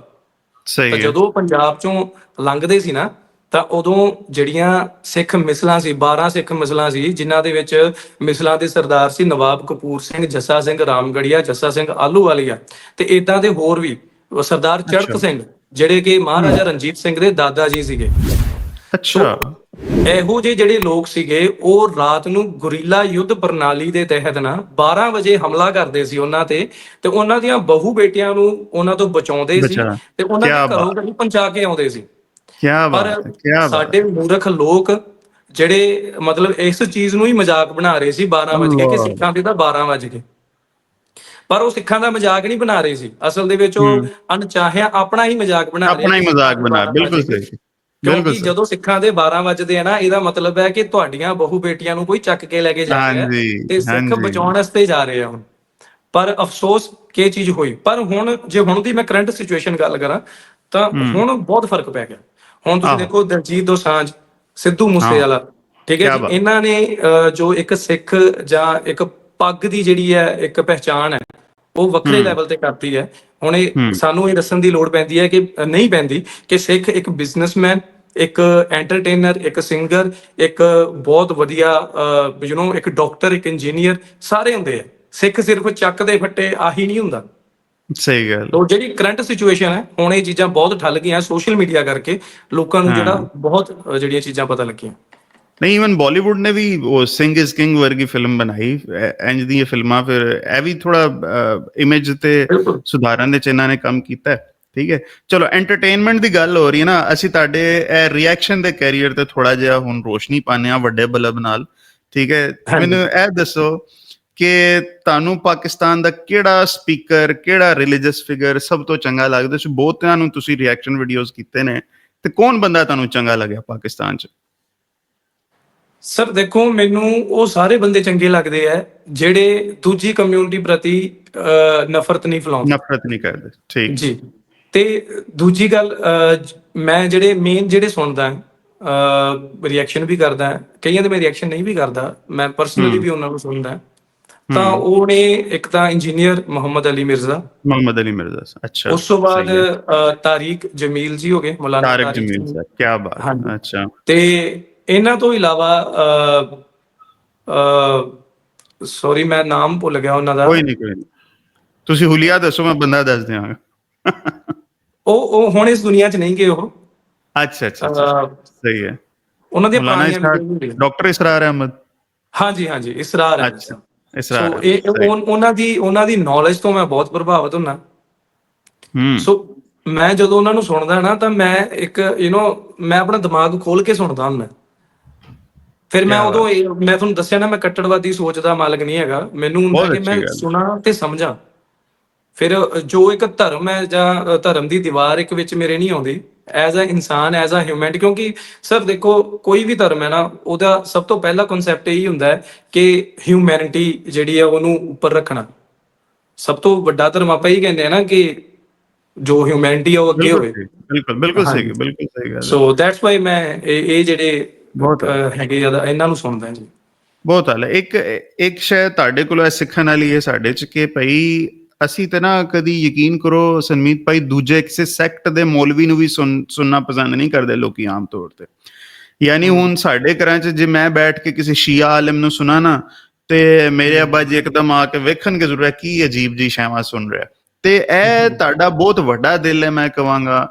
ਤਾਂ ਜਦੋਂ ਪੰਜਾਬ ਚੋਂ ਲੰਘਦੇ ਸੀ ਨਾ, ਤਾਂ ਉਦੋਂ ਜਿਹੜੀਆਂ ਸਿੱਖ ਮਿਸਲਾਂ ਸੀ, 12 ਸਿੱਖ ਮਿਸਲਾਂ ਸੀ, ਜਿਨ੍ਹਾਂ ਦੇ ਵਿੱਚ ਮਿਸਲਾਂ ਦੇ ਸਰਦਾਰ ਸੀ ਨਵਾਬ ਕਪੂਰ ਸਿੰਘ, ਜੱਸਾ ਸਿੰਘ ਰਾਮਗੜੀਆ, ਜੱਸਾ ਸਿੰਘ ਆਹਲੂਵਾਲੀਆ, ਤੇ ਏਦਾਂ ਦੇ ਹੋਰ ਵੀ ਸਰਦਾਰ ਚੜਤ ਅੱਛਾ ਸਿੰਘ, ਜਿਹੜੇ ਕਿ ਮਹਾਰਾਜਾ ਰਣਜੀਤ ਸਿੰਘ ਦੇ ਦਾਦਾ ਜੀ ਸੀਗੇ। ਅੱਛਾ ਇਹੋ ਜਿਹੇ ਜਿਹੜੇ ਲੋਕ ਸੀਗੇ, ਉਹ ਰਾਤ ਨੂੰ ਗੁਰੀਲਾ ਯੁੱਧ ਪ੍ਰਣਾਲੀ ਦੇ ਤਹਿਤ ਨਾ 12 ਵਜੇ ਹਮਲਾ ਕਰਦੇ ਸੀ ਉਹਨਾਂ ਤੇ ਉਹਨਾਂ ਦੀਆਂ ਬਹੂ ਬੇਟੀਆਂ ਨੂੰ ਉਹਨਾਂ ਤੋਂ ਬਚਾਉਂਦੇ ਸੀ ਬਚਾ ਤੇ ਉਹਨਾਂ ਦੇ ਕਿਆ ਘਰੋਂ ਬਾਤ ਘਰੀ ਪਹੁੰਚਾ ਕੇ ਆਉਂਦੇ ਸੀ। ਕਿਆ ਪਰ ਬਾਤ ਹੈ ਕਿਆ ਬਾਤ ਸਾਡੇ ਮੂਰਖ ਲੋਕ ਜਿਹੜੇ ਮਤਲਬ ਇਸ ਚੀਜ਼ ਨੂੰ ਹੀ ਮਜ਼ਾਕ ਬਣਾ ਰਹੇ ਸੀ 12 ਵਜ ਕੇ, ਕਿ ਅੱਲਾਹ ਸਿੱਖਾਂ ਦੇ ਤਾਂ 12 ਵਜ ਗਏ। ਪਰ ਉਹ ਸਿੱਖਾਂ ਦਾ ਮਜ਼ਾਕ ਨਹੀਂ ਬਣਾ ਰਹੇ ਸੀ, ਅਸਲ ਦੇ ਵਿੱਚ ਉਹ ਅਣਚਾਹਿਆ ਆਪਣਾ ਹੀ ਮਜ਼ਾਕ ਬਣਾ ਰਹੇ ਆਪਣਾ ਕਿ ਹੀ ਸਿੱਖਾਂ ਮਜ਼ਾਕ ਦੇ ਬਣਾ 12 ਬਿਲਕੁਲ ਵਜ ਗਏ। ਸਹੀ ਬਿਲਕੁਲ ਕਿਉਂਕਿ ਸਹੀ ਜਦੋਂ ਸਿੱਖਾਂ ਦੇ 12 ਵੱਜਦੇ ਆ ਨਾ, ਇਹਦਾ ਮਤਲਬ ਹੈ ਕਿ ਤੁਹਾਡੀਆਂ ਬਹੂ ਬੇਟੀਆਂ ਨੂੰ ਕੋਈ ਚੱਕ ਕੇ ਲੈ ਕੇ ਜਾ ਰਿਹਾ ਹਾਂਜੀ ਤੇ ਸਿੱਖ ਹਾਂਜੀ ਬਚਾਉਣ ਵਾਸਤੇ ਜਾ ਰਹੇ ਆ ਹੁਣ। ਪਰ ਅਫਸੋਸ ਕਿ ਇਹ ਚੀਜ਼ ਹੋਈ। ਪਰ ਹੁਣ ਜੇ ਹੁਣ ਦੀ ਮੈਂ ਕਰੰਟ ਸਿਚੁਏਸ਼ਨ ਗੱਲ ਕਰਾਂ ਤਾਂ ਹੁਣ ਬਹੁਤ ਫਰਕ ਪੈ ਗਿਆ। ਹੁਣ ਤੁਸੀਂ ਆਹੋ ਦੇਖੋ ਦਲਜੀਤ ਦੋਸਾਂਝ, ਸਿੱਧੂ ਹਾਂ ਮੂਸੇਵਾਲਾ, ਠੀਕ ਹੈ ਕਿਆ ਜੀ, ਬਾਤ ਇਹਨਾਂ ਨੇ ਜੋ ਇੱਕ ਸਿੱਖ ਜਾਂ ਇੱਕ ਪੱਗ ਦੀ ਜਿਹੜੀ ਹੈ ਇੱਕ ਪਹਿਚਾਣ ਹੈ, ਉਹ ਵੱਖਰੇ ਲੈਵਲ ਤੇ ਕਰਤੀ ਹੈ। ਹੁਣ ਸਾਨੂੰ ਇਹ ਦੱਸਣ ਦੀ ਲੋੜ ਪੈਂਦੀ ਹੈ ਕਿ ਨਹੀਂ ਪੈਂਦੀ ਕਿ ਸਿੱਖ ਇੱਕ ਬਿਜ਼ਨਸਮੈਨ, ਇੱਕ ਐਂਟਰਟੇਨਰ, ਇੱਕ ਸਿੰਗਰ, ਇੱਕ ਬਹੁਤ ਵਧੀਆ ਇੱਕ ਡਾਕਟਰ, ਇੱਕ ਇੰਜੀਨੀਅਰ, ਸਾਰੇ ਹੁੰਦੇ ਆ। ਸਿੱਖ ਸਿਰਫ ਚੱਕ ਦੇ ਫੱਟੇ ਆਹੀ ਨਹੀਂ ਹੁੰਦਾ। ਸਹੀ ਗੱਲ ਤੋ ਜਿਹੜੀ ਕਰੰਟ ਸਿਚੁਏਸ਼ਨ ਹੈ, ਹੁਣ ਇਹ ਚੀਜ਼ਾਂ ਬਹੁਤ ਠੱਲ ਗਈਆਂ ਸੋਸ਼ਲ ਮੀਡੀਆ ਕਰਕੇ, ਲੋਕਾਂ ਨੂੰ ਜਿਹੜਾ ਬਹੁਤ ਜਿਹੜੀਆਂ ਚੀਜ਼ਾਂ ਪਤਾ ਲੱਗੀਆਂ। ਨਹੀਂ ਈਵਨ ਬਾਲੀਵੁੱਡ ਨੇ ਵੀ ਉਹ ਸਿੰਘ ਇਜ਼ ਕਿੰਗ ਵਰਗੀ ਫਿਲਮ ਬਣਾਈ। ਇੰਜ ਦੀਆਂ ਫਿਲਮਾਂ ਫਿਰ ਇਹ ਵੀ ਥੋੜਾ ਇਮੇਜ ਤੇ ਬਿਲਕੁਲ ਸੁਧਾਰਨ ਦੇ ਚ ਇਹਨਾਂ ਨੇ ਕੰਮ ਕੀਤਾ ਹੈ। ਠੀਕ ਹੈ ਚਲੋ ਐਂਟਰਟੇਨਮੈਂਟ ਦੀ ਗੱਲ ਹੋ ਰਹੀ ਹੈ ਨਾ, ਅਸੀਂ ਤੁਹਾਡੇ ਇਹ ਰਿਐਕਸ਼ਨ ਦੇ ਕੈਰੀਅਰ ਤੇ ਥੋੜਾ ਜਿਹਾ ਹੁਣ ਰੋਸ਼ਨੀ ਪਾਉਂਦੇ ਹਾਂ ਵੱਡੇ ਬਲਬ ਨਾਲ। ਠੀਕ ਹੈ ਮੈਨੂੰ ਇਹ ਦੱਸੋ ਕਿ ਤੁਹਾਨੂੰ ਪਾਕਿਸਤਾਨ ਦਾ ਕਿਹੜਾ ਸਪੀਕਰ, ਕਿਹੜਾ ਰਿਲੀਜੀਅਸ ਫਿਗਰ ਸਭ ਤੋਂ ਚੰਗਾ ਲੱਗਦਾ? ਬਹੁਤਿਆਂ ਨੂੰ ਤੁਸੀਂ ਰਿਐਕਸ਼ਨ ਵੀਡੀਓਜ਼ ਕੀਤੇ ਨੇ, ਤੇ ਕੌਣ ਬੰਦਾ ਤੁਹਾਨੂੰ ਚੰਗਾ ਲੱਗਿਆ ਪਾਕਿਸਤਾਨ 'ਚ? ਸਰ ਦੇਖੋ, ਮੈਨੂੰ ਉਹ ਸਾਰੇ ਬੰਦੇ ਚੰਗੇ ਲੱਗਦੇ ਆ ਜਿਹੜੇ ਦੂਜੀ ਕਮਿਊਨਿਟੀ ਪ੍ਰਤੀ ਨਫ਼ਰਤ ਨਹੀਂ ਫੈਲਾਉਂਦੇ। ਨਫ਼ਰਤ ਨਹੀਂ ਕਰਦੇ। ਠੀਕ ਜੀ। ਤੇ ਦੂਜੀ ਗੱਲ, ਮੈਂ ਜਿਹੜੇ ਮੇਨ ਜਿਹੜੇ ਸੁਣਦਾ ਰਿਐਕਸ਼ਨ ਵੀ ਕਰਦਾ, ਕਈਆਂ ਦੇ ਮੈਂ ਰਿਐਕਸ਼ਨ ਨਹੀਂ ਵੀ ਕਰਦਾ, ਮੈਂ ਪਰਸਨਲੀ ਵੀ ਉਹਨਾਂ ਨੂੰ ਸੁਣਦਾ। ਤਾਂ ਉਹ ਨੇ ਇੱਕ ਤਾਂ ਇੰਜੀਨੀਅਰ ਮੁਹੰਮਦ ਅਲੀ ਮਿਰਜ਼ਾ, ਮੁਹੰਮਦ ਅਲੀ ਮਿਰਜ਼ਾ। ਅੱਛਾ ਉਸ ਤੋਂ ਬਾਅਦ ਤਾਰਿਕ ਜਮੀਲ ਜੀ ਹੋ ਗਏ, ਮੌਲਾਨਾ ਤਾਰਿਕ ਤਾਰਿਕ ਜਮੀਲ ਸਾਹਿਬ, ਕੀ ਬਾਤ। ਹਾਂਜੀ। ਅੱਛਾ ਤੇ ਇਹਨਾਂ ਤੋਂ ਇਲਾਵਾ ਸੌਰੀ ਮੈਂ ਨਾਮ ਭੁੱਲ ਗਿਆ ਉਹਨਾਂ ਦਾ। ਕੋਈ ਨਹੀਂ ਤੁਸੀਂ ਹੁਲੀਆ ਦੱਸੋ, ਮੈਂ ਬੰਦਾ ਦੱਸ ਦਿਆਂਗਾ। ਉਹ ਹੁਣ ਇਸ ਦੁਨੀਆ 'ਚ ਨਹੀਂ ਗਏ ਉਹ। ਅੱਛਾ ਸਹੀ ਹੈ। ਉਹਨਾਂ ਦੀਆਂ ਮੌਲਾਨਾ ਪੁਰਾਣੀਆਂ ਡਾਕਟਰ ਇਸਰਾਰ ਅਹਿਮਦ। ਹਾਂਜੀ ਇਸਰਾਰ ਹੈ। ਅੱਛਾ ਇਸਰਾਰ ਸੋ ਇਹ ਉਹਨਾਂ ਦੀ ਨੌਲੇਜ ਤੋਂ ਮੈਂ ਬਹੁਤ ਪ੍ਰਭਾਵਿਤ ਹੁੰਦਾ। ਸੋ ਮੈਂ ਜਦੋਂ ਉਹਨਾਂ ਨੂੰ ਸੁਣਦਾ ਨਾ, ਤਾਂ ਮੈਂ ਇੱਕ ਮੈਂ ਆਪਣਾ ਦਿਮਾਗ ਖੋਲ ਕੇ ਸੁਣਦਾ ਹੁੰਦਾ। ਫਿਰ ਮੈਂ ਉਦੋਂ ਮੈਂ ਤੁਹਾਨੂੰ ਦੱਸਿਆ ਨਾ, ਮੈਂ ਕੱਟੜਵਾਦੀ ਸੋਚ ਦਾ ਮਾਲਕ ਨਹੀਂ ਹੈਗਾ। ਮੈਨੂੰ ਹੁੰਦਾ ਕਿ ਮੈਂ ਸੁਣਾ ਤੇ ਸਮਝਾਂ। ਫਿਰ ਜੋ ਇੱਕ ਧਰਮ ਹੈ ਜਾਂ ਧਰਮ ਦੀ ਦੀਵਾਰ ਇੱਕ ਵਿੱਚ ਮੇਰੇ ਨਹੀਂ ਆਉਂਦੀ, ਐਜ਼ ਅ ਇਨਸਾਨ, ਐਜ਼ ਅ ਹਿਊਮੈਨਿਟੀ। ਕਿਉਂਕਿ ਸਰ ਦੇਖੋ, ਕੋਈ ਵੀ ਧਰਮ ਹੈ ਨਾ, ਉਹਦਾ ਸਭ ਤੋਂ ਪਹਿਲਾ ਕਨਸੈਪਟ ਇਹੀ ਹੁੰਦਾ ਹੈ ਕਿ ਹਿਊਮੈਨਿਟੀ ਜਿਹੜੀ ਹੈ ਉਹਨੂੰ ਉੱਪਰ ਰੱਖਣਾ। ਸਭ ਤੋਂ ਵੱਡਾ ਧਰਮ ਆਪਾਂ ਹੀ ਕਹਿੰਦੇ ਆ ਨਾ ਕਿ ਜੋ ਹਿਊਮੈਨਿਟੀ ਹੈ ਉਹ ਅੱਗੇ ਹੋਵੇ। ਬਿਲਕੁਲ ਸਹੀ ਗੱਲ। ਸੋ ਦੈਟਸ ਵਾਈ ਮੈਂ ਇਹ ਜਿਹੜੇ ਹੈਗੇ ਜ਼ਿਆਦਾ ਇਹਨਾਂ ਨੂੰ ਸੁਣਦਾ ਜੀ। ਬਹੁਤ ਹਾਲ ਹੈ। ਇੱਕ ਸ਼ਾਇਦ ਤੁਹਾਡੇ ਕੋਲ ਸਿੱਖਣ ਵਾਲੀ ਹੈ ਸਾਡੇ ਚ, ਕਿ ਭਾਈ ਅਸੀਂ ਤੇ ਨਾ ਕਦੀ ਯਕੀਨ ਕਰੋ ਸੰਮੀਤ ਭਾਈ, ਦੂਜੇ ਕਿਸੇ ਸੈਕਟ ਦੇ ਮੌਲਵੀ ਨੂੰ ਵੀ ਸੁਣਨਾ ਪਸੰਦ ਨਹੀਂ ਕਰਦੇ ਲੋਕੀ ਆਮ ਤੌਰ ਤੇ। ਯਾਨੀ ਹੁਣ ਸਾਡੇ ਘਰਾਂ ਚ ਜੇ ਮੈਂ ਬੈਠ ਕੇ ਕਿਸੇ ਸ਼ੀਆ ਆਲਮ ਨੂੰ ਸੁਣਾ ਨਾ, ਤੇ ਮੇਰੇ ਅੱਬਾ ਜੀ ਇੱਕਦਮ ਆ ਕੇ ਵੇਖਣਗੇ ਜ਼ਰੂਰ ਕੀ ਅਜੀਬ ਜੀ ਸ਼ੈਵਾਂ ਸੁਣ ਰਿਹਾ। ਤੇ ਇਹ ਤੁਹਾਡਾ ਬਹੁਤ ਵੱਡਾ ਦਿਲ ਹੈ, ਮੈਂ ਕਹਾਂਗਾ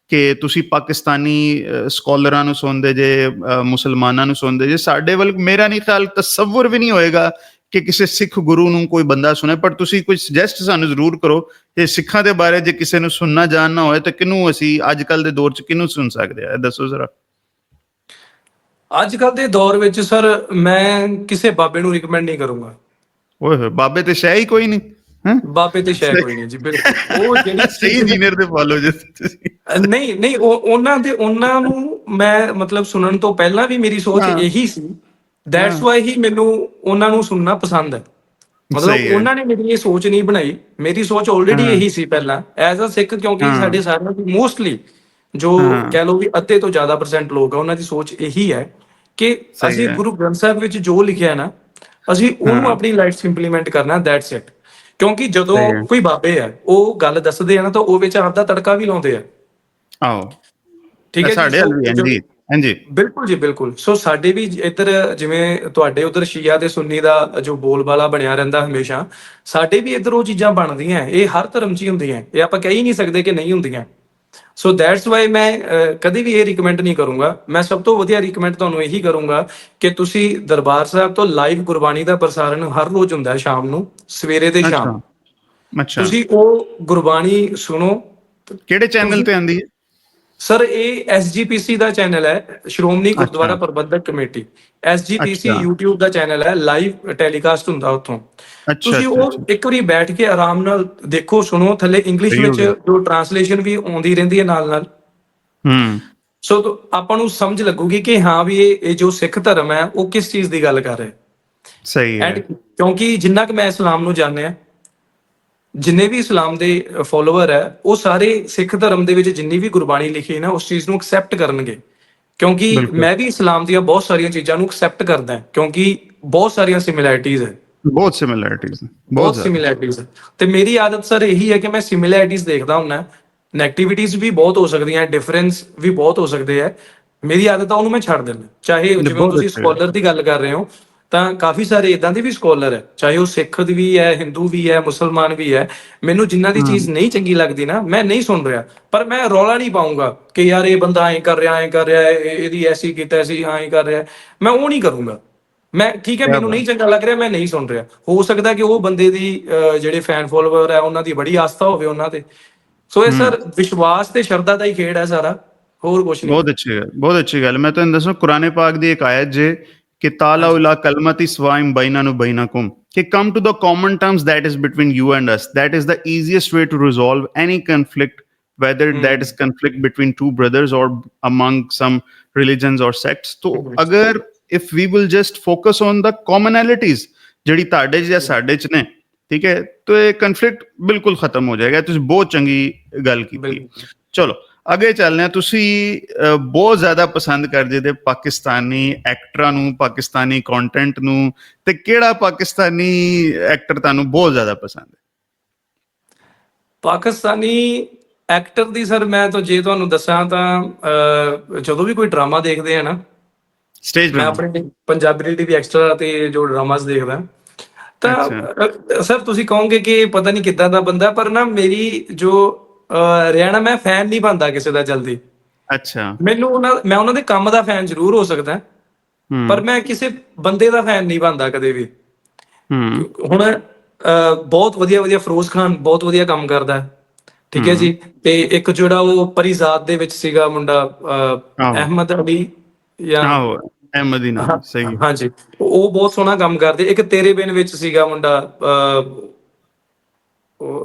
ਕਿ ਤੁਸੀਂ ਪਾਕਿਸਤਾਨੀ ਸਕੋਲਰਾਂ ਨੂੰ ਸੁਣਦੇ ਜੇ, ਮੁਸਲਮਾਨਾਂ ਨੂੰ ਸੁਣਦੇ ਜੇ। ਸਾਡੇ ਵੱਲ ਮੇਰਾ ਨਹੀਂ ਖਿਆਲ ਤਸੱਵੁਰ ਵੀ ਨਹੀਂ ਹੋਏਗਾ ਕਿ ਕਿਸੇ ਸਿੱਖ ਗੁਰੂ ਨੂੰ ਕੋਈ ਬੰਦਾ ਸੁਣੇ। ਪਰ ਤੁਸੀਂ ਕੋਈ ਸੁਜੈਸਟ ਸਾਨੂੰ ਜ਼ਰੂਰ ਕਰੋ ਕਿ ਸਿੱਖਾਂ ਦੇ ਬਾਰੇ ਜੇ ਕਿਸੇ ਨੂੰ ਸੁਣਨਾ ਜਾਣਨਾ ਹੋਏ ਤਾਂ ਕਿਹਨੂੰ ਅਸੀਂ ਅੱਜ ਕੱਲ ਦੇ ਦੌਰ 'ਚ ਕਿਹਨੂੰ ਸੁਣ ਸਕਦੇ ਆ? ਦੱਸੋ ਜ਼ਰਾ। ਅੱਜ ਕੱਲ ਦੇ ਦੌਰ ਵਿੱਚ ਸਰ ਮੈਂ ਕਿਸੇ ਬਾਬੇ ਨੂੰ ਰਿਕਮੈਂਡ ਨਹੀਂ ਕਰੂੰਗਾ। ਓਏ ਹੋਏ, ਬਾਬੇ ਤੇ ਸ਼ੈ ਹੀ ਕੋਈ ਨਹੀਂ। ਬਾਬੇ ਤੇ ਸ਼ੈ ਕੋਈ ਨਹੀਂ ਜੀ, ਬਿਲਕੁਲ। ਉਹ ਜਿਹੜੀ ਸਹੀ ਇੰਜੀਨੀਅਰ ਤੇ ਫਾਲੋ ਜੇ ਤੁਸੀਂ। ਨਹੀਂ ਉਹਨਾਂ ਨੂੰ ਮੈਂ ਮਤਲਬ ਸੁਣਨ ਤੋਂ ਪਹਿਲਾਂ ਵੀ ਮੇਰੀ ਸੋਚ ਇਹੀ ਸੀ। ਦੈਟਸ ਵਾਈ ਹੀ ਮੈਨੂੰ ਉਹਨਾਂ ਨੂੰ ਸੁਣਨਾ ਪਸੰਦ ਹੈ। ਮਤਲਬ ਉਹਨਾਂ ਨੇ ਮੇਰੀ ਇਹ ਸੋਚ ਨਹੀਂ ਬਣਾਈ, ਮੇਰੀ ਸੋਚ ਆਲਰੇਡੀ ਇਹੀ ਸੀ ਪਹਿਲਾਂ ਐਜ਼ ਅ ਸਿੱਖ। ਕਿਉਂਕਿ ਸਾਡੇ ਸਾਰਿਆਂ ਦੀ ਮੋਸਟਲੀ ਜੋ ਕਹਿ ਲਓ ਵੀ ਅੱਧੇ ਤੋਂ ਜ਼ਿਆਦਾ % ਲੋਕ ਆ, ਉਹਨਾਂ ਦੀ ਸੋਚ ਇਹੀ ਹੈ ਕਿ ਅਸੀਂ ਗੁਰੂ ਗ੍ਰੰਥ ਸਾਹਿਬ ਵਿੱਚ ਜੋ ਲਿਖਿਆ ਨਾ, ਅਸੀਂ ਉਹਨੂੰ ਆਪਣੀ ਲਾਈਫ 'ਚ ਇੰਪਲੀਮੈਂਟ ਕਰਨਾ। That's it. ਕਿਉਂਕਿ ਜਦੋਂ ਕੋਈ ਬਾਬੇ ਆ ਉਹ ਗੱਲ ਦੱਸਦੇ ਆ ਨਾ, ਤਾਂ ਉਹ ਵਿੱਚ ਆਪਦਾ ਤੜਕਾ ਵੀ ਲਾਉਂਦੇ ਆ। ਆਹੋ ਠੀਕ ਹੈ ਸਾਡੇ ਹਾਂਜੀ। ਬਿਲਕੁਲ ਜੀ, ਬਿਲਕੁਲ। ਸੋ ਸਾਡੇ ਵੀ ਇੱਧਰ ਜਿਵੇਂ ਤੁਹਾਡੇ ਉਧਰ ਸ਼ੀਆ ਤੇ ਸੁੰਨੀ ਦਾ ਜੋ ਬੋਲਬਾਲਾ ਬਣਿਆ ਰਹਿੰਦਾ ਹਮੇਸ਼ਾ, ਸਾਡੇ ਵੀ ਇੱਧਰ ਉਹ ਚੀਜ਼ਾਂ ਬਣਦੀਆਂ। ਇਹ ਹਰ ਧਰਮ 'ਚ ਹੀ ਹੁੰਦੀਆਂ, ਇਹ ਆਪਾਂ ਕਹਿ ਹੀ ਨਹੀਂ ਸਕਦੇ ਕਿ ਨਹੀਂ ਹੁੰਦੀਆਂ। ਸੋ ਦੈਟਸ ਵਾਈ ਮੈਂ ਕਦੇ ਵੀ ਇਹ ਰਿਕਮੈਂਡ ਨਹੀਂ ਕਰੂੰਗਾ। ਮੈਂ ਸਭ ਤੋਂ ਵਧੀਆ ਰਿਕਮੈਂਡ ਤੁਹਾਨੂੰ ਇਹੀ ਕਰੂੰਗਾ ਕਿ ਤੁਸੀਂ ਦਰਬਾਰ ਸਾਹਿਬ ਤੋਂ ਲਾਈਵ ਗੁਰਬਾਣੀ ਦਾ ਪ੍ਰਸਾਰਣ ਹਰ ਰੋਜ਼ ਹੁੰਦਾ ਹੈ, ਸ਼ਾਮ ਨੂੰ, ਸਵੇਰੇ ਤੇ ਸ਼ਾਮ। ਅੱਛਾ ਅੱਛਾ। ਤੁਸੀਂ ਉਹ ਗੁਰਬਾਣੀ ਸੁਣੋ। ਕਿਹੜੇ ਚੈਨਲ ਤੁਸੀਂ ਤੇ ਆਂਦੀ ਹੈ? ਸਰ ਇਹ SGPC ਦਾ ਚੈਨਲ ਹੈ, ਸ਼੍ਰੋਮਣੀ ਗੁਰਦੁਆਰਾ ਅੱਛਾ ਪ੍ਰਬੰਧਕ ਕਮੇਟੀ। SGPC ਅੱਛਾ YouTube ਦਾ ਚੈਨਲ ਹੈ, ਲਾਈਵ ਟੈਲੀਕਾਸਟ ਹੁੰਦਾ ਉੱਥੋਂ। ਅੱਛਾ ਤੁਸੀਂ ਅੱਛਾ ਅੱਛਾ। ਉਹ ਇੱਕ ਵਾਰੀ ਬੈਠ ਕੇ ਆਰਾਮ ਨਾਲ ਦੇਖੋ, ਸੁਣੋ। ਥੱਲੇ ਇੰਗਲਿਸ਼ ਸਹੀ ਹੋ ਵਿੱਚ ਗਿਆ। ਜੋ ਟਰਾਂਸਲੇਸ਼ਨ ਵੀ ਆਉਂਦੀ ਰਹਿੰਦੀ ਹੈ ਨਾਲ ਨਾਲ। ਹੂੰ। ਸੋ ਆਪਾਂ ਨੂੰ ਸਮਝ ਲੱਗੂਗੀ ਕਿ ਹਾਂ ਵੀ ਇਹ ਜੋ ਸਿੱਖ ਧਰਮ ਹੈ ਉਹ ਕਿਸ ਚੀਜ਼ ਦੀ ਗੱਲ ਕਰ ਰਿਹਾ। ਸਹੀ ਐਂਡ ਹੈ। ਕਿਉਂਕਿ ਜਿੰਨਾ ਕਿ ਮੈਂ ਇਸਲਾਮ ਨੂੰ ਜਾਣਿਆ, ਜਿੰਨੇ ਵੀ ਇਸਲਾਮ ਦੇ ਫੋਲੋਅਰ ਹੈ, ਉਹ ਸਾਰੇ ਸਿੱਖ ਧਰਮ ਦੇ ਵਿੱਚ ਜਿੰਨੀ ਵੀ ਗੁਰਬਾਣੀ ਲਿਖੀ ਹੈ ਨਾ, ਉਸ ਚੀਜ਼ ਨੂੰ ਐਕਸੈਪਟ ਕਰਨਗੇ। ਕਿਉਂਕਿ ਬਿਲਕੁਲ। ਮੈਂ ਵੀ ਇਸਲਾਮ ਦੀਆਂ ਬਹੁਤ ਸਾਰੀਆਂ ਚੀਜ਼ਾਂ ਨੂੰ ਐਕਸੈਪਟ ਕਰਦਾ, ਕਿਉਂਕਿ ਬਹੁਤ ਸਾਰੀਆਂ ਸਿਮਿਲੈਰਿਟੀਜ਼ ਹੈ। ਬਹੁਤ ਸਿਮਿਲੈਰਿਟੀਜ਼ ਨੇ, ਬਹੁਤ ਬਹੁਤ ਜ਼ਿਆਦਾ। ਸਿਮਿਲੈਰਿਟੀਜ਼ ਹੈ। ਤੇ ਮੇਰੀ ਆਦਤ ਸਰ ਇਹੀ ਹੈ ਕਿ ਮੈਂ ਸਿਮਿਲੈਰਿਟੀਜ਼ ਦੇਖਦਾ ਹੁੰਦਾ। ਨੈਗੇਟਿਵਿਟੀਜ਼ ਵੀ ਬਹੁਤ ਹੋ ਸਕਦੀਆਂ, ਡਿਫਰੈਂਸ ਵੀ ਬਹੁਤ ਹੋ ਸਕਦੇ ਆ। ਮੇਰੀ ਆਦਤ ਆ ਉਹਨੂੰ ਮੈਂ ਛੱਡ ਦਿੰਦਾ। ਚਾਹੇ ਜਿਵੇਂ ਹੁਣ ਬਹੁਤ ਤੁਸੀਂ ਅੱਛੀ ਗੱਲ। ਸਕਾਲਰ ਦੀ ਗੱਲ ਕਰ ਰਹੇ ਹੋ, ਤਾਂ ਕਾਫੀ ਸਾਰੇ ਇਦਾਂ ਦੇ ਵੀ ਸਕਾਲਰ ਹੈ, ਚਾਹੇ ਉਹ ਸਿੱਖ ਵੀ ਹੈ, ਹਿੰਦੂ ਵੀ ਹੈ, ਮੁਸਲਮਾਨ ਵੀ ਹੈ। ਮੈਨੂੰ ਜਿਨ੍ਹਾਂ ਦੀ ਚੀਜ਼ ਨਹੀਂ ਚੰਗੀ ਲੱਗਦੀ ਨਾ, ਮੈਂ ਨਹੀਂ ਸੁਣ ਰਿਹਾ। ਪਰ ਮੈਂ ਰੌਲਾ ਨਹੀਂ ਪਾਊਂਗਾ ਕਿ ਯਾਰ ਇਹ ਬੰਦਾ ਐਂ ਕਰ ਰਿਹਾ, ਐਂ ਕਰ ਰਿਹਾ, ਇਹਦੀ ਐਸੀ ਕੀਤਾ ਸੀ, ਐਂ ਕਰ ਰਿਹਾ। ਮੈਂ ਉਹ ਨਹੀਂ ਕਰੂੰਗਾ। ਮੈਂ ਠੀਕ ਹੈ, ਕਿਆ ਮੈਨੂੰ ਬਾਤ। ਨਹੀਂ ਚੰਗਾ ਲੱਗ ਰਿਹਾ, ਮੈਂ ਨਹੀਂ ਸੁਣ ਰਿਹਾ। ਹੋ ਸਕਦਾ ਕਿ ਉਹ ਬੰਦੇ ਦੀ ਜਿਹੜੇ ਫੈਨ ਫੋਲੋਅਰ ਹੈ, ਉਹਨਾਂ ਦੀ ਬੜੀ ਆਸਥਾ ਹੋਵੇ ਉਹਨਾਂ ਤੇ। ਸੋ ਇਹ ਸਰ ਵਿਸ਼ਵਾਸ ਤੇ ਸ਼ਰਧਾ ਦਾ ਹੀ ਖੇਡ ਹੈ ਸਾਰਾ, ਹੋਰ ਕੁਝ ਨਹੀਂ। ਬਹੁਤ ਅੱਛੀ ਗੱਲ, ਬਹੁਤ ਅੱਛੀ ਗੱਲ। ਮੈਂ ਤੁਹਾਨੂੰ ਦੱਸਾਂ, ਕੁਰਾਨੇ ਪਾਕ ਦੀ ਇੱਕ ਆਇਤ ਜੇ ਕਿ ਤਾਲਾਉ ਲਾ ਕਲਮਤੀ ਸਵਾਇਮ ਬੈਨਾਨੁ ਬੈਨਕੁਮ, ਕਿ come to the common terms that is between you and us, that is the easiest way to resolve any conflict, whether that is conflict between two brothers or among some religions or sects. तो अगर if we will just focus on the commonalities ਜਿਹੜੀ ਤੁਹਾਡੇ 'ਚ ਜਾਂ ਸਾਡੇ 'ਚ ਨੇ, ਠੀਕ ਹੈ, तो ਇਹ conflict ਬਿਲਕੁਲ ਖਤਮ ਹੋ ਜਾਏਗਾ। ਤੁਸੀਂ ਬਹੁਤ ਚੰਗੀ ਗੱਲ ਕੀਤੀ। ਬਿਲਕੁਲ। ਚਲੋ ਅੱਗੇ ਚੱਲਦੇ ਹਾਂ। ਤੁਸੀਂ ਬਹੁਤ ਜ਼ਿਆਦਾ ਪਸੰਦ ਕਰਦੇ ਤੇ ਪਾਕਿਸਤਾਨੀ ਐਕਟਰਾਂ ਨੂੰ, ਪਾਕਿਸਤਾਨੀ ਕੰਟੈਂਟ ਨੂੰ, ਤੇ ਕਿਹੜਾ ਪਾਕਿਸਤਾਨੀ ਐਕਟਰ ਤੁਹਾਨੂੰ ਬਹੁਤ ਜ਼ਿਆਦਾ ਪਸੰਦ ਹੈ? ਪਾਕਿਸਤਾਨੀ ਐਕਟਰ ਦੀ ਸਰ ਮੈਂ ਤਾਂ ਜੇ ਤੁਹਾਨੂੰ ਦੱਸਾਂ ਤਾਂ ਜਦੋਂ ਵੀ ਕੋਈ ਡਰਾਮਾ ਦੇਖਦੇ ਆ ਨਾ, ਸਟੇਜ ਮੈਂ ਡਰਾਮਾ। ਆਪਣੇ ਪੰਜਾਬੀ ਟੀਵੀ ਐਕਸਟਰਾ ਤੇ ਜੋ ਡਰਾਮਾਸ ਦੇਖਦਾ, ਅੱਛਾ ਤਾਂ ਸਰ ਤੁਸੀਂ ਕਹੋਗੇ ਕਿ ਪਤਾ ਨਹੀਂ ਕਿੱਦਾਂ ਦਾ ਬੰਦਾ, ਪਰ ਨਾ ਮੇਰੀ ਜੋ ਰਿਹਾ ਨਾ, ਮੈਂ ਫੈਨ ਨਹੀਂ ਬਣਦਾ ਕਿਸੇ ਦਾ ਜਲਦੀ। ਅੱਛਾ। ਮੈਂ ਉਹਨਾਂ ਦੇ ਕੰਮ ਦਾ ਫੈਨ ਜ਼ਰੂਰ ਹੋ ਸਕਦਾ, ਪਰ ਹੂੰ ਮੈਂ ਕਿਸੇ ਬੰਦੇ ਦਾ ਫੈਨ ਨਹੀਂ ਬਣਦਾ ਕਦੇ ਵੀ। ਹੂੰ ਹੁਣ ਬਹੁਤ ਵਧੀਆ ਵਧੀਆ ਫਿਰੋਜ਼ ਖਾਨ ਬਹੁਤ ਵਧੀਆ ਕੰਮ ਕਰਦਾ, ਠੀਕ ਹੈ ਜੀ। ਹੂੰ। ਤੇ ਇੱਕ ਜਿਹੜਾ ਉਹ ਪਰੀਜ਼ਾਦ ਦੇ ਵਿੱਚ ਸੀਗਾ ਮੁੰਡਾ, ਆਹੋ ਅਹਿਮਦ ਅਲੀ ਜਾਂ ਆਹੋ, ਅਹਿਮਦੀ ਨਾਮ ਸਹੀ ਹੈ। ਹਾਂਜੀ, ਉਹ ਬਹੁਤ ਸੋਹਣਾ ਕੰਮ ਕਰਦੇ। ਇੱਕ ਤੇਰੇ ਬਿਨ ਵਿੱਚ ਸੀਗਾ ਮੁੰਡਾ,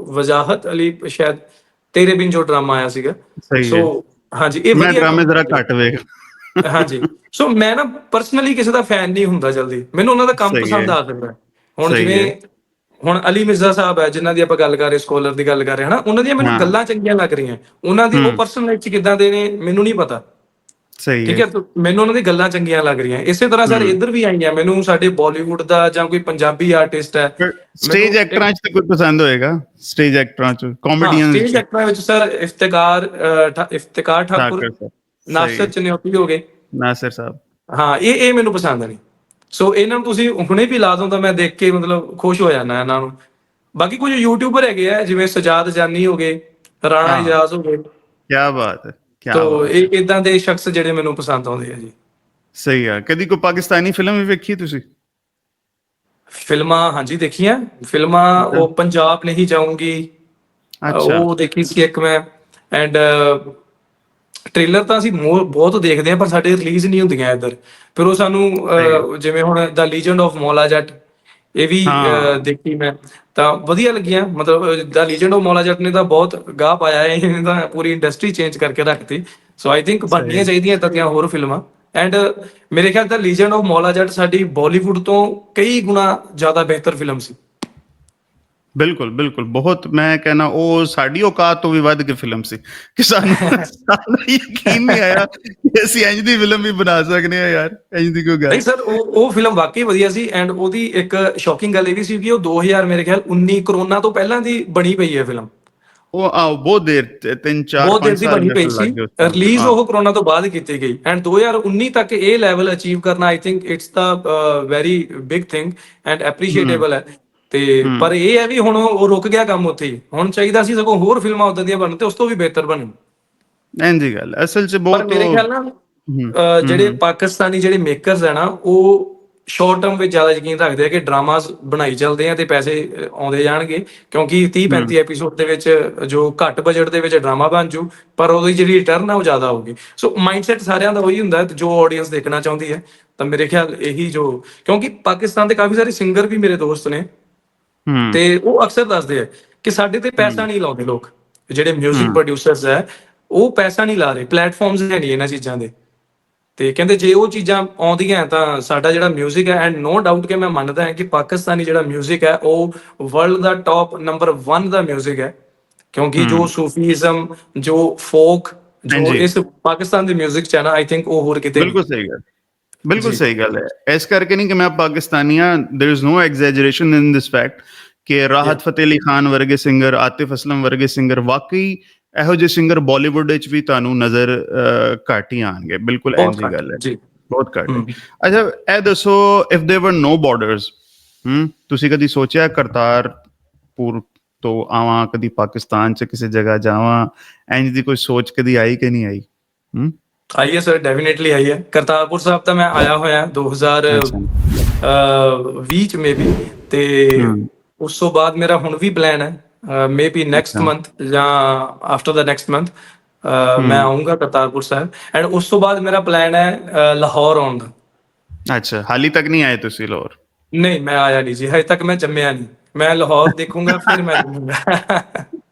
ਵਜਾਹਤ ਅਲੀ ਸ਼ਾਇਦ, ਤੇਰੇ ਬਿਨ ਜੋ ਡਰਾਮਾ ਆਇਆ ਸੀਗਾ। ਸਹੀ ਸੋ ਹੈ। ਹਾਂਜੀ, ਇਹ ਮੈਂ ਵਧੀਆ ਡਰਾਮੇ ਕੰਮ ਜ਼ਰਾ ਕਰਦੇ। ਘੱਟ ਵੇਖ। ਹਾਂਜੀ, ਸੋ ਮੈਂ ਨਾ ਪਰਸਨਲੀ ਕਿਸੇ ਦਾ ਫੈਨ ਨਹੀਂ ਹੁੰਦਾ ਜਲਦੀ, ਮੈਨੂੰ ਉਹਨਾਂ ਦਾ ਕੰਮ ਸਹੀ ਹੈ ਪਸੰਦ ਆ ਜਾਂਦਾ। ਹੁਣ ਸਹੀ ਜਿਵੇਂ ਹੈ। ਹੁਣ ਅਲੀ ਮਿਰਜ਼ਾ ਸਾਹਿਬ ਹੈ, ਜਿਨ੍ਹਾਂ ਦੀ ਆਪਾਂ ਗੱਲ ਕਰ ਰਹੇ, ਸਕਾਲਰ ਦੀ ਗੱਲ ਕਰ ਰਹੇ ਹਨਾ, ਉਹਨਾਂ ਦੀਆਂ ਮੈਨੂੰ ਹਾਂ। ਗੱਲਾਂ ਚੰਗੀਆਂ ਲੱਗ ਰਹੀਆਂ। ਉਹਨਾਂ ਦੀ ਉਹ ਹੂੰ ਪਰਸਨੈਲਿਟੀ ਕਿੱਦਾਂ ਦੇ ਨੇ ਮੈਨੂੰ ਨਹੀਂ ਪਤਾ, ਸਹੀ ਠੀਕ ਹੈ। ਹੈ। ਮੈਨੂੰ ਉਹਨਾਂ ਦੀ ਗੱਲਾਂ ਚੰਗੀਆਂ ਲੱਗ ਰਹੀਆਂ। ਇਸੇ ਤਰ੍ਹਾਂ ਸਰ ਹੂੰ। ਇੱਧਰ ਵੀ ਆਈਆਂ। ਮੈਨੂੰ ਸਾਡੇ ਬਾਲੀਵੁੱਡ ਦਾ ਜਾਂ ਕੋਈ ਪੰਜਾਬੀ ਆਰਟਿਸਟ ਹੈ, ਸਟੇਜ ਮੈਨੂੰ ਐਕਟਰਾਂ 'ਚ ਤਾਂ ਕੋਈ ਪਸੰਦ ਹੋਏਗਾ? ਸਟੇਜ ਐਕਟਰਾਂ 'ਚ, ਹਾਂ, ਕਾਮੇਡੀਅਨ ਸਟੇਜ 'ਚ? ਐਕਟਰਾਂ ਵਿੱਚ ਸਰ ਇਫਤਿਕਾਰ ਠਾਕੁਰ, ਠਾਕਰ ਸਾਹਿਬ। ਸਹੀ ਨਾਸਰ ਹੈ। ਚਨਿਓਤੀ ਹੋ ਗਏ। ਨਾਸਿਰ ਸਾਹਿਬ। ਹਾਂ, ਇਹ ਮੈਨੂੰ ਪਸੰਦ ਨਹੀਂ। ਸੋ ਇਹਨਾਂ ਨੂੰ ਤੁਸੀਂ ਹੁਣੇ ਵੀ ਲਾ ਦੋ ਤਾਂ ਮੈਂ ਦੇਖ ਕੇ ਮਤਲਬ ਖੁਸ਼ ਹੋ ਜਾਂਦਾ ਇਹਨਾਂ ਨੂੰ। ਬਾਕੀ ਕੁਝ ਯੂਟਿਊਬਰ ਹੈਗੇ ਆ, ਜਿਵੇਂ ਸਜਾਦ ਜਾਨੀ ਹੋ ਗਏ, ਰਾਣਾ ਹਾਂ, ਇਜਾਜ਼ ਹੋ ਗਏ। ਕਿਆ ਬਾਤ ਹੈ, ਤੋ ਕਿਆ ਬਾਤ ਹੈ। ਇਹ ਇਦਾਂ ਦੇ ਸ਼ਖਸ ਜਿਹੜੇ ਮੈਨੂੰ ਪਸੰਦ ਆਉਂਦੇ ਆ ਜੀ। ਸਹੀ ਆ। ਕਦੀ ਕੋਈ ਪਾਕਿਸਤਾਨੀ ਫਿਲਮ ਵੀ ਵੇਖੀ ਤੁਸੀਂ? ਫਿਲਮਾਂ ਹਾਂਜੀ ਦੇਖੀਆਂ। ਫਿਲਮਾਂ ਅੱਛਾ ਉਹ ਪੰਜਾਬ ਨਹੀਂ ਜਾਊਂਗੀ, ਅੱਛਾ। ਉਹ ਦੇਖੀ ਸੀ ਇੱਕ ਮੈਂ। ਐਂਡ ਟ੍ਰੇਲਰ ਤਾਂ ਅਸੀਂ ਬਹੁਤ ਦੇਖਦੇ ਹਾਂ, ਪਰ ਸਾਡੇ ਰਿਲੀਜ਼ ਨਹੀਂ ਹੁੰਦੀਆਂ ਇੱਧਰ। ਫਿਰ ਉਹ ਸਾਨੂੰ ਸਹੀ ਹੈ। ਜਿਵੇਂ ਹੁਣ ਦ ਲੀਜੈਂਡ ਆਫ ਮੌਲਾ ਜੱਟ, ਇਹ ਵੀ ਹਾਂ ਦੇਖੀ ਮੈਂ, ਤਾਂ ਵਧੀਆ ਲੱਗੀਆਂ। ਮਤਲਬ ਦ ਲੀਜੈਂਡ ਆਫ ਮੌਲਾ ਜੱਟ ਨੇ ਤਾਂ ਬਹੁਤ ਗਾਹ ਪਾਇਆ ਹੈ, ਇਹਨੇ ਤਾਂ ਪੂਰੀ ਇੰਡਸਟਰੀ ਚੇਂਜ ਕਰਕੇ ਰੱਖਤੀ। ਸੋ ਆਈ ਥਿੰਕ ਸਹੀ ਬਣਨੀਆਂ ਹੈ। ਚਾਹੀਦੀਆਂ ਇੱਦਾਂ ਦੀਆਂ ਹੋਰ ਫਿਲਮਾਂ। ਐਂਡ ਮੇਰੇ ਖਿਆਲ ਤਾਂ ਲੀਜੈਂਡ ਆਫ ਮੌਲਾ ਜੱਟ ਸਾਡੀ ਬਾਲੀਵੁੱਡ ਤੋਂ ਕਈ ਗੁਣਾ ਜ਼ਿਆਦਾ ਬਿਹਤਰ ਫਿਲਮ ਸੀ। ਬਿਲਕੁਲ ਬਿਲਕੁਲ, ਬਹੁਤ। ਮੈਂ ਕਹਿਣਾ ਉਹ ਸਾਡੀ ਔਕਾਤ ਤੋਂ ਵੀ ਵੱਧ ਕੇ ਫਿਲਮ ਸੀ, ਕਿ ਸਾਨੂੰ ਯਕੀਨ ਨਹੀਂ ਆਇਆ ਕਿ ਅਸੀਂ ਇੰਝ ਦੀ ਫਿਲਮ ਵੀ ਬਣਾ ਸਕਦੇ ਹਾਂ ਯਾਰ, ਇੰਝ ਦੀ ਕੋਈ ਨਹੀਂ ਗੱਲ। ਸਰ, ਉਹ ਫਿਲਮ ਵਾਕਈ ਵਧੀਆ ਸੀ। ਐਂਡ ਉਹਦੀ ਇੱਕ ਸ਼ੌਕਿੰਗ ਗੱਲ ਇਹ ਵੀ ਸੀ ਕਿ ਉਹ 2000 ਮੇਰੇ ਖਿਆਲ 19 ਕਰੋਨਾ ਤੋਂ ਪਹਿਲਾਂ ਦੀ ਬਣੀ ਪਈ ਹੈ ਫਿਲਮ। ਉਹ ਬਹੁਤ ਦੇਰ 3 4 ਬਹੁਤ ਦੇਰ 5 ਦੀ ਸਾਲ ਬਣੀ ਮੇਰੇ ਪਈ ਕੋਲ ਸੀ। ਲੱਗ ਗਏ ਉਸ time ਤੇ। ਰਿਲੀਜ਼ ਹਾਂ ਉਹ ਕਰੋਨਾ ਤੋਂ ਬਾਅਦ ਕੀਤੀ ਗਈ ਐਂਡ 2019 ਤੱਕ ਇਹ ਲੈਵਲ ਅਚੀਵ ਕਰਨਾ I think it's the very big thing and ਹੂੰ ਐਪਰੀਸ਼ੀਏਟੇਬਲ ਹੈ। ਤੇ ਪਰ ਹੂੰ ਇਹ ਹੈ ਵੀ ਹੁਣ ਉਹ ਰੁਕ ਗਿਆ ਕੰਮ ਉੱਥੇ ਹੀ। ਹੁਣ ਚਾਹੀਦਾ ਸੀ ਸਗੋਂ ਹੋਰ ਫਿਲਮਾਂ ਉਦਾਂ ਦੀਆਂ ਬਣਨ ਤੇ ਉਸ ਤੋਂ ਵੀ ਬਿਹਤਰ ਬਣਨ। ਇੰਝ ਗੱਲ ਹੈ। ਅਸਲ 'ਚ ਪਰ ਬਹੁਤ ਮੇਰੇ ਉਹ ਖਿਆਲ ਨਾਲ ਹੂੰ ਜਿਹੜੇ ਹੂੰ ਪਾਕਿਸਤਾਨੀ ਜਿਹੜੇ ਮੇਕਰਸ ਹੈ ਨਾ ਉਹ ਸ਼ਾਰਟ ਟਰਮ ਵਿੱਚ ਜ਼ਿਆਦਾ ਯਕੀਨ ਰੱਖਦੇ ਆ ਕਿ ਡਰਾਮਾਸ ਬਣਾਈ ਚੱਲਦੇ ਆ ਤੇ ਪੈਸੇ ਆਉਂਦੇ ਜਾਣਗੇ, ਕਿਉਂਕਿ 30-35 ਐਪੀਸੋਡ ਦੇ ਵਿੱਚ ਜੋ ਘੱਟ ਬਜਟ ਦੇ ਵਿੱਚ ਡਰਾਮਾ ਬਣ ਜੂ ਪਰ ਉਹਦੀ ਜਿਹੜੀ ਰਿਟਰਨ ਆ ਉਹ ਜ਼ਿਆਦਾ ਹੋਊਗੀ। ਸੋ ਮਾਈਂਡਸੈਟ ਸਾਰਿਆਂ ਦਾ ਉਹੀ ਹੁੰਦਾ ਜੋ ਆਡੀਅנס ਦੇਖਣਾ ਚਾਹੁੰਦੀ ਹੈ। ਤਾਂ ਮੇਰੇ ਖਿਆਲ ਇਹੀ ਜੋ, ਕਿਉਂਕਿ ਪਾਕਿਸਤਾਨ ਦੇ ਕਾਫੀ ਸਾਰੇ ਸਿੰਗਰ ਵੀ ਮੇਰੇ ਦੋਸਤ ਨੇ ਹੂੰ ਤੇ ਉਹ ਅਕਸਰ ਦੱਸਦੇ ਆ ਕਿ ਸਾਡੇ ਤੇ ਪੈਸਾ ਨਹੀਂ ਲਾਉਂਦੇ ਲੋਕ, ਜਿਹੜੇ ਮਿਊਜ਼ਿਕ ਹੂੰ ਪ੍ਰੋਡਿਊਸਰਸ ਹੈ ਉਹ ਪੈਸਾ ਨਹੀਂ ਲਾ ਰਹੇ, ਪਲੇਟਫਾਰਮਸ ਹੈ ਨਹੀਂ ਇਹਨਾਂ ਚੀਜ਼ਾਂ ਦੇ। ਤੇ ਕਹਿੰਦੇ ਜੇ ਉਹ ਚੀਜ਼ਾਂ ਆਉਂਦੀਆਂ ਤਾਂ ਸਾਡਾ ਜਿਹੜਾ 뮤직 ਹੈ, ਐਂਡ ਨੋ ਡਾਊਟ ਕਿ ਮੈਂ ਮੰਨਦਾ ਹਾਂ ਕਿ ਪਾਕਿਸਤਾਨੀ ਜਿਹੜਾ 뮤직 ਹੈ ਉਹ ਵਰਲਡ ਦਾ ਟੌਪ ਨੰਬਰ 1 ਦਾ 뮤직 ਹੈ, ਕਿਉਂਕਿ ਜੋ ਹੂੰ ਸੂਫੀਜ਼ਮ, ਜੋ ਫੋਕ, ਜੋ ਹਾਂਜੀ ਇਸ ਪਾਕਿਸਤਾਨ ਦੇ 뮤직 ਚ ਹੈ ਨਾ, ਆਈ ਥਿੰਕ ਉਹ ਹੋਰ ਕਿਤੇ ਨਹੀਂ। ਬਿਲਕੁਲ ਸਹੀ ਗੱਲ, ਬਿਲਕੁਲ ਜੀ ਸਹੀ ਗੱਲ ਹੈ। ਇਸ ਕਰਕੇ ਨਹੀਂ ਕਿ ਮੈਂ ਪਾਕਿਸਤਾਨੀ ਹਾਂ, there is no exaggeration in this fact ਕਿ ਰਾਹਤ ਫਤਿਹ ਅਲੀ ਖਾਨ ਵਰਗੇ ਸਿੰਗਰ, ਆਤਿਫ ਅਸਲਮ ਵਰਗੇ ਸਿੰਗਰ, ਵਾਕਈ ਇਹੋ ਜਿਹੇ ਸਿੰਗਰ ਬਾਲੀਵੁੱਡ ਵਿੱਚ ਵੀ ਤੁਹਾਨੂੰ ਨਜ਼ਰ ਘੱਟ ਹੀ ਆਣਗੇ। ਬਿਲਕੁਲ ਇੰਝ ਬਹੁਤ ਹੀ ਘੱਟ ਗੱਲ ਹੈ, ਜੀ। ਬਹੁਤ ਘੱਟ ਹੈ। ਹਮ। ਅੱਛਾ ਇਹ ਦੱਸੋ, if there were no borders, ਤੁਸੀਂ ਕਦੀ ਸੋਚਿਆ ਕਰਤਾਰਪੁਰ ਤੋਂ ਆਵਾਂ, ਕਦੀ ਪਾਕਿਸਤਾਨ 'ਚ ਕਿਸੇ ਜਗ੍ਹਾ ਜਾਵਾਂ, ਇੰਝ ਦੀ ਕੋਈ ਸੋਚ ਕਦੀ ਆਈ ਕਿ ਨਹੀਂ ਆਈ? ਆਈ ਹੈ ਸਰ, ਡੈਫੀਨੇਟਲੀ ਆਈ ਹੈ। ਕਰਤਾਰਪੁਰ ਸਾਹਿਬ ਤਾਂ ਮੈਂ ਆਇਆ ਹੋਇਆ 2020 ਚ ਮੇਬੀ, ਤੇ ਹੂੰ ਉਸ ਤੋਂ ਬਾਅਦ ਮੇਰਾ ਹੁਣ ਵੀ ਪਲਾਨ ਹੈ ਮੇਬੀ ਨੈਕਸਟ ਅੱਛਾ ਮੰਥ ਜਾਂ ਆਫਟਰ ਦਾ ਨੈਕਸਟ ਮੰਥ ਮੈਂ ਹੂੰ ਆਉਂਗਾ ਕਰਤਾਰਪੁਰ ਸਾਹਿਬ। ਐਂਡ ਉਸ ਤੋਂ ਬਾਅਦ ਮੇਰਾ ਪਲਾਨ ਹੈ ਲਾਹੌਰ ਆਉਣ ਦਾ। ਅੱਛਾ, ਹਾਲੀ ਤੱਕ ਨਹੀਂ ਆਏ ਤੁਸੀਂ ਲਾਹੌਰ? ਨਹੀਂ ਮੈਂ ਆਇਆ ਨਹੀਂ ਜੀ, ਹਜੇ ਤੱਕ ਮੈਂ ਜੰਮਿਆ ਨਹੀਂ। ਮੈਂ ਲਾਹੌਰ ਦੇਖੂੰਗਾ ਫਿਰ ਮੈਂ ਜੰਮੂੰਗਾ।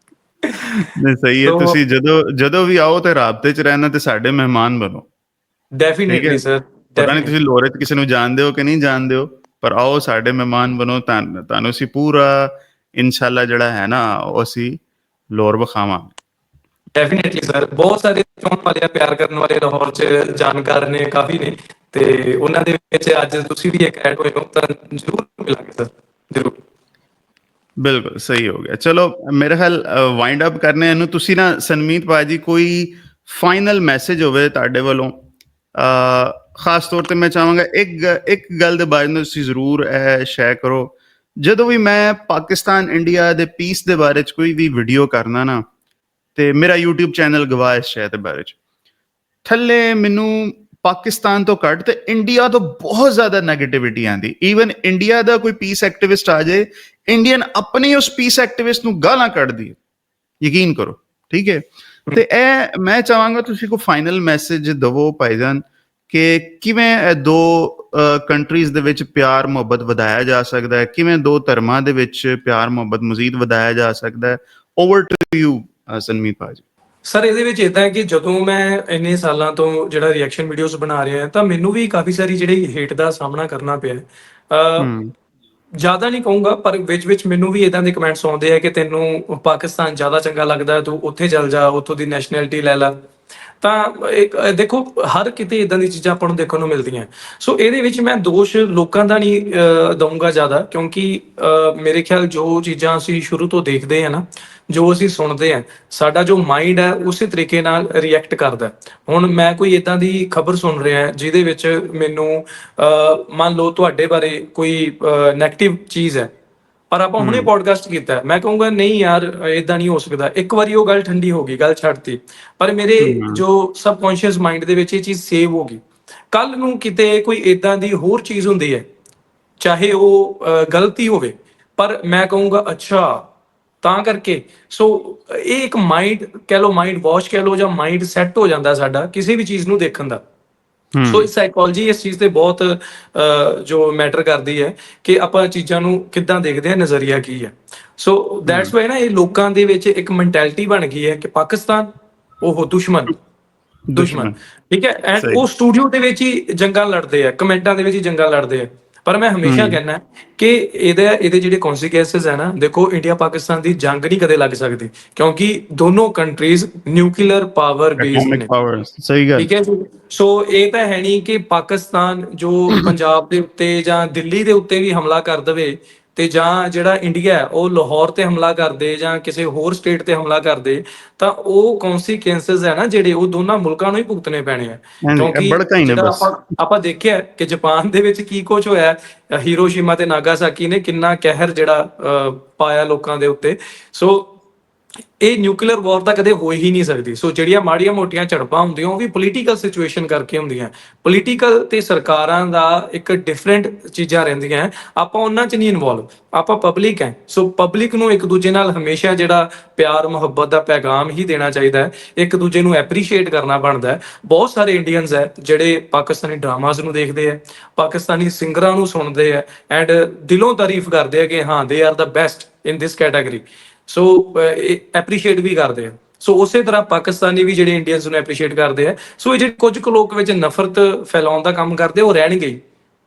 ਨਹੀਂ ਸਹੀ ਹੈ, ਤੋ ਤੁਸੀਂ ਜਦੋਂ ਜਦੋਂ ਵੀ ਆਓ ਤੇ ਰਾਬਤੇ 'ਚ ਰਹਿਣਾ ਤੇ ਸਾਡੇ ਮਹਿਮਾਨ ਬਣੋ, ਠੀਕ ਹੈ? ਡੈਫੀਨੇਟਲੀ ਸਰ, ਪਤਾ ਨਹੀਂ ਤੁਸੀਂ ਡੈਫੀਨੇਟਲੀ। ਲਾਹੌਰ 'ਚ ਕਿਸੇ ਨੂੰ ਜਾਣਦੇ ਹੋ ਕਿ ਨਹੀਂ ਜਾਣਦੇ ਹੋ, ਪਰ ਆਓ ਸਾਡੇ ਮਹਿਮਾਨ ਬਣੋ। ਤੁਹਾਨੂੰ ਅਸੀਂ ਪੂਰਾ ਇਨਸ਼ਾਅੱਲਾ ਜਿਹੜਾ ਹੈ ਨਾ ਉਹ ਅਸੀਂ ਲਾਹੌਰ ਵਿਖਾਵਾਂਗੇ। ਡੈਫੀਨੇਟਲੀ ਸਰ, ਬਹੁਤ ਸਾਰੇ ਚਾਹਣ ਵਾਲੇ ਆ, ਪਿਆਰ ਕਰਨ ਵਾਲੇ ਲਾਹੌਰ 'ਚ ਜਾਣਕਾਰ ਨੇ, ਕਾਫੀ ਨੇ, ਤੇ ਉਹਨਾਂ ਦੇ ਵਿੱਚ ਅੱਜ ਤੁਸੀਂ ਵੀ ਇੱਕ ਐਡ ਹੋਏ ਹੋ ਤਾਂ ਜ਼ਰੂਰ ਮਿਲਾਂਗੇ ਸਰ, ਜ਼ਰੂਰ। ਬਿਲਕੁਲ ਸਹੀ ਹੋ ਗਿਆ। ਚਲੋ ਮੇਰੇ ਖਿਆਲ ਵਾਈਂਡ ਅਪ ਕਰਨੇ ਇਹਨੂੰ। ਤੁਸੀਂ ਨਾ ਸਨਮੀਤ ਭਾਜੀ ਕੋਈ ਫਾਈਨਲ ਮੈਸੇਜ ਹੋਵੇ ਤੁਹਾਡੇ ਵੱਲੋਂ, ਖਾਸ ਤੌਰ ਤੇ ਮੈਂ ਚਾਹਾਂਗਾ ਇੱਕ ਗੱਲ ਦੇ ਬਾਰੇ ਨੂੰ ਤੁਸੀਂ ਜ਼ਰੂਰ ਇਹ ਸ਼ੇਅਰ ਕਰੋ। ਜਦੋਂ ਵੀ ਮੈਂ ਪਾਕਿਸਤਾਨ ਇੰਡੀਆ ਦੇ ਪੀਸ ਦੇ ਬਾਰੇ 'ਚ ਕੋਈ ਵੀ ਵੀਡੀਓ ਕਰਨਾ ਨਾ, ਤੇ ਮੇਰਾ YouTube ਚੈਨਲ ਗਵਾਹ ਇਸ ਸ਼ੈ ਦੇ ਬਾਰੇ 'ਚ, ਥੱਲੇ ਮੈਨੂੰ ਪਾਕਿਸਤਾਨ ਤੋਂ ਘੱਟ ਤੇ ਇੰਡੀਆ ਤੋਂ ਬਹੁਤ ਜ਼ਿਆਦਾ ਨੈਗੇਟਿਵਿਟੀ ਆਉਂਦੀ। ਈਵਨ ਇੰਡੀਆ ਦਾ ਕੋਈ ਪੀਸ ਐਕਟਿਵਿਸਟ ਆ ਜਾਏ, ਇੰਡੀਅਨ ਆਪਣੀ ਉਸ ਪੀਸ ਐਕਟਿਵਿਸਟ ਨੂੰ ਗਾਲਾਂ ਕੱਢਦੀ ਹੈ, ਯਕੀਨ ਕਰੋ, ਠੀਕ ਹੈ? ਤੇ ਇਹ ਮੈਂ ਚਾਹਾਂਗਾ ਤੁਸੀਂ ਕੋਈ ਫਾਈਨਲ ਮੈਸੇਜ ਦਵੋ ਭਾਈਜਾਨ ਕਿ ਕਿਵੇਂ ਇਹ ਦੋ ਕੰਟਰੀਜ਼ ਦੇ ਵਿੱਚ ਪਿਆਰ ਮੁਹੱਬਤ ਵਧਾਇਆ ਜਾ ਸਕਦਾ ਹੈ, ਕਿਵੇਂ ਦੋ ਧਰਮਾਂ ਦੇ ਵਿੱਚ ਪਿਆਰ ਮੁਹੱਬਤ ਮਜ਼ੀਦ ਵਧਾਇਆ ਜਾ ਸਕਦਾ ਹੈ। ਓਵਰ ਟੂ ਯੂ ਸਨਮੀਤ ਭਾਜੀ। ਸਰ ਇਹਦੇ ਵਿੱਚ ਇਦਾਂ ਹੈ ਕਿ ਜਦੋਂ ਮੈਂ ਇੰਨੇ ਸਾਲਾਂ ਤੋਂ ਜਿਹੜਾ ਰਿਐਕਸ਼ਨ ਵੀਡੀਓਜ਼ ਬਣਾ ਰਿਹਾ ਤਾਂ ਮੈਨੂੰ ਵੀ ਕਾਫੀ ਸਾਰੀ ਜਿਹੜੀ ਹੇਟ ਦਾ ਸਾਹਮਣਾ ਕਰਨਾ ਪਿਆ। ਹੂੰ ਜ਼ਿਆਦਾ ਨਹੀਂ ਕਹੂੰਗਾ ਪਰ ਵਿੱਚ ਮੈਨੂੰ ਵੀ ਇਦਾਂ ਦੇ ਕਮੈਂਟਸ ਆਉਂਦੇ ਆ ਕਿ ਤੈਨੂੰ ਪਾਕਿਸਤਾਨ ਜ਼ਿਆਦਾ ਚੰਗਾ ਲੱਗਦਾ, ਤੂੰ ਉੱਥੇ ਚੱਲ ਜਾ, ਉੱਥੋਂ ਦੀ ਨੈਸ਼ਨੈਲਿਟੀ ਲੈ ਲਾ। ਤਾਂ ਇੱਕ ਦੇਖੋ ਹਰ ਕਿਤੇ ਇਦਾਂ ਦੀ ਚੀਜ਼ਾਂ ਆਪਾਂ ਨੂੰ ਦੇਖਣ ਨੂੰ ਮਿਲਦੀਆਂ। ਸੋ ਇਹਦੇ ਵਿੱਚ ਮੈਂ ਦੋਸ਼ ਲੋਕਾਂ ਦਾ ਨਹੀਂ ਦਊਂਗਾ ਜ਼ਿਆਦਾ, ਕਿਉਂਕਿ ਮੇਰੇ ਖਿਆਲ ਜੋ ਚੀਜ਼ਾਂ ਅਸੀਂ ਸ਼ੁਰੂ ਤੋਂ ਦੇਖਦੇ ਹਾਂ ਨਾ, ਜੋ ਅਸੀਂ ਸੁਣਦੇ ਹਾਂ, ਸਾਡਾ ਜੋ ਮਾਈਂਡ ਹੈ ਉਸੇ ਤਰੀਕੇ ਨਾਲ ਰਿਐਕਟ ਕਰਦਾ। ਹੁਣ ਮੈਂ ਕੋਈ ਇਦਾਂ ਦੀ ਖਬਰ ਸੁਣ ਰਿਹਾ ਜਿਹਦੇ ਵਿੱਚ ਮੈਨੂੰ ਮੰਨ ਲਓ ਤੁਹਾਡੇ ਬਾਰੇ ਕੋਈ ਨੈਗੇਟਿਵ ਚੀਜ਼ ਹੈ, ਪਰ ਆਪਾਂ ਹੁਣੇ ਪੋਡਕਾਸਟ ਕੀਤਾ, ਮੈਂ ਕਹੂੰਗਾ ਨਹੀਂ ਯਾਰ ਇਦਾਂ ਨਹੀਂ ਹੋ ਸਕਦਾ। ਇੱਕ ਵਾਰੀ ਉਹ ਗੱਲ ਠੰਡੀ ਹੋ ਗਈ, ਗੱਲ ਛੱਡਤੀ, ਪਰ ਮੇਰੇ ਜੋ ਸਬਕੌਂਸ਼ੀਅਸ ਮਾਈਂਡ ਦੇ ਵਿੱਚ ਇਹ ਚੀਜ਼ ਸੇਵ ਹੋ ਗਈ। ਕੱਲ ਨੂੰ ਕਿਤੇ ਕੋਈ ਇਦਾਂ ਦੀ ਹੋਰ ਚੀਜ਼ ਹੁੰਦੀ ਹੈ, ਚਾਹੇ ਉਹ ਗਲਤੀ ਹੋਵੇ, ਪਰ ਮੈਂ ਕਹੂੰਗਾ ਅੱਛਾ ਤਾਂ ਕਰਕੇ। ਸੋ ਇਹ ਇੱਕ ਮਾਈਂਡ ਕਹਿ ਲਓ, ਮਾਈਂਡ ਵਾਸ਼ ਕਹਿ ਲਓ, ਜਾਂ ਮਾਈਂਡ ਸੈੱਟ ਹੋ ਜਾਂਦਾ ਸਾਡਾ ਕਿਸੇ ਵੀ ਚੀਜ਼ ਨੂੰ ਦੇਖਣ ਦਾ। ਸੋ ਇਹ ਸਾਈਕੋਲੋਜੀ ਇਸ ਚੀਜ਼ ਤੇ ਬਹੁਤ ਜੋ ਮੈਟਰ ਕਰਦੀ ਹੈ ਕਿ ਆਪਾਂ ਚੀਜ਼ਾਂ ਨੂੰ ਕਿੱਦਾਂ ਦੇਖਦੇ ਹਾਂ, ਨਜ਼ਰੀਆ ਕੀ ਹੈ। ਸੋ ਦੈਟਸ ਵਾਈ ਨਾ ਇਹ ਲੋਕਾਂ ਦੇ ਵਿੱਚ ਇੱਕ ਮੈਂਟੈਲਿਟੀ ਬਣ ਗਈ ਹੈ ਕਿ ਪਾਕਿਸਤਾਨ ਉਹ ਦੁਸ਼ਮਣ, ਦੁਸ਼ਮਣ, ਦੁਸ਼ਮਣ ਠੀਕ ਹੈ। ਐਂਡ ਸਹੀ। ਉਹ ਸਟੂਡੀਓ ਦੇ ਵਿੱਚ ਹੀ ਜੰਗਾਂ ਲੜਦੇ ਆ, ਕਮੈਂਟਾਂ ਦੇ ਵਿੱਚ ਹੀ ਜੰਗਾਂ ਲੜਦੇ ਆ। ਪਰ ਮੈਂ ਹਮੇਸ਼ਾ ਕਹਿੰਦਾ ਕਿ ਇਹਦੇ ਜਿਹੜੇ ਕੌਨਸੀਕੁਐਂਸਸ ਹੈ ਨਾ, ਦੇਖੋ ਇੰਡੀਆ ਪਾਕਿਸਤਾਨ ਦੀ ਜੰਗ ਨਹੀਂ ਕਦੇ ਲੱਗ ਸਕਦੀ, ਕਿਉਂਕਿ ਦੋਨੋਂ countries nuclear power based atomic ਨੇ, ਪਾਵਰ, ਸਹੀ ਗੱਲ। ਠੀਕ ਹੈ ਜੀ। ਸੋ ਇਹ ਤਾਂ ਹੈ ਨਹੀਂ ਕਿ ਪਾਕਿਸਤਾਨ ਜੋ ਪੰਜਾਬ ਦੇ ਉੱਤੇ ਜਾਂ ਦਿੱਲੀ ਦੇ ਉੱਤੇ ਵੀ ਹਮਲਾ ਕਰ ਦੇਵੇ ਤੇ ਜਾਂ ਜਿਹੜਾ ਇੰਡੀਆ ਹੈ ਉਹ ਲਾਹੌਰ ਤੇ ਹਮਲਾ ਕਰਦੇ ਜਾਂ ਕਿਸੇ ਹੋਰ ਸਟੇਟ ਤੇ ਹਮਲਾ ਕਰਦੇ, ਤਾਂ ਉਹ ਕੌਨਸੀਕੁਐਂਸਸ ਹੈ ਨਾ ਜਿਹੜੇ, ਉਹ ਦੋਨਾਂ ਮੁਲਕਾਂ ਨੂੰ ਹੀ ਭੁਗਤਣੇ ਪੈਣੇ ਆ। ਹਾਂਜੀ, ਇਹ ਕਿਉਂਕਿ ਬੜਕਾ ਹੀ ਨੇ ਜਿਹੜਾ ਬਸ। ਆਪਾਂ ਦੇਖਿਆ ਕਿ ਜਾਪਾਨ ਦੇ ਵਿੱਚ ਕੀ ਕੁਝ ਹੋਇਆ, ਹੀਰੋਸ਼ੀਮਾ ਤੇ ਨਾਗਾਸਾਕੀ ਨੇ ਕਿੰਨਾ ਕਹਿਰ ਜਿਹੜਾ ਪਾਇਆ ਲੋਕਾਂ ਦੇ ਉੱਤੇ। ਸੋ ਇਹ ਨਿਊਕਲੀਅਰ ਵਾਰ ਤਾਂ ਕਦੇ ਹੋ ਹੀ ਨਹੀਂ ਸਕਦੀ। ਸੋ ਜਿਹੜੀਆਂ ਮਾੜੀਆਂ ਮੋਟੀਆਂ ਝੜਪਾਂ ਹੁੰਦੀਆਂ ਉਹ ਵੀ ਪੋਲੀਟੀਕਲ ਸਿਚੁਏਸ਼ਨ ਕਰਕੇ ਹੁੰਦੀਆਂ। ਪੋਲੀਟੀਕਲ ਤੇ ਸਰਕਾਰਾਂ ਦਾ ਇੱਕ ਡਿਫਰੈਂਟ ਚੀਜ਼ਾਂ ਰਹਿੰਦੀਆਂ, ਆਪਾਂ ਉਹਨਾਂ 'ਚ ਨਹੀਂ ਇਨਵੋਲਵ, ਆਪਾਂ ਪਬਲਿਕ ਹੈ। ਸੋ ਪਬਲਿਕ ਨੂੰ ਇੱਕ ਦੂਜੇ ਨਾਲ ਹਮੇਸ਼ਾ ਜਿਹੜਾ ਪਿਆਰ ਮੁਹੱਬਤ ਦਾ ਪੈਗਾਮ ਹੀ ਦੇਣਾ ਚਾਹੀਦਾ ਹੈ, ਇੱਕ ਦੂਜੇ ਨੂੰ ਐਪਰੀਸ਼ੀਏਟ ਕਰਨਾ ਬਣਦਾ ਹੈ। ਬਹੁਤ ਸਾਰੇ ਇੰਡੀਅਨਸ ਹੈ ਜਿਹੜੇ ਪਾਕਿਸਤਾਨੀ ਡਰਾਮਾਜ਼ ਨੂੰ ਦੇਖਦੇ ਆ, ਪਾਕਿਸਤਾਨੀ ਸਿੰਗਰਾਂ ਨੂੰ ਸੁਣਦੇ ਆ ਐਂਡ ਦਿਲੋਂ ਤਾਰੀਫ ਕਰਦੇ ਆ ਕਿ ਹਾਂ they are the best in this category. So appreciate ਵੀ ਕਰਦੇ ਆ। ਸੋ ਉਸੇ ਤਰ੍ਹਾਂ ਪਾਕਿਸਤਾਨੀ ਵੀ ਜਿਹੜੇ ਇੰਡੀਅਨਸ ਨੂੰ ਐਪਰੀਸ਼ੀਏਟ ਕਰਦੇ ਆ। ਸੋ ਇਹ ਜਿਹੜੇ ਕੁਝ ਕੁ ਲੋਕ ਵਿੱਚ ਨਫ਼ਰਤ ਫੈਲਾਉਣ ਦਾ ਕੰਮ ਕਰਦੇ ਉਹ ਰਹਿਣਗੇ ਹੀ।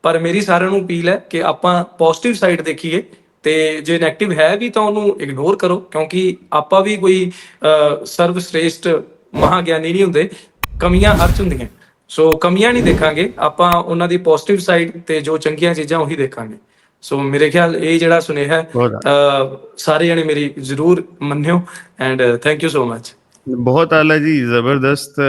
ਪਰ ਮੇਰੀ ਸਾਰਿਆਂ ਨੂੰ ਅਪੀਲ ਹੈ ਕਿ ਆਪਾਂ ਪੋਜ਼ਿਟਿਵ ਸਾਈਡ ਦੇਖੀਏ, ਤੇ ਜੇ ਨੈਗੇਟਿਵ ਹੈ ਵੀ ਤਾਂ ਉਹਨੂੰ ਇਗਨੋਰ ਕਰੋ, ਕਿਉਂਕਿ ਆਪਾਂ ਵੀ ਕੋਈ ਸਰਵ ਸ੍ਰੇਸ਼ਟ ਮਹਾਗਿਆਨੀ ਨਹੀਂ ਹੁੰਦੇ, ਕਮੀਆਂ ਹਰ 'ਚ ਹੁੰਦੀਆਂ। ਸੋ ਕਮੀਆਂ ਨਹੀਂ ਦੇਖਾਂਗੇ ਆਪਾਂ, ਉਹਨਾਂ ਦੀ ਪੋਜ਼ਿਟਿਵ ਸਾਈਡ ਤੇ ਜੋ ਚੰਗੀਆਂ ਚੀਜ਼ਾਂ ਉਹੀ ਦੇਖਾਂਗੇ। ਸੋ ਮੇਰੇ ਖਿਆਲ ਇਹ ਜਿਹੜਾ ਸੁਨੇਹਾ ਸਾਰੇ ਜਣੇ ਮੇਰੀ ਜ਼ਰੂਰ ਮੰਨਿਓ and thank you so much. ਬਹੁਤ ਆਲਾ ਜੀ, ਜ਼ਬਰਦਸਤ।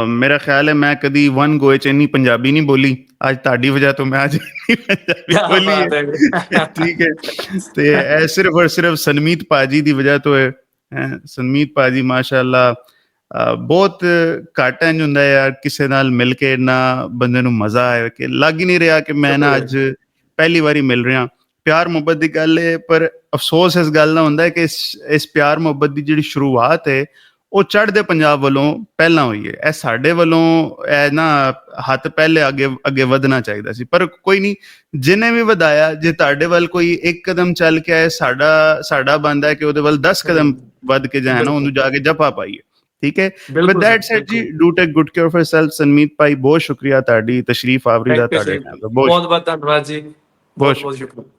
ਮੇਰਾ ਖਿਆਲ ਹੈ ਮੈਂ ਕਦੀ ਵਨ ਗੋਏ 'ਚ ਇੰਨੀ ਪੰਜਾਬੀ ਨਹੀਂ ਬੋਲੀ, ਅੱਜ ਤੁਹਾਡੀ ਵਜ੍ਹਾ ਤੋਂ ਮੈਂ ਅੱਜ ਪੰਜਾਬੀ ਬੋਲੀ ਹੈ। ਠੀਕ ਹੈ, ਤੇ ਇਹ ਸਿਰਫ ਔਰ ਸਿਰਫ ਸਨਮੀਤ ਭਾਜੀ ਦੀ ਵਜ੍ਹਾ ਤੋਂ ਹੈ। ਸਨਮੀਤ ਭਾਜੀ ਮਾਸ਼ਾਅੱਲਾ ਬਹੁਤ ਘੱਟ ਇੰਝ ਹੁੰਦਾ ਯਾਰ ਕਿਸੇ ਨਾਲ ਮਿਲ ਕੇ ਇੰਨਾ ਬੰਦੇ ਨੂੰ ਮਜ਼ਾ ਆਇਆ ਕਿ ਲੱਗ ਹੀ ਨਹੀਂ ਰਿਹਾ ਕਿ ਮੈਂ ਨਾ ਅੱਜ ਪਹਿਲੀ ਵਾਰੀ ਮਿਲ ਰਿਹਾ। ਪਿਆਰ ਮੁਹੱਬਤ ਦੀ ਗੱਲ ਹੈ, ਪਰ ਅਫਸੋਸ ਇਸ ਗੱਲ ਦਾ ਹੁੰਦਾ ਹੈ ਕਿ ਇਸ ਪਿਆਰ ਮੁਹੱਬਤ ਦੀ ਜਿਹੜੀ ਸ਼ੁਰੂਆਤ ਹੈ ਉਹ ਚੜ੍ਹਦੇ ਪੰਜਾਬ ਵੱਲੋਂ ਪਹਿਲਾਂ ਹੋਈ ਹੈ। ਇਹ ਸਾਡੇ ਵੱਲੋਂ ਇਹ ਨਾ ਹੱਥ ਪਹਿਲੇ ਅੱਗੇ ਵਧਣਾ ਚਾਹੀਦਾ ਸੀ, ਪਰ ਕੋਈ ਨਹੀਂ, ਜਿਹਨੇ ਵੀ ਵਧਾਇਆ, ਜੇ ਤੁਹਾਡੇ ਵੱਲ ਕੋਈ ਇੱਕ ਕਦਮ ਚੱਲ ਕੇ ਆਏ, ਸਾਡਾ ਬਣਦਾ ਹੈ ਕਿ ਉਹਦੇ ਵੱਲ 10 ਕਦਮ ਵੱਧ ਕੇ ਜਾਏ ਨਾ, ਉਹਨੂੰ ਜਾ ਕੇ ਜੱਫਾ ਪਾਈਏ। ਠੀਕ ਹੈ, ਵਿਦ ਦੈਟ ਸੈਡ ਜੀ, do take good care of yourself. Sanmeet ਭਾਈ ਬਹੁਤ ਸ਼ੁਕਰੀਆ ਤੁਹਾਡੀ ਤਸ਼ਰੀਫ ਆਵਰੀ ਦਾ, ਤੁਹਾਡੇ ਨਾਲ ਬਹੁਤ ਬਹੁਤ ਧੰਨਵਾਦ ਜੀ, ਬਹੁਤ ਬਹੁਤ ਸ਼ੁਕਰੀਆ।